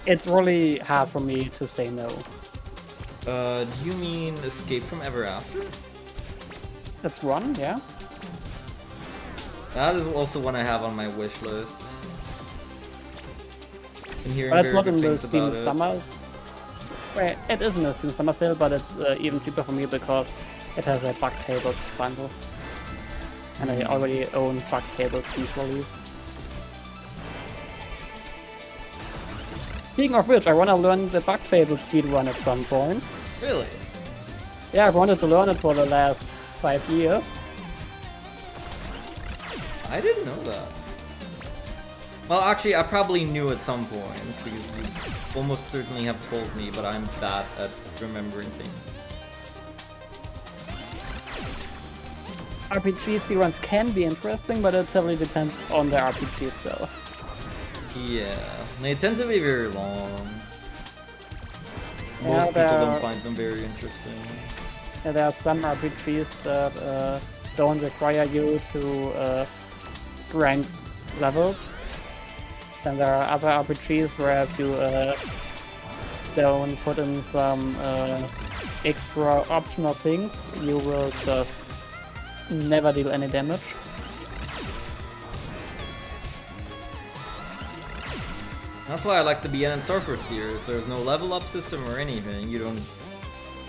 Speaker 2: it's really hard for me to say no.
Speaker 3: Do you mean Escape from Ever After?
Speaker 2: That's one, yeah.
Speaker 3: That is also one I have on my wish list. Been hearing
Speaker 2: But it's
Speaker 3: very
Speaker 2: not
Speaker 3: good
Speaker 2: in the
Speaker 3: things
Speaker 2: Steam
Speaker 3: about it.
Speaker 2: Summers. Well, it is in the Steam Summer Sale, but it's even cheaper for me because it has a Bug Tables bundle. And I already own Bug Tables since release. Speaking of which, I want to learn the Bug Tables speedrun at some point.
Speaker 3: Really?
Speaker 2: Yeah, I've wanted to learn it for the last 5 years.
Speaker 3: I didn't know that. Well, actually, I probably knew at some point, because you almost certainly have told me, but I'm bad at remembering things.
Speaker 2: RPG speedruns can be interesting, but it totally depends on the RPG itself.
Speaker 3: Yeah, they tend to be very long.
Speaker 2: Yeah,
Speaker 3: Most people
Speaker 2: they're-
Speaker 3: don't find them very interesting.
Speaker 2: Yeah, there are some RPGs that don't require you to grind levels. Then there are other RPGs where if you don't put in some extra optional things, you will just never deal any damage.
Speaker 3: That's why I like the BN and Starforce series. There's no level up system or anything. You don't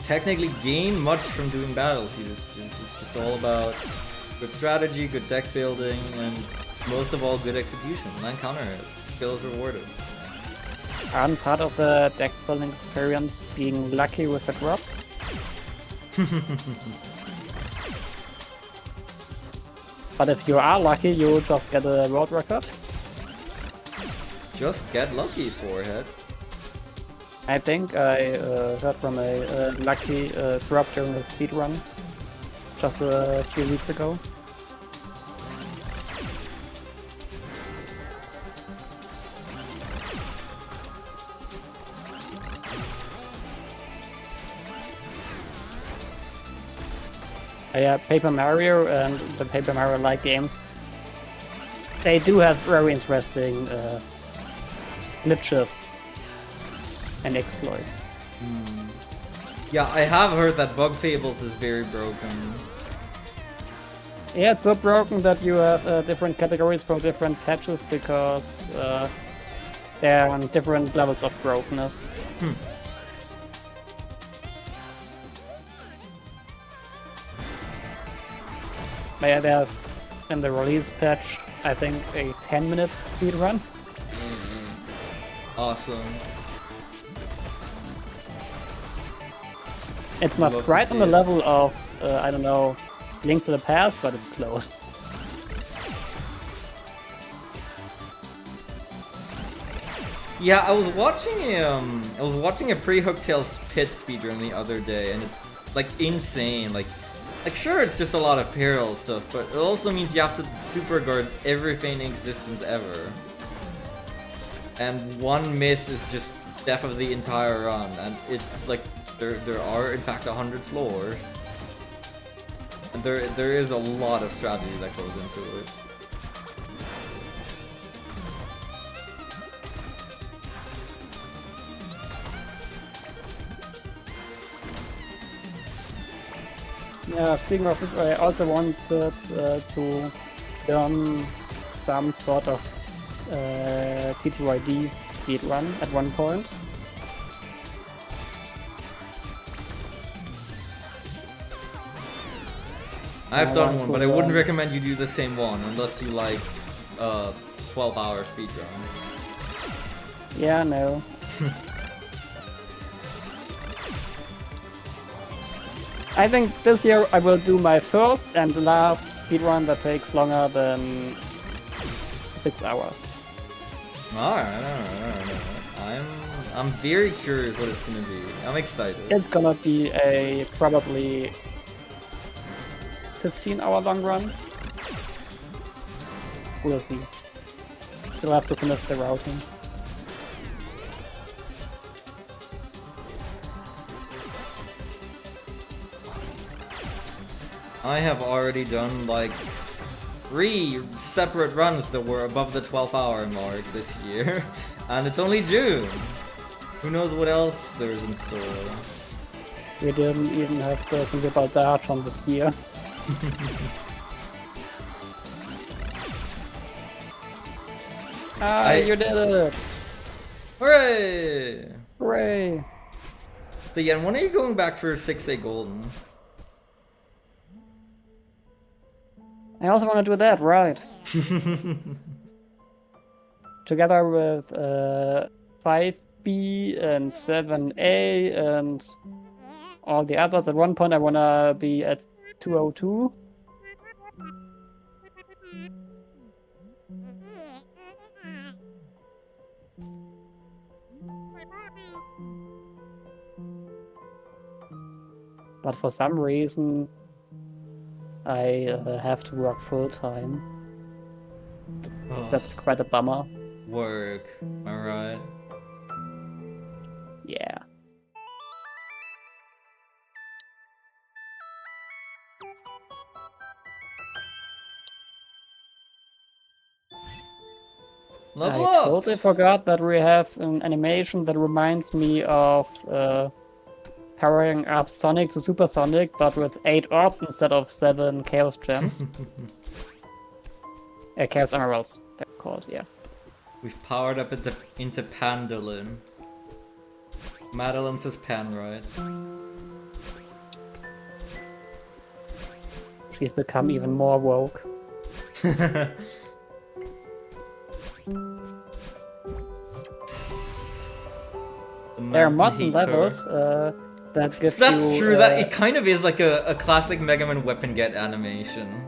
Speaker 3: technically gain much from doing battles. It's just all about good strategy, good deck building, and most of all, good execution. And counter hits. Skill is rewarded.
Speaker 2: Aren't part of the deck building experience being lucky with the drops? But if you are lucky, you just get a world record.
Speaker 3: Just get lucky, forehead.
Speaker 2: I think I heard from a lucky drop during a speedrun just a few weeks ago. Yeah, Paper Mario and the Paper Mario-like games, they do have very interesting glitches and exploits.
Speaker 3: Yeah, I have heard that Bug Fables is very broken.
Speaker 2: Yeah, it's so broken that you have different categories for different patches because they're on different levels of brokenness. But yeah, there's in the release patch, I think, a 10-minute speedrun.
Speaker 3: Awesome.
Speaker 2: It's not
Speaker 3: Love to
Speaker 2: quite
Speaker 3: see
Speaker 2: on the
Speaker 3: it.
Speaker 2: level of, I don't know, Link to the Past, but it's close.
Speaker 3: Yeah, I was watching a pre-Hook Tales Pit speedrun the other day, and it's like insane. Like sure, it's just a lot of parallel stuff, but it also means you have to super guard everything in existence ever. And one miss is just death of the entire run, and it's like there are in fact 100 floors, and there is a lot of strategy that goes into it.
Speaker 2: Yeah, speaking of which, I also wanted to learn some sort of TTYD speedrun at one point.
Speaker 3: I've
Speaker 2: I
Speaker 3: done
Speaker 2: want
Speaker 3: one,
Speaker 2: to
Speaker 3: but I wouldn't
Speaker 2: learn.
Speaker 3: recommend you do the same one unless you like 12-hour speedruns.
Speaker 2: Yeah, no. I think this year I will do my first and last speedrun that takes longer than 6 hours.
Speaker 3: Alright. I'm very curious what it's gonna be. I'm excited.
Speaker 2: It's gonna be a probably 15-hour long run. We'll see. Still have to finish the routing.
Speaker 3: I have already done like 3 separate runs that were above the 12-hour mark this year, and it's only June. Who knows what else there's in store?
Speaker 2: We didn't even have the single dart from this year. You did it!
Speaker 3: Hooray!
Speaker 2: Hooray!
Speaker 3: So yeah, and when are you going back for 6A Golden?
Speaker 2: I also want to do that, right? Together with 5B and 7A and all the others. At one point I want to be at 202. But for some reason I have to work full time. That's quite a bummer.
Speaker 3: Work. Alright.
Speaker 2: Yeah.
Speaker 3: Level
Speaker 2: I
Speaker 3: up!
Speaker 2: totally forgot that we have an animation that reminds me of powering up Sonic to Super Sonic, but with 8 orbs instead of 7 Chaos Gems. Chaos Emeralds, they're called, yeah.
Speaker 3: We've powered up into Pandolin. Madeline says pan rights.
Speaker 2: She's become even more woke. There are mods and levels that give
Speaker 3: That's
Speaker 2: you...
Speaker 3: true, that it kind of is like a classic Mega Man weapon get animation.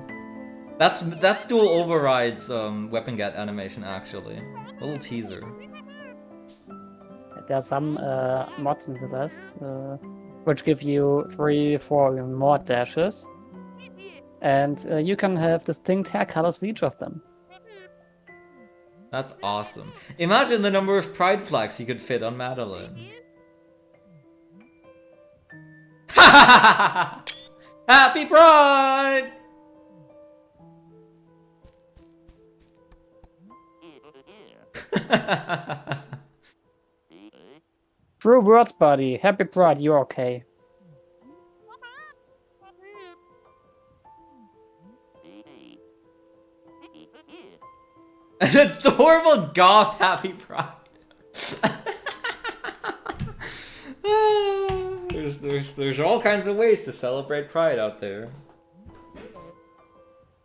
Speaker 3: That's dual overrides weapon get animation actually. A little teaser.
Speaker 2: There are some mods in Celeste which give you 3, 4, even more dashes. And you can have distinct hair colors for each of them.
Speaker 3: That's awesome. Imagine the number of pride flags you could fit on Madeline. Happy Pride!
Speaker 2: True words, buddy. Happy Pride, you're okay.
Speaker 3: An adorable goth Happy Pride. there's all kinds of ways to celebrate Pride out there.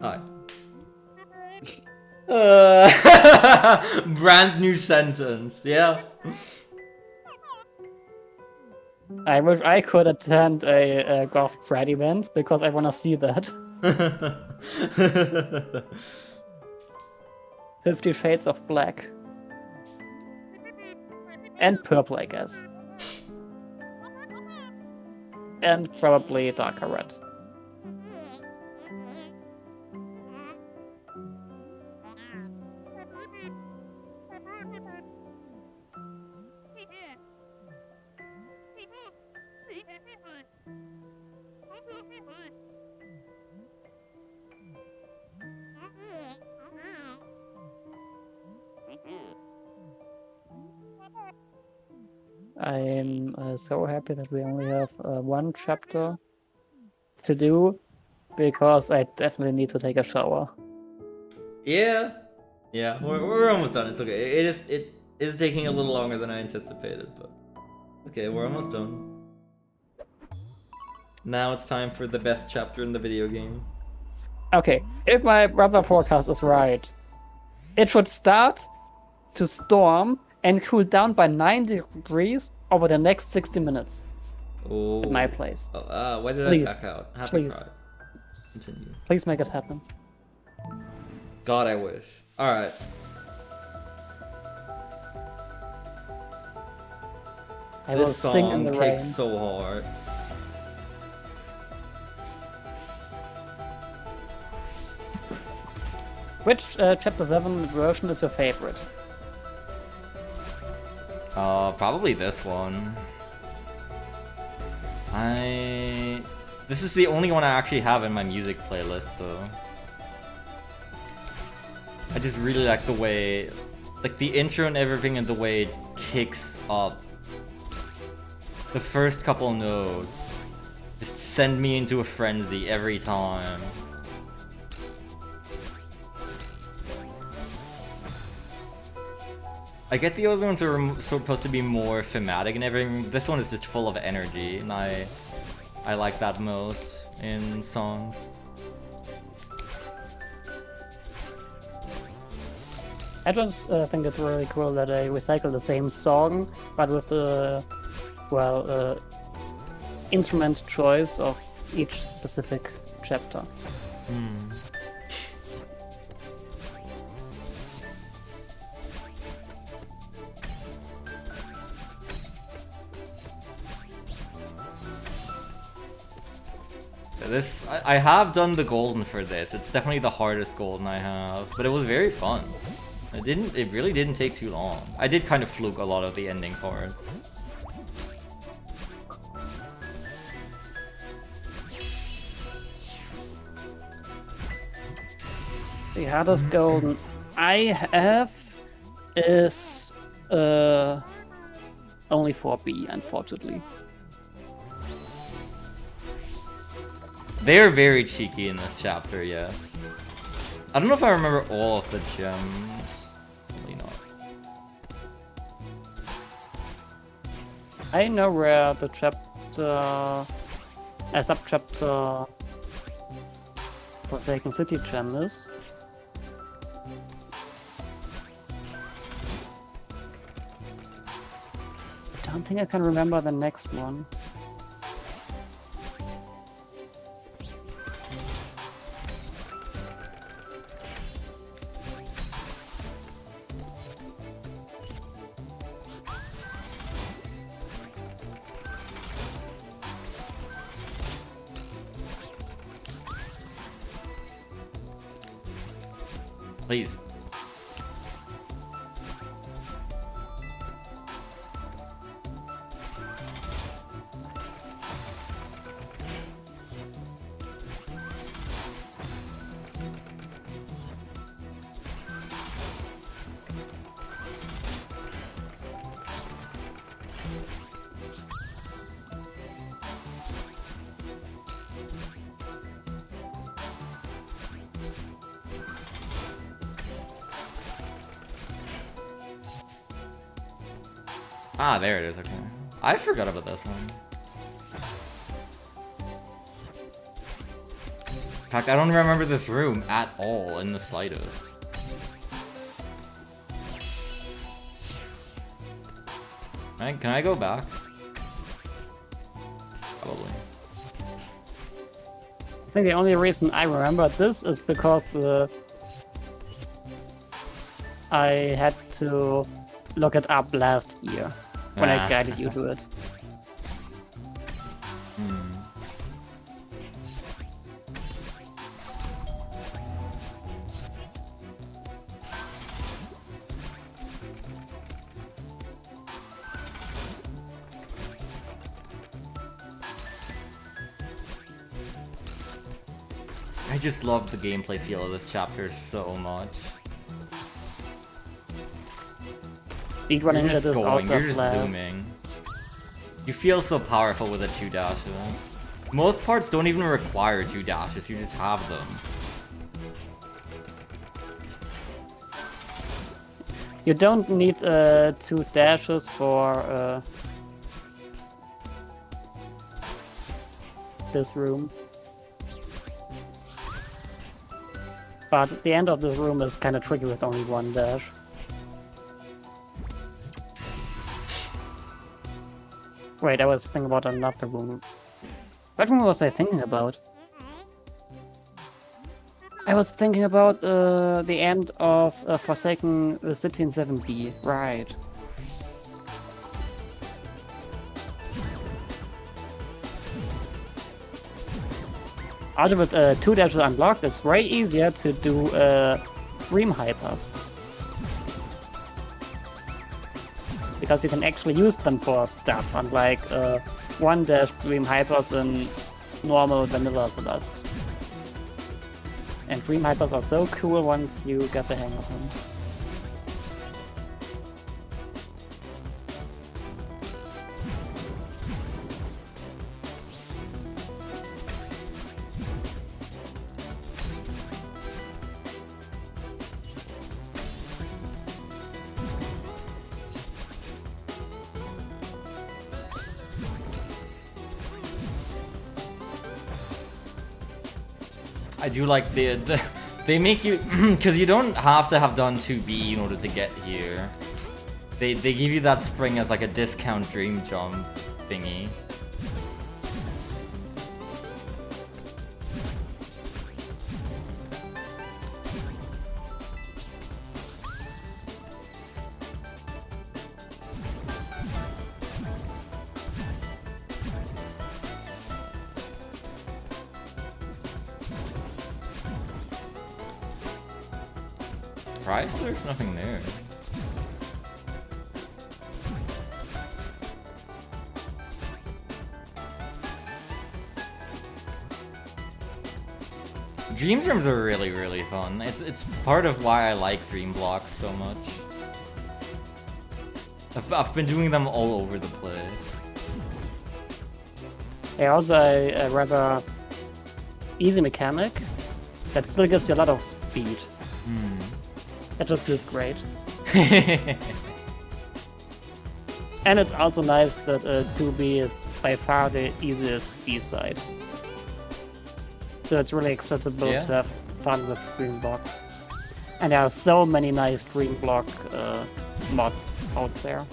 Speaker 3: Alright. Brand new sentence, yeah.
Speaker 2: I wish I could attend a Goth Pride event because I want to see that. 50 Shades of Black. And purple, I guess. And probably darker red. I'm so happy that we only have one chapter to do, because I definitely need to take a shower.
Speaker 3: Yeah. Yeah, we're almost done. It's okay. It is taking a little longer than I anticipated, but okay, we're almost done. Now it's time for the best chapter in the video game.
Speaker 2: Okay, if my weather forecast is right, it should start to storm and cool down by 90 degrees over the next 60 minutes.
Speaker 3: Oh.
Speaker 2: At my place.
Speaker 3: Why did
Speaker 2: Please.
Speaker 3: I back out? Happy
Speaker 2: Please.
Speaker 3: Pride. Continue.
Speaker 2: Please make it happen.
Speaker 3: God, I wish. Alright.
Speaker 2: I will
Speaker 3: This
Speaker 2: sing in
Speaker 3: song
Speaker 2: the rain.
Speaker 3: kicks so hard.
Speaker 2: Which chapter 7 version is your favorite?
Speaker 3: Probably this one. This is the only one I actually have in my music playlist, so... I just really like the way... Like, the intro and everything and the way it kicks up. The first couple notes just send me into a frenzy every time. I get the other ones are supposed to be more thematic and everything. This one is just full of energy, and I like that most in songs.
Speaker 2: I just think it's really cool that they recycle the same song, but with the, well, instrument choice of each specific chapter.
Speaker 3: Hmm. I have done the golden for this. It's definitely the hardest golden I have, but it was very fun. It really didn't take too long. I did kind of fluke a lot of the ending parts.
Speaker 2: The hardest golden I have is only for B, unfortunately.
Speaker 3: They're very cheeky in this chapter, yes. I don't know if I remember all of the gems. Probably not.
Speaker 2: I know where the chapter, sub-chapter Forsaken City gem is. I don't think I can remember the next one.
Speaker 3: Please.
Speaker 1: Ah, there it is, okay. I forgot about this one. In fact, I don't remember this room at all in the slightest. Right, can I go back? Probably.
Speaker 2: I think the only reason I remember this is because I had to look it up last year when I guided you to it.
Speaker 1: I just love the gameplay feel of this chapter so much.
Speaker 2: Speedrunning it is also
Speaker 1: you're just
Speaker 2: blast.
Speaker 1: zooming. You feel so powerful with the 2 dashes. Most parts don't even require 2 dashes, you just have them.
Speaker 2: You don't need 2 dashes for this room. But the end of this room is kind of tricky with only 1 dash. Wait, I was thinking about another room. What room was I thinking about? I was thinking about the end of Forsaken City in 7B. Right. Also with 2 dashes unlocked, it's way easier to do Dream Hypers. Because you can actually use them for stuff, unlike 1 dash Dream Hypers in normal vanilla Celeste. And Dream Hypers are so cool once you get the hang of them.
Speaker 1: I do like they make you, because you don't have to have done 2B in order to get here. They give you that spring as like a discount dream jump thingy. Surprised there's nothing there. Dream Rooms are really, really fun. It's part of why I like Dream Blocks so much. I've been doing them all over the place.
Speaker 2: They also a rather easy mechanic that still gives you a lot of speed. That just feels great. And it's also nice that 2B is by far the easiest B-side. So it's really acceptable to have fun with Dream Blocks. And there are so many nice Dream Block mods out there.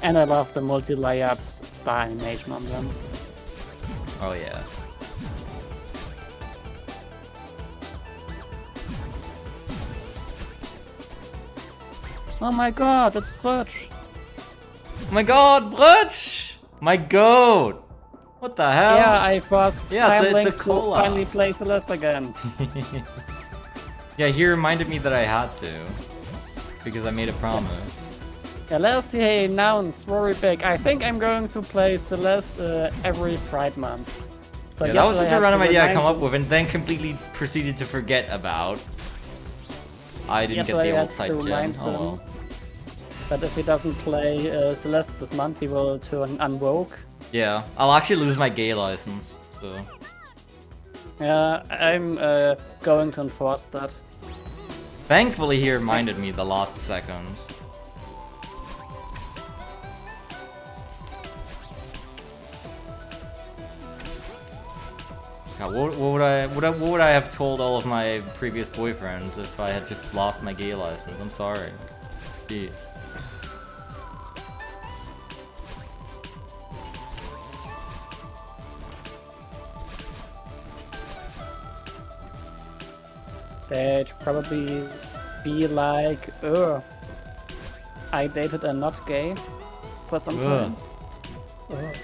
Speaker 2: And I love the multi-layered star animation on them.
Speaker 1: Oh yeah.
Speaker 2: Oh my god, it's Butch!
Speaker 1: Oh my god, Brutch! My goat! What the hell?
Speaker 2: Yeah, I was
Speaker 1: Yeah,
Speaker 2: traveling
Speaker 1: it's a
Speaker 2: to
Speaker 1: collab.
Speaker 2: finally play Celeste again.
Speaker 1: Yeah, he reminded me that I had to. Because I made a promise.
Speaker 2: Yeah, last year he announced very big. I think I'm going to play Celeste every Pride month. So
Speaker 1: Yeah, that was
Speaker 2: yesterday
Speaker 1: just
Speaker 2: I
Speaker 1: a
Speaker 2: had
Speaker 1: random
Speaker 2: to
Speaker 1: idea I
Speaker 2: remind
Speaker 1: come up
Speaker 2: him-
Speaker 1: with and then completely proceeded to forget about. I didn't get
Speaker 2: yesterday
Speaker 1: the
Speaker 2: I
Speaker 1: old
Speaker 2: had
Speaker 1: side
Speaker 2: to
Speaker 1: gem.
Speaker 2: remind
Speaker 1: Oh well.
Speaker 2: him that if he doesn't play Celeste this month, he will turn unwoke.
Speaker 1: Yeah, I'll actually lose my gay license, so.
Speaker 2: Yeah, I'm going to enforce that.
Speaker 1: Thankfully, he reminded me the last second. God, what would I have told all of my previous boyfriends if I had just lost my gay license? I'm sorry. Jeez.
Speaker 2: They'd probably be like, ugh, I dated a not gay for some time. Ugh.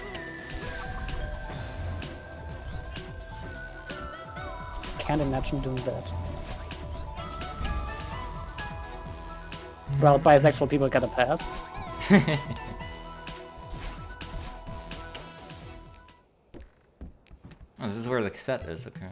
Speaker 2: Can't imagine doing that. Well, bisexual people get a pass.
Speaker 1: Oh, this is where the cassette is, okay.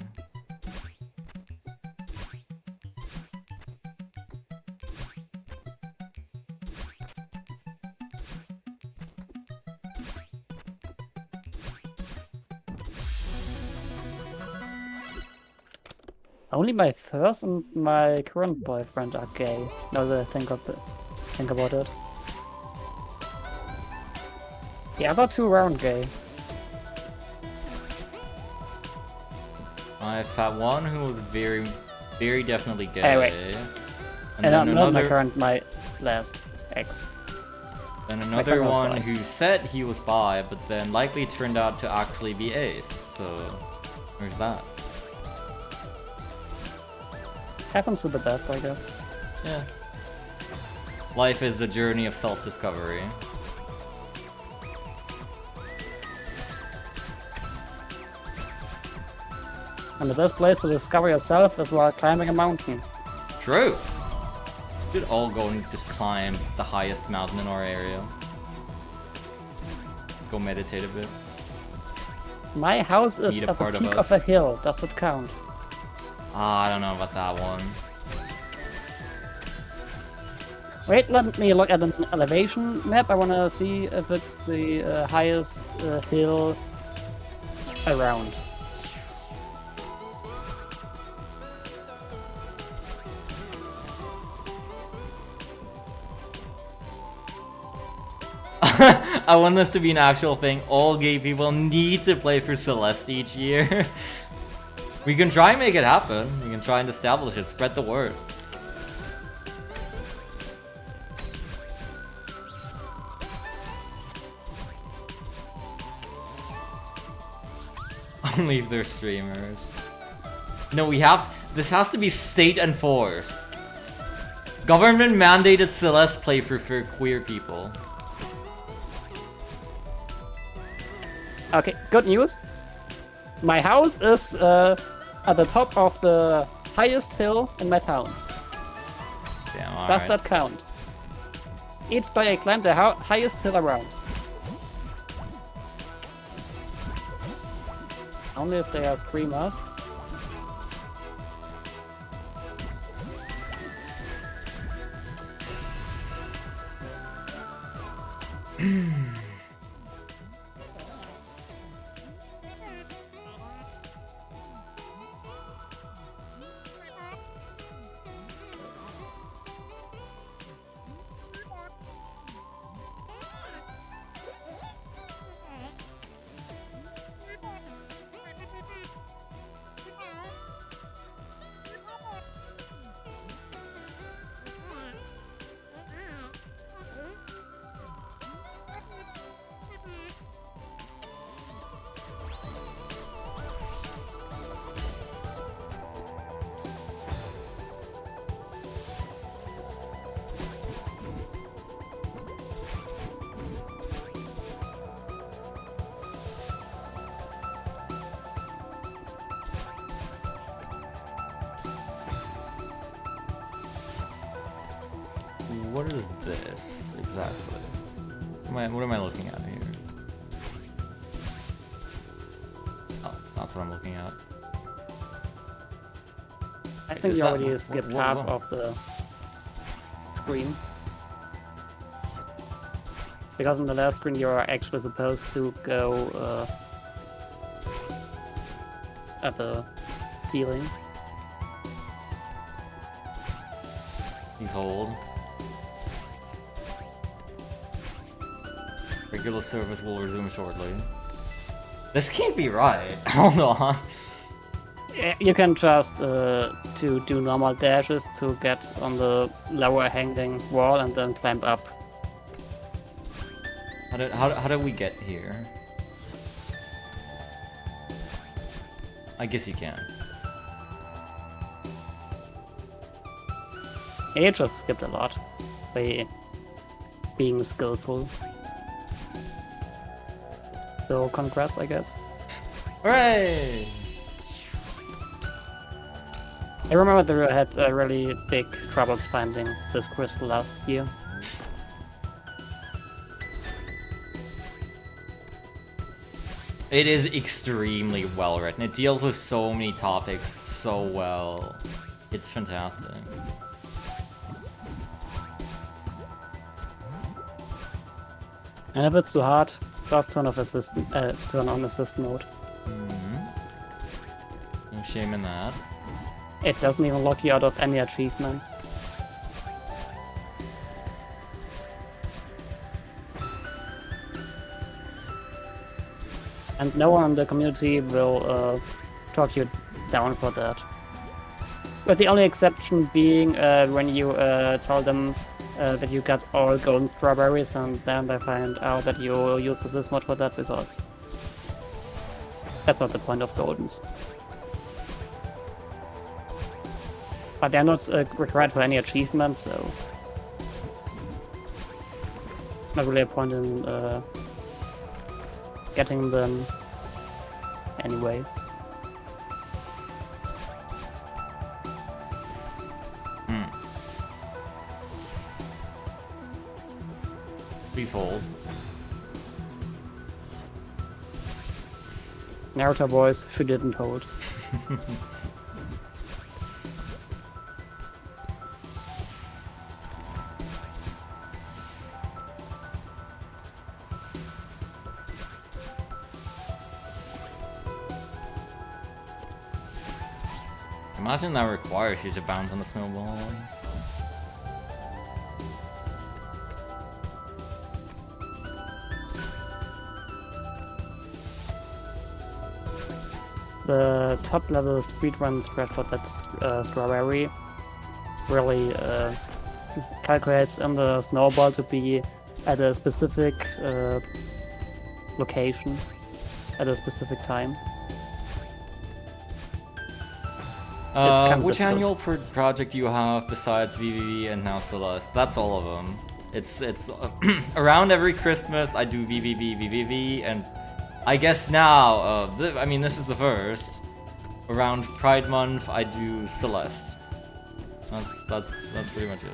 Speaker 2: Only my first and my current boyfriend are gay. Now that I think about it. The other two aren't gay.
Speaker 1: I've had one who was very, very definitely gay.
Speaker 2: Hey, wait.
Speaker 1: And
Speaker 2: And
Speaker 1: then
Speaker 2: not my
Speaker 1: another,
Speaker 2: current, my last ex.
Speaker 1: and another
Speaker 2: current was
Speaker 1: one
Speaker 2: bi.
Speaker 1: who said he was bi, but then likely turned out to actually be ace. So, there's that.
Speaker 2: Happens to the best, I guess.
Speaker 1: Yeah. Life is a journey of self-discovery.
Speaker 2: And the best place to discover yourself is while climbing a mountain.
Speaker 1: True. We should all go and just climb the highest mountain in our area. Go meditate a bit.
Speaker 2: My house is
Speaker 1: Need a
Speaker 2: at the
Speaker 1: part of
Speaker 2: peak
Speaker 1: us.
Speaker 2: of a hill. Does that count?
Speaker 1: Ah, I don't know about that one.
Speaker 2: Wait, let me look at an elevation map. I wanna see if it's the highest hill around.
Speaker 1: I want this to be an actual thing. All gay people need to play for Celeste each year. We can try and make it happen. We can try and establish it. Spread the word. Only if they're streamers. No, we have to, this has to be state enforced. Government mandated Celeste playthrough for queer people.
Speaker 2: Okay, good news. My house is at the top of the highest hill in my town.
Speaker 1: Damn,
Speaker 2: Does
Speaker 1: alright.
Speaker 2: that count? Each day I climb the highest hill around. Only if they are streamers.
Speaker 1: What is this exactly? What am I looking at here? Oh, that's what I'm looking at.
Speaker 2: I think
Speaker 1: Is
Speaker 2: you
Speaker 1: that-
Speaker 2: already
Speaker 1: what-
Speaker 2: skipped
Speaker 1: what-
Speaker 2: half
Speaker 1: what?
Speaker 2: of the screen. Because in the last screen you are actually supposed to go at the ceiling.
Speaker 1: Please hold. Regular service will resume shortly. This can't be right. Hold on.
Speaker 2: You can just to do normal dashes to get on the lower hanging wall and then climb up.
Speaker 1: How did we get here? I guess you can.
Speaker 2: You just skipped a lot by being skillful. So congrats, I guess.
Speaker 1: Hooray!
Speaker 2: I remember they had really big troubles finding this crystal last year.
Speaker 1: It is extremely well written. It deals with so many topics so well. It's fantastic.
Speaker 2: And if it's too hard, just turn on assist mode.
Speaker 1: No shame in that.
Speaker 2: It doesn't even lock you out of any achievements. And no one in the community will talk you down for that. But the only exception being when you tell them that you got all golden strawberries, and then they find out that you use the assist mod for that, because that's not the point of goldens. But they're not required for any achievements, so not really a point in getting them anyway.
Speaker 1: Please hold.
Speaker 2: Naruto boys, she didn't hold.
Speaker 1: Imagine that requires you to bounce on the snowball.
Speaker 2: The top level speedrun spread for that strawberry really calculates in the snowball to be at a specific location at a specific time.
Speaker 1: Which annual project do you have besides VVV and now Celeste? That's all of them. It's around every Christmas I do VVV, and I guess now, I mean this is the first. Around Pride Month I do Celeste. That's pretty much it.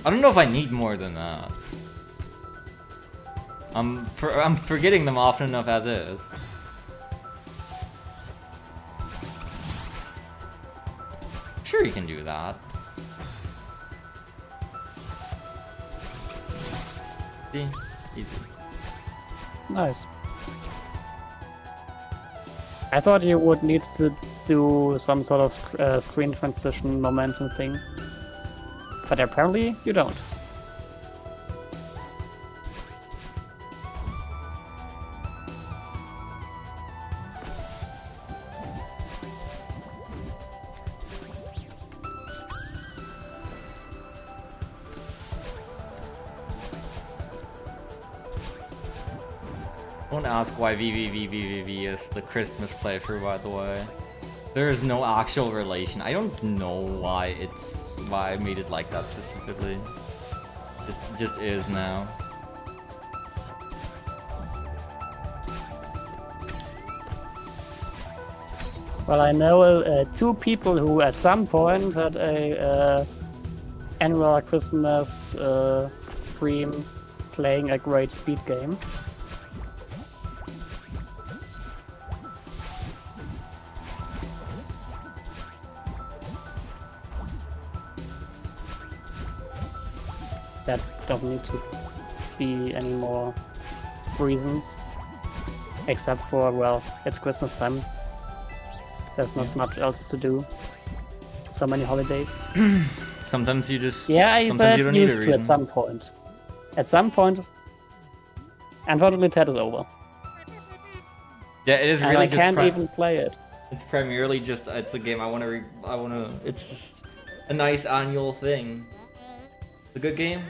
Speaker 1: I don't know if I need more than that. I'm forgetting them often enough as is. Sure, you can do that. See? Easy.
Speaker 2: Nice. I thought you would need to do some sort of screen transition momentum thing, but apparently you don't.
Speaker 1: Don't ask why VVV is the Christmas playthrough, by the way. There is no actual relation. I don't know why I made it like that specifically. Just is now.
Speaker 2: Well, I know two people who at some point had a annual Christmas stream playing a great speed game. That doesn't need to be any more reasons. Except for, well, it's Christmas time. There's not much else to do. So many holidays.
Speaker 3: Sometimes you just...
Speaker 2: Yeah, I
Speaker 3: sometimes
Speaker 2: said
Speaker 3: you don't need a
Speaker 2: used to at
Speaker 3: reason.
Speaker 2: some point. At some point, unfortunately, that is over.
Speaker 3: Yeah, it is
Speaker 2: And
Speaker 3: really
Speaker 2: I
Speaker 3: just...
Speaker 2: can't even play it.
Speaker 3: It's primarily just... It's a game I want to... It's just a nice annual thing. It's a good game.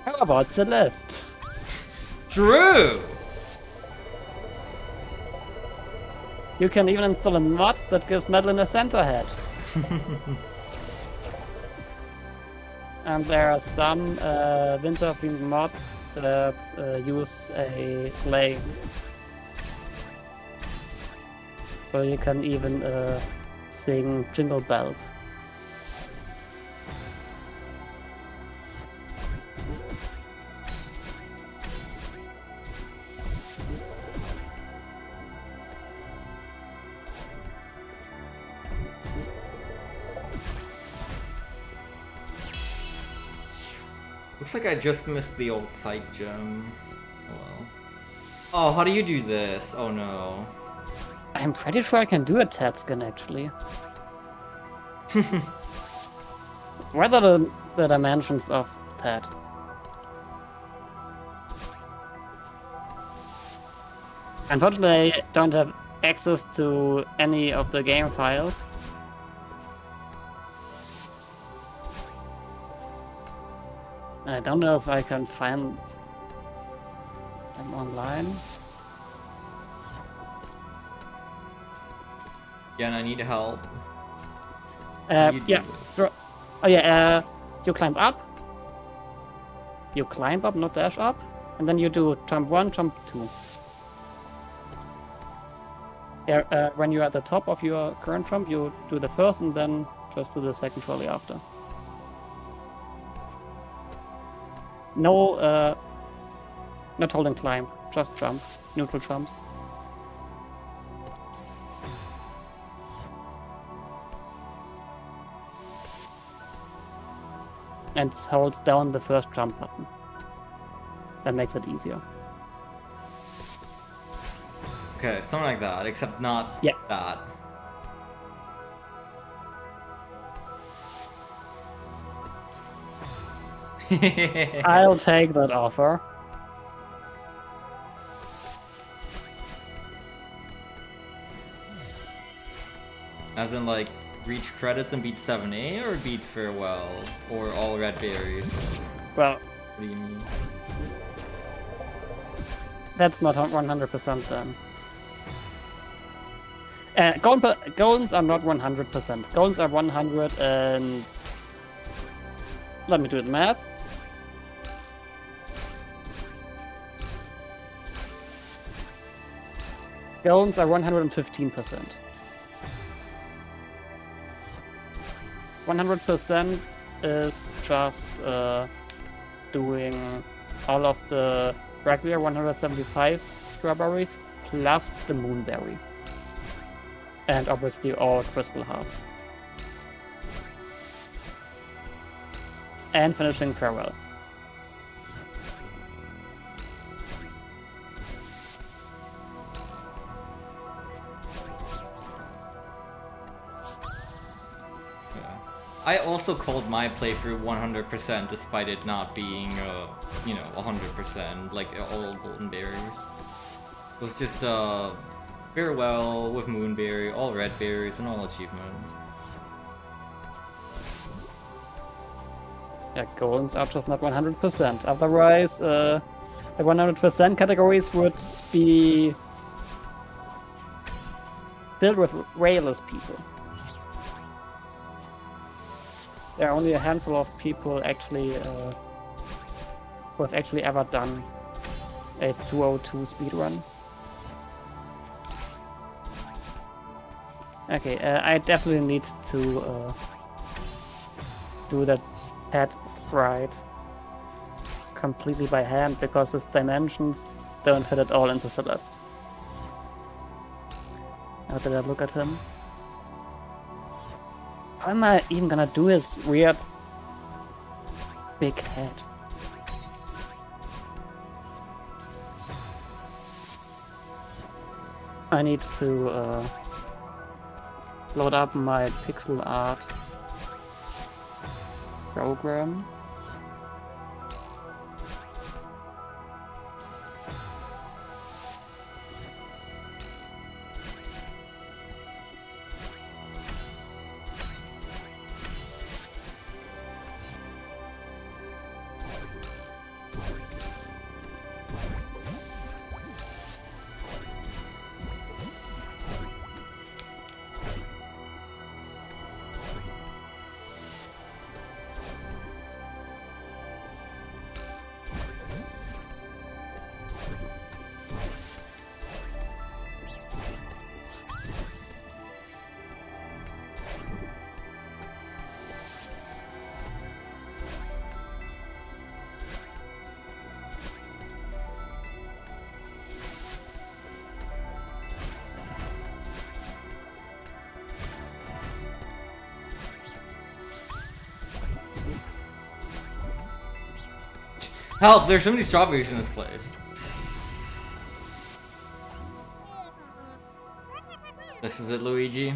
Speaker 2: How about Celeste?
Speaker 3: True!
Speaker 2: You can even install a mod that gives Madeline a Santa hat. And there are some winter-themed mods that use a sleigh. So you can even sing Jingle Bells.
Speaker 3: Looks like I just missed the old sight gem. Oh well. Oh, how do you do this? Oh no.
Speaker 2: I'm pretty sure I can do a Ted skin actually. What are the dimensions of that? Unfortunately, I don't have access to any of the game files. And I don't know if I can find them online.
Speaker 3: Yeah, and I need help. How do you do
Speaker 2: Yeah.
Speaker 3: this?
Speaker 2: Oh yeah, you climb up. You climb up, not dash up. And then you do jump 1, jump 2. Yeah, when you're at the top of your current jump, you do the first and then just do the second shortly after. No, not holding climb, just jump, neutral jumps. And hold down the first jump button. That makes it easier.
Speaker 3: Okay, something like that, except not
Speaker 2: Yeah.
Speaker 3: that.
Speaker 2: I'll take that offer.
Speaker 3: As in, like, reach credits and beat 7A, or beat Farewell? Or all red berries?
Speaker 2: Well,
Speaker 3: What do you mean?
Speaker 2: that's not 100% then. Golds are not 100%. Golds are 100 and... Let me do the math. Golds are 115%. 100% is just doing all of the regular 175 strawberries plus the moonberry. And obviously all crystal hearts. And finishing farewell.
Speaker 3: I also called my playthrough 100% despite it not being, 100%, like all golden berries. It was just, Farewell with Moonberry, all red berries, and all achievements.
Speaker 2: Yeah, goals are just not 100%. Otherwise, the 100% categories would be filled with rayless people. There are only a handful of people actually who have actually ever done a 202 speedrun. Okay, I definitely need to do that pet sprite completely by hand because his dimensions don't fit at all into Celeste. How did I look at him? How am I even gonna do his weird big head? I need to load up my pixel art program.
Speaker 3: Help! There's so many strawberries in this place. This is it, Luigi.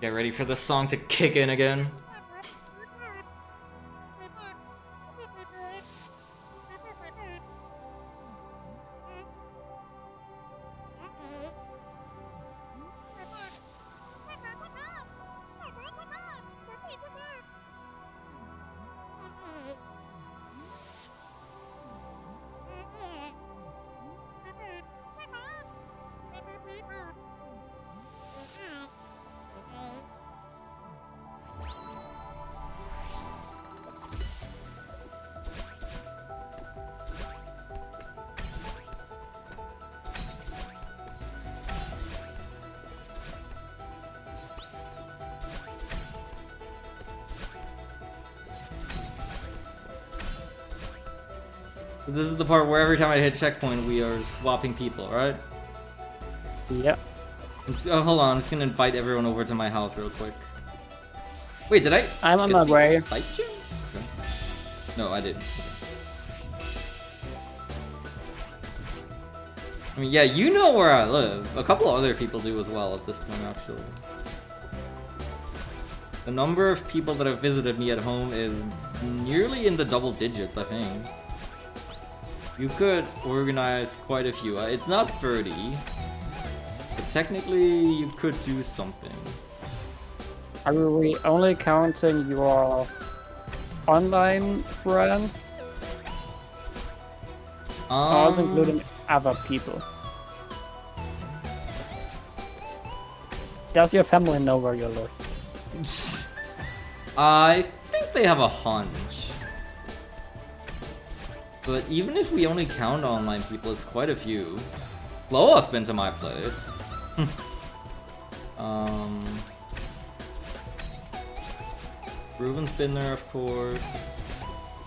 Speaker 3: Get ready for the song to kick in again. This is the part where every time I hit checkpoint, we are swapping people, right?
Speaker 2: Yep.
Speaker 3: Oh, hold on, I'm just gonna invite everyone over to my house real quick. Wait, did I?
Speaker 2: I'm on my way.
Speaker 3: Site gym? Okay. No, I didn't. I mean, yeah, you know where I live. A couple other people do as well at this point, actually. The number of people that have visited me at home is nearly in the double digits, I think. You could organize quite a few. It's not 30, but technically you could do something.
Speaker 2: Are we only counting your online friends? Or also including other people? Does your family know where you live?
Speaker 3: I think they have a hunch. But even if we only count online people, it's quite a few. Loa's been to my place. Ruben's been there, of course.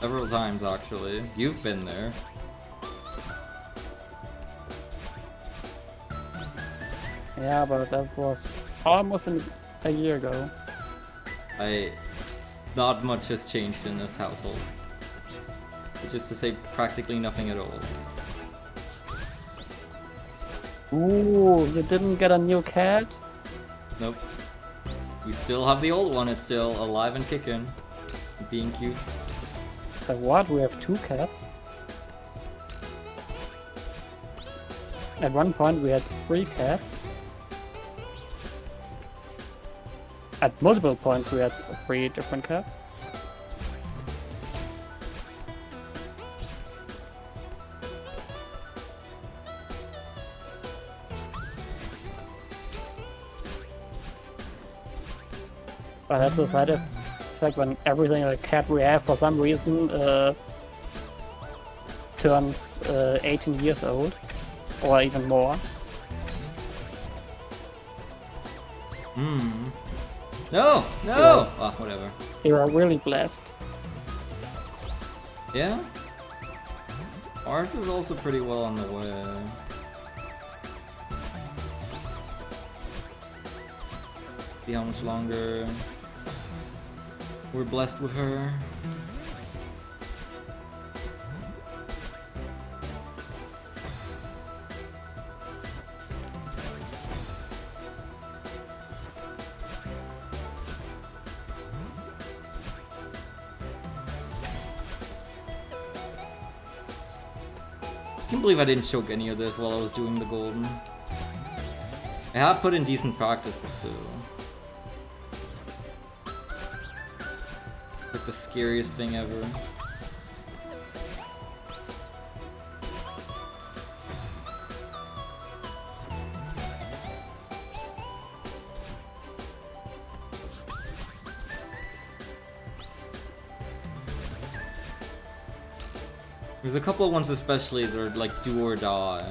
Speaker 3: Several times, actually. You've been there.
Speaker 2: Yeah, but that was almost a year ago.
Speaker 3: Not much has changed in this household. Which is to say, practically nothing at all.
Speaker 2: Ooh, you didn't get a new cat?
Speaker 3: Nope. We still have the old one, it's still alive and kicking. Being cute.
Speaker 2: So what? We have 2 cats? At one point we had 3 cats. At multiple points we had 3 different cats. But that's a side effect when everything a cat we have for some reason turns 18 years old or even more.
Speaker 3: No! No! Oh, whatever.
Speaker 2: You are really blessed.
Speaker 3: Yeah? Ours is also pretty well on the way. See how much longer we're blessed with her. I can't believe I didn't choke any of this while I was doing the golden. I have put in decent practice, but still. Like the scariest thing ever. There's a couple of ones especially that are like do or die.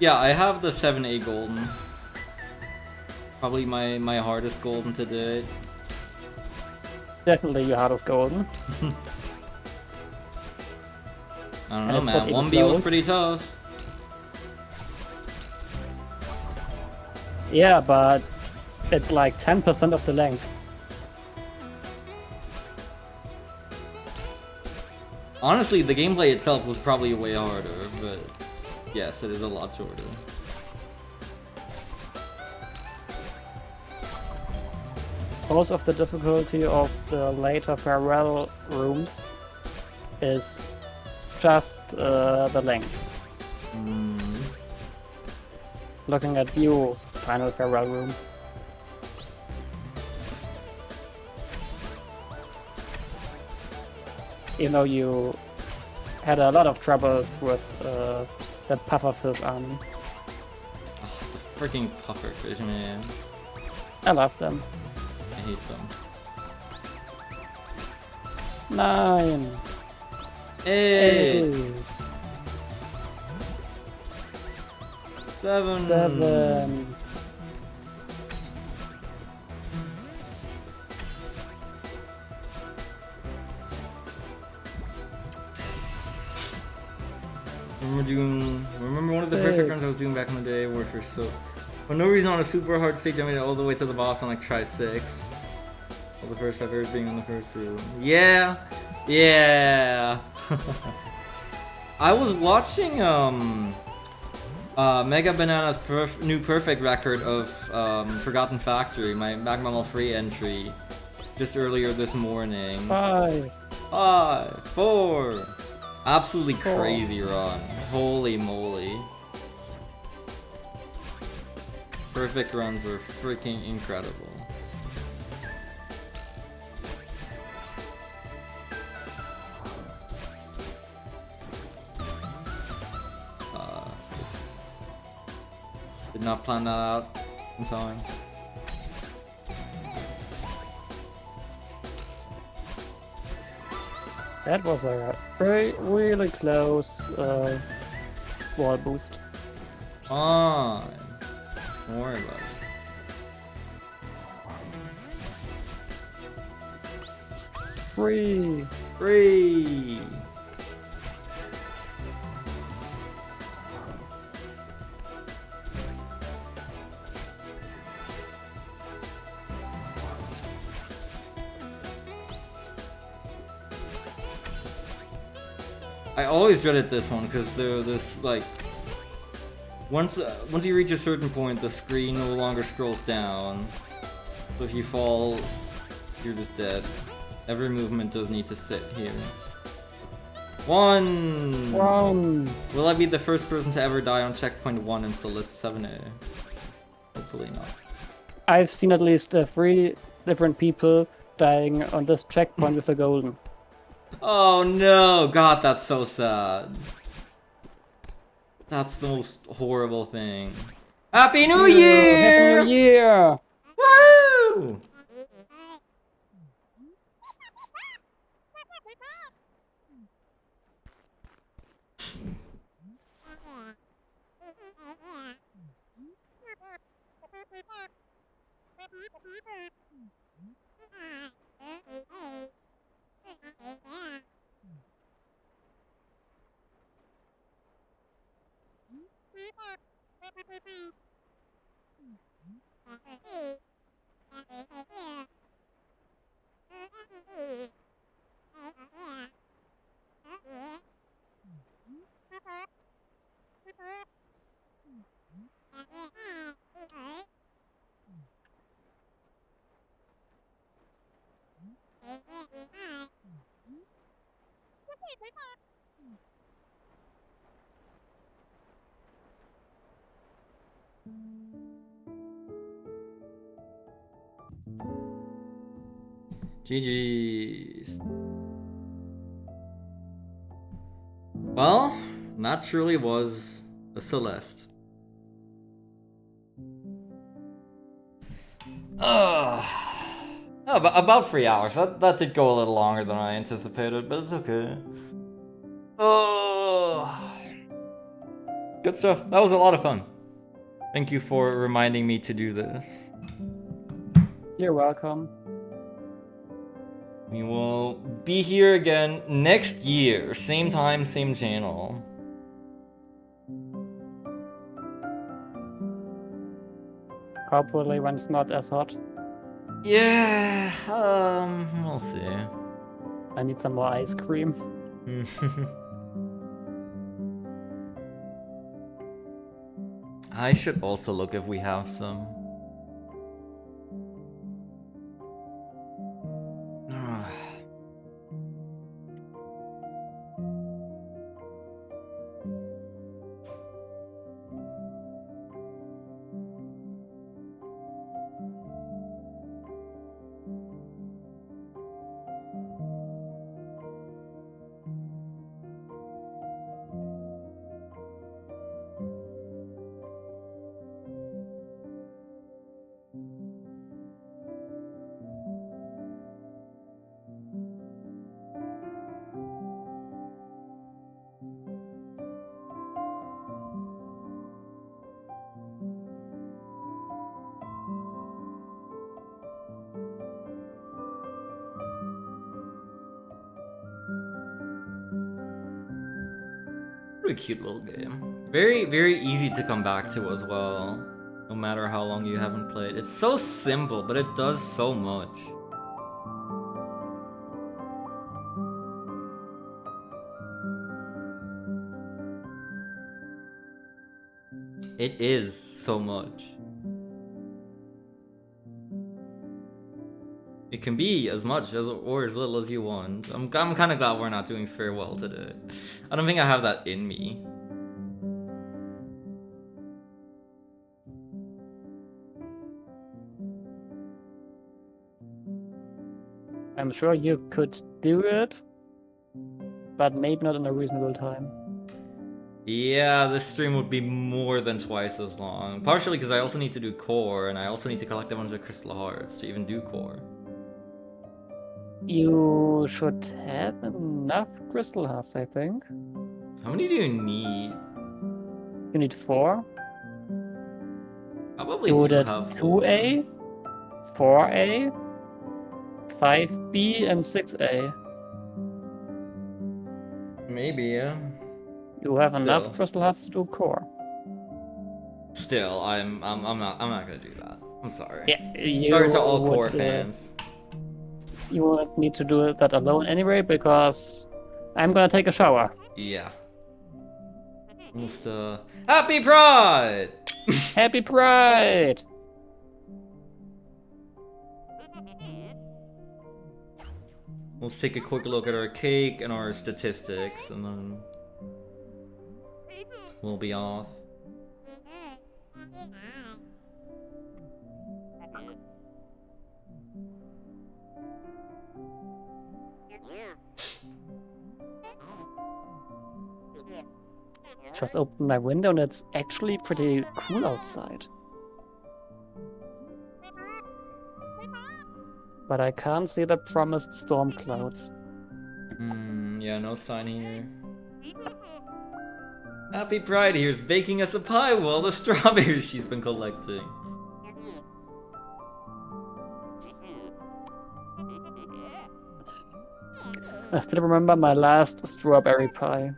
Speaker 3: Yeah, I have the 7A golden. Probably my hardest golden to date.
Speaker 2: Definitely your hardest golden.
Speaker 3: I don't
Speaker 2: And
Speaker 3: know,
Speaker 2: it's
Speaker 3: man.
Speaker 2: not even
Speaker 3: 1B was
Speaker 2: close.
Speaker 3: pretty tough.
Speaker 2: Yeah, but it's like 10% of the length.
Speaker 3: Honestly, the gameplay itself was probably way harder, but yes, it is a lot shorter.
Speaker 2: Most of the difficulty of the later farewell rooms is just the length. Looking at you, final farewell room. You know, you had a lot of troubles with the pufferfish army.
Speaker 3: The freaking pufferfish, man.
Speaker 2: I love them.
Speaker 3: I hate them.
Speaker 2: 9.
Speaker 3: Hey!
Speaker 2: 8.
Speaker 3: 7.
Speaker 2: 7.
Speaker 3: Remember one of the perfect runs I was doing back in the day where for no reason on a super hard stage I made it all the way to the boss on like try 6. Well, the first 5 errors being on the first room. Yeah! Yeah! I was watching Mega Banana's new perfect record of Forgotten Factory, my Magma free entry, just earlier this morning.
Speaker 2: 5.
Speaker 3: 5, 4. Absolutely
Speaker 2: 4.
Speaker 3: crazy run. Holy moly. Perfect runs are freaking incredible. Did not plan that out in time.
Speaker 2: That was a really close wall boost.
Speaker 3: Fine. Don't worry about it.
Speaker 2: Free.
Speaker 3: Free. I always dreaded this one because there's this like once you reach a certain point, the screen no longer scrolls down. So if you fall, you're just dead. Every movement does need to sit here. One. Will I be the first person to ever die on checkpoint 1 in Celeste 7A? Hopefully not.
Speaker 2: I've seen at least 3 different people dying on this checkpoint with a golden.
Speaker 3: Oh no! God, that's so sad. That's the most horrible thing. Happy New Year!
Speaker 2: Happy New Year!
Speaker 3: Woo! GG's. Well, that truly was a Celeste. About 3 hours. That did go a little longer than I anticipated, but it's okay. Good stuff. That was a lot of fun. Thank you for reminding me to do this.
Speaker 2: You're welcome.
Speaker 3: We will be here again next year. Same time, same channel.
Speaker 2: Hopefully when it's not as hot.
Speaker 3: Yeah, we'll see.
Speaker 2: I need some more ice cream.
Speaker 3: I should also look if we have some. Pretty cute little game. Very, very easy to come back to as well. No matter how long you haven't played. It's so simple, but it does so much. It is so much. It can be as much as or as little as you want. I'm kind of glad we're not doing farewell today. I don't think I have that in me.
Speaker 2: I'm sure you could do it, but maybe not in a reasonable time.
Speaker 3: Yeah, this stream would be more than twice as long. Partially because I also need to do core, and I also need to collect a bunch of crystal hearts to even do core.
Speaker 2: You should have enough crystal hearts, I think.
Speaker 3: How many do you need?
Speaker 2: You need 4.
Speaker 3: Probably
Speaker 2: You
Speaker 3: do
Speaker 2: would
Speaker 3: have
Speaker 2: 2A, 4A, 5B, and 6A.
Speaker 3: Maybe, yeah.
Speaker 2: You have enough
Speaker 3: Still.
Speaker 2: crystal hearts to do core.
Speaker 3: Still, I'm not gonna do that. I'm sorry.
Speaker 2: Yeah, you
Speaker 3: Sorry to all
Speaker 2: would,
Speaker 3: core fans.
Speaker 2: You would need to do that alone anyway, because I'm gonna take a shower.
Speaker 3: Yeah. Almost, Happy Pride!
Speaker 2: Happy Pride!
Speaker 3: Let's take a quick look at our cake and our statistics, and then we'll be off.
Speaker 2: Just opened my window and it's actually pretty cool outside. But I can't see the promised storm clouds.
Speaker 3: Yeah, no sign here. Happy Pride here's baking us a pie with all the strawberries she's been collecting.
Speaker 2: I still remember my last strawberry pie.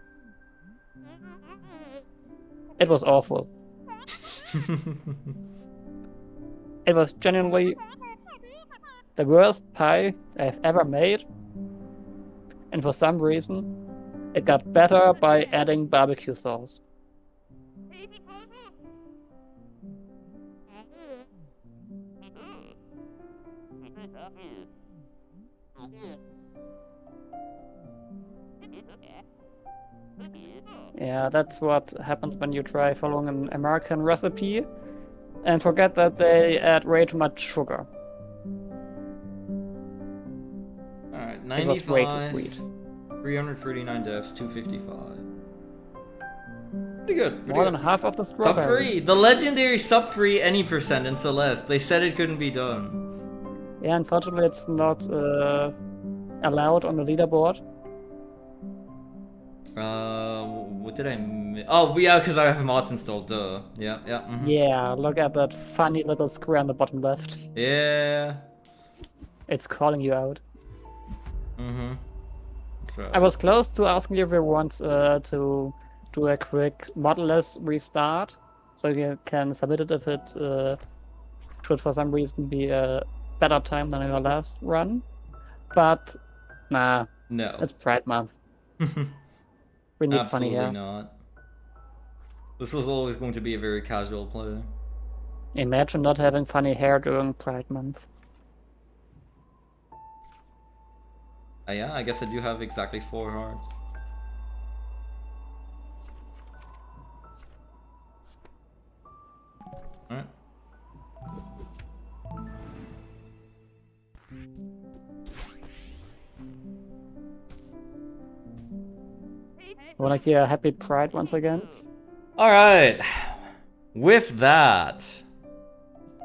Speaker 2: It was awful. It was genuinely the worst pie I've ever made. And for some reason, it got better by adding barbecue sauce. Yeah, that's what happens when you try following an American recipe and forget that they add way too much sugar.
Speaker 3: Alright,
Speaker 2: It was way too
Speaker 3: 95,
Speaker 2: sweet.
Speaker 3: 339 deaths, 255. Pretty good, pretty
Speaker 2: More
Speaker 3: good.
Speaker 2: than half of the
Speaker 3: Sub
Speaker 2: strawberries.
Speaker 3: free! The legendary sub free any percent in Celeste. They said it couldn't be done.
Speaker 2: Yeah, unfortunately it's not allowed on the leaderboard.
Speaker 3: What did I miss? Oh, yeah, because I have mods installed, duh. Yeah, yeah.
Speaker 2: Yeah, look at that funny little square on the bottom left.
Speaker 3: Yeah.
Speaker 2: It's calling you out.
Speaker 3: That's right.
Speaker 2: I was close to asking you if you want to do a quick modelless restart, so you can submit it if it should for some reason be a better time than your last run. But nah,
Speaker 3: No.
Speaker 2: it's Pride Month. We need funny
Speaker 3: Absolutely
Speaker 2: hair.
Speaker 3: not. This was always going to be a very casual play.
Speaker 2: Imagine not having funny hair during Pride Month.
Speaker 3: Yeah, I guess I do have exactly 4 hearts. Alright.
Speaker 2: Wanna hear Happy Pride once again?
Speaker 1: Alright. With that,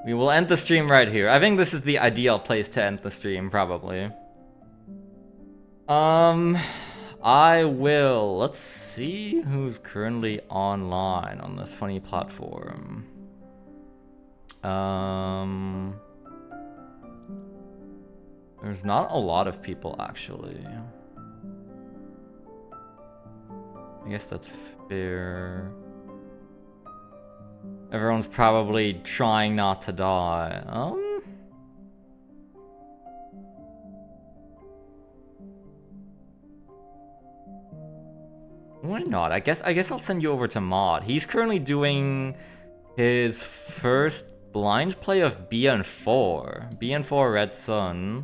Speaker 1: we will end the stream right here. I think this is the ideal place to end the stream, probably. I will. Let's see who's currently online on this funny platform. There's not a lot of people, actually. I guess that's fair. Everyone's probably trying not to die. Why not? I guess I'll send you over to Mod. He's currently doing his first blind play of BN4. BN4 Red Sun.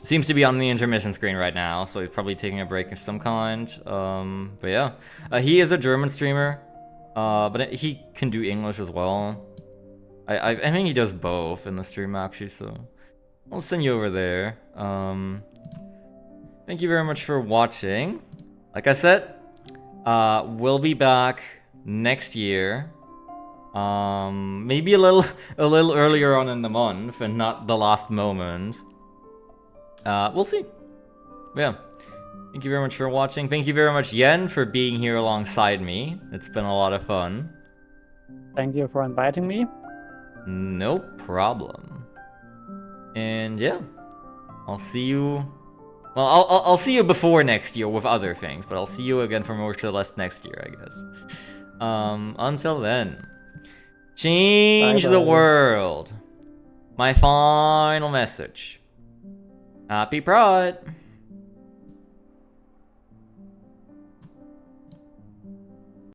Speaker 1: Seems to be on the intermission screen right now, so he's probably taking a break of some kind. But yeah. He is a German streamer. But he can do English as well. I think he does both in the stream actually, so I'll send you over there. Thank you very much for watching. Like I said, we'll be back next year. Maybe a little earlier on in the month and not the last moment. We'll see. Yeah. Thank you very much for watching. Thank you very much, Yen, for being here alongside me. It's been a lot of fun.
Speaker 2: Thank you for inviting me.
Speaker 1: No problem. And yeah, I'll see you. Well, I'll see you before next year with other things, but I'll see you again for more Celeste next year, I guess. Until then, change the
Speaker 2: Bye-bye.
Speaker 1: world. My final message. Happy Pride.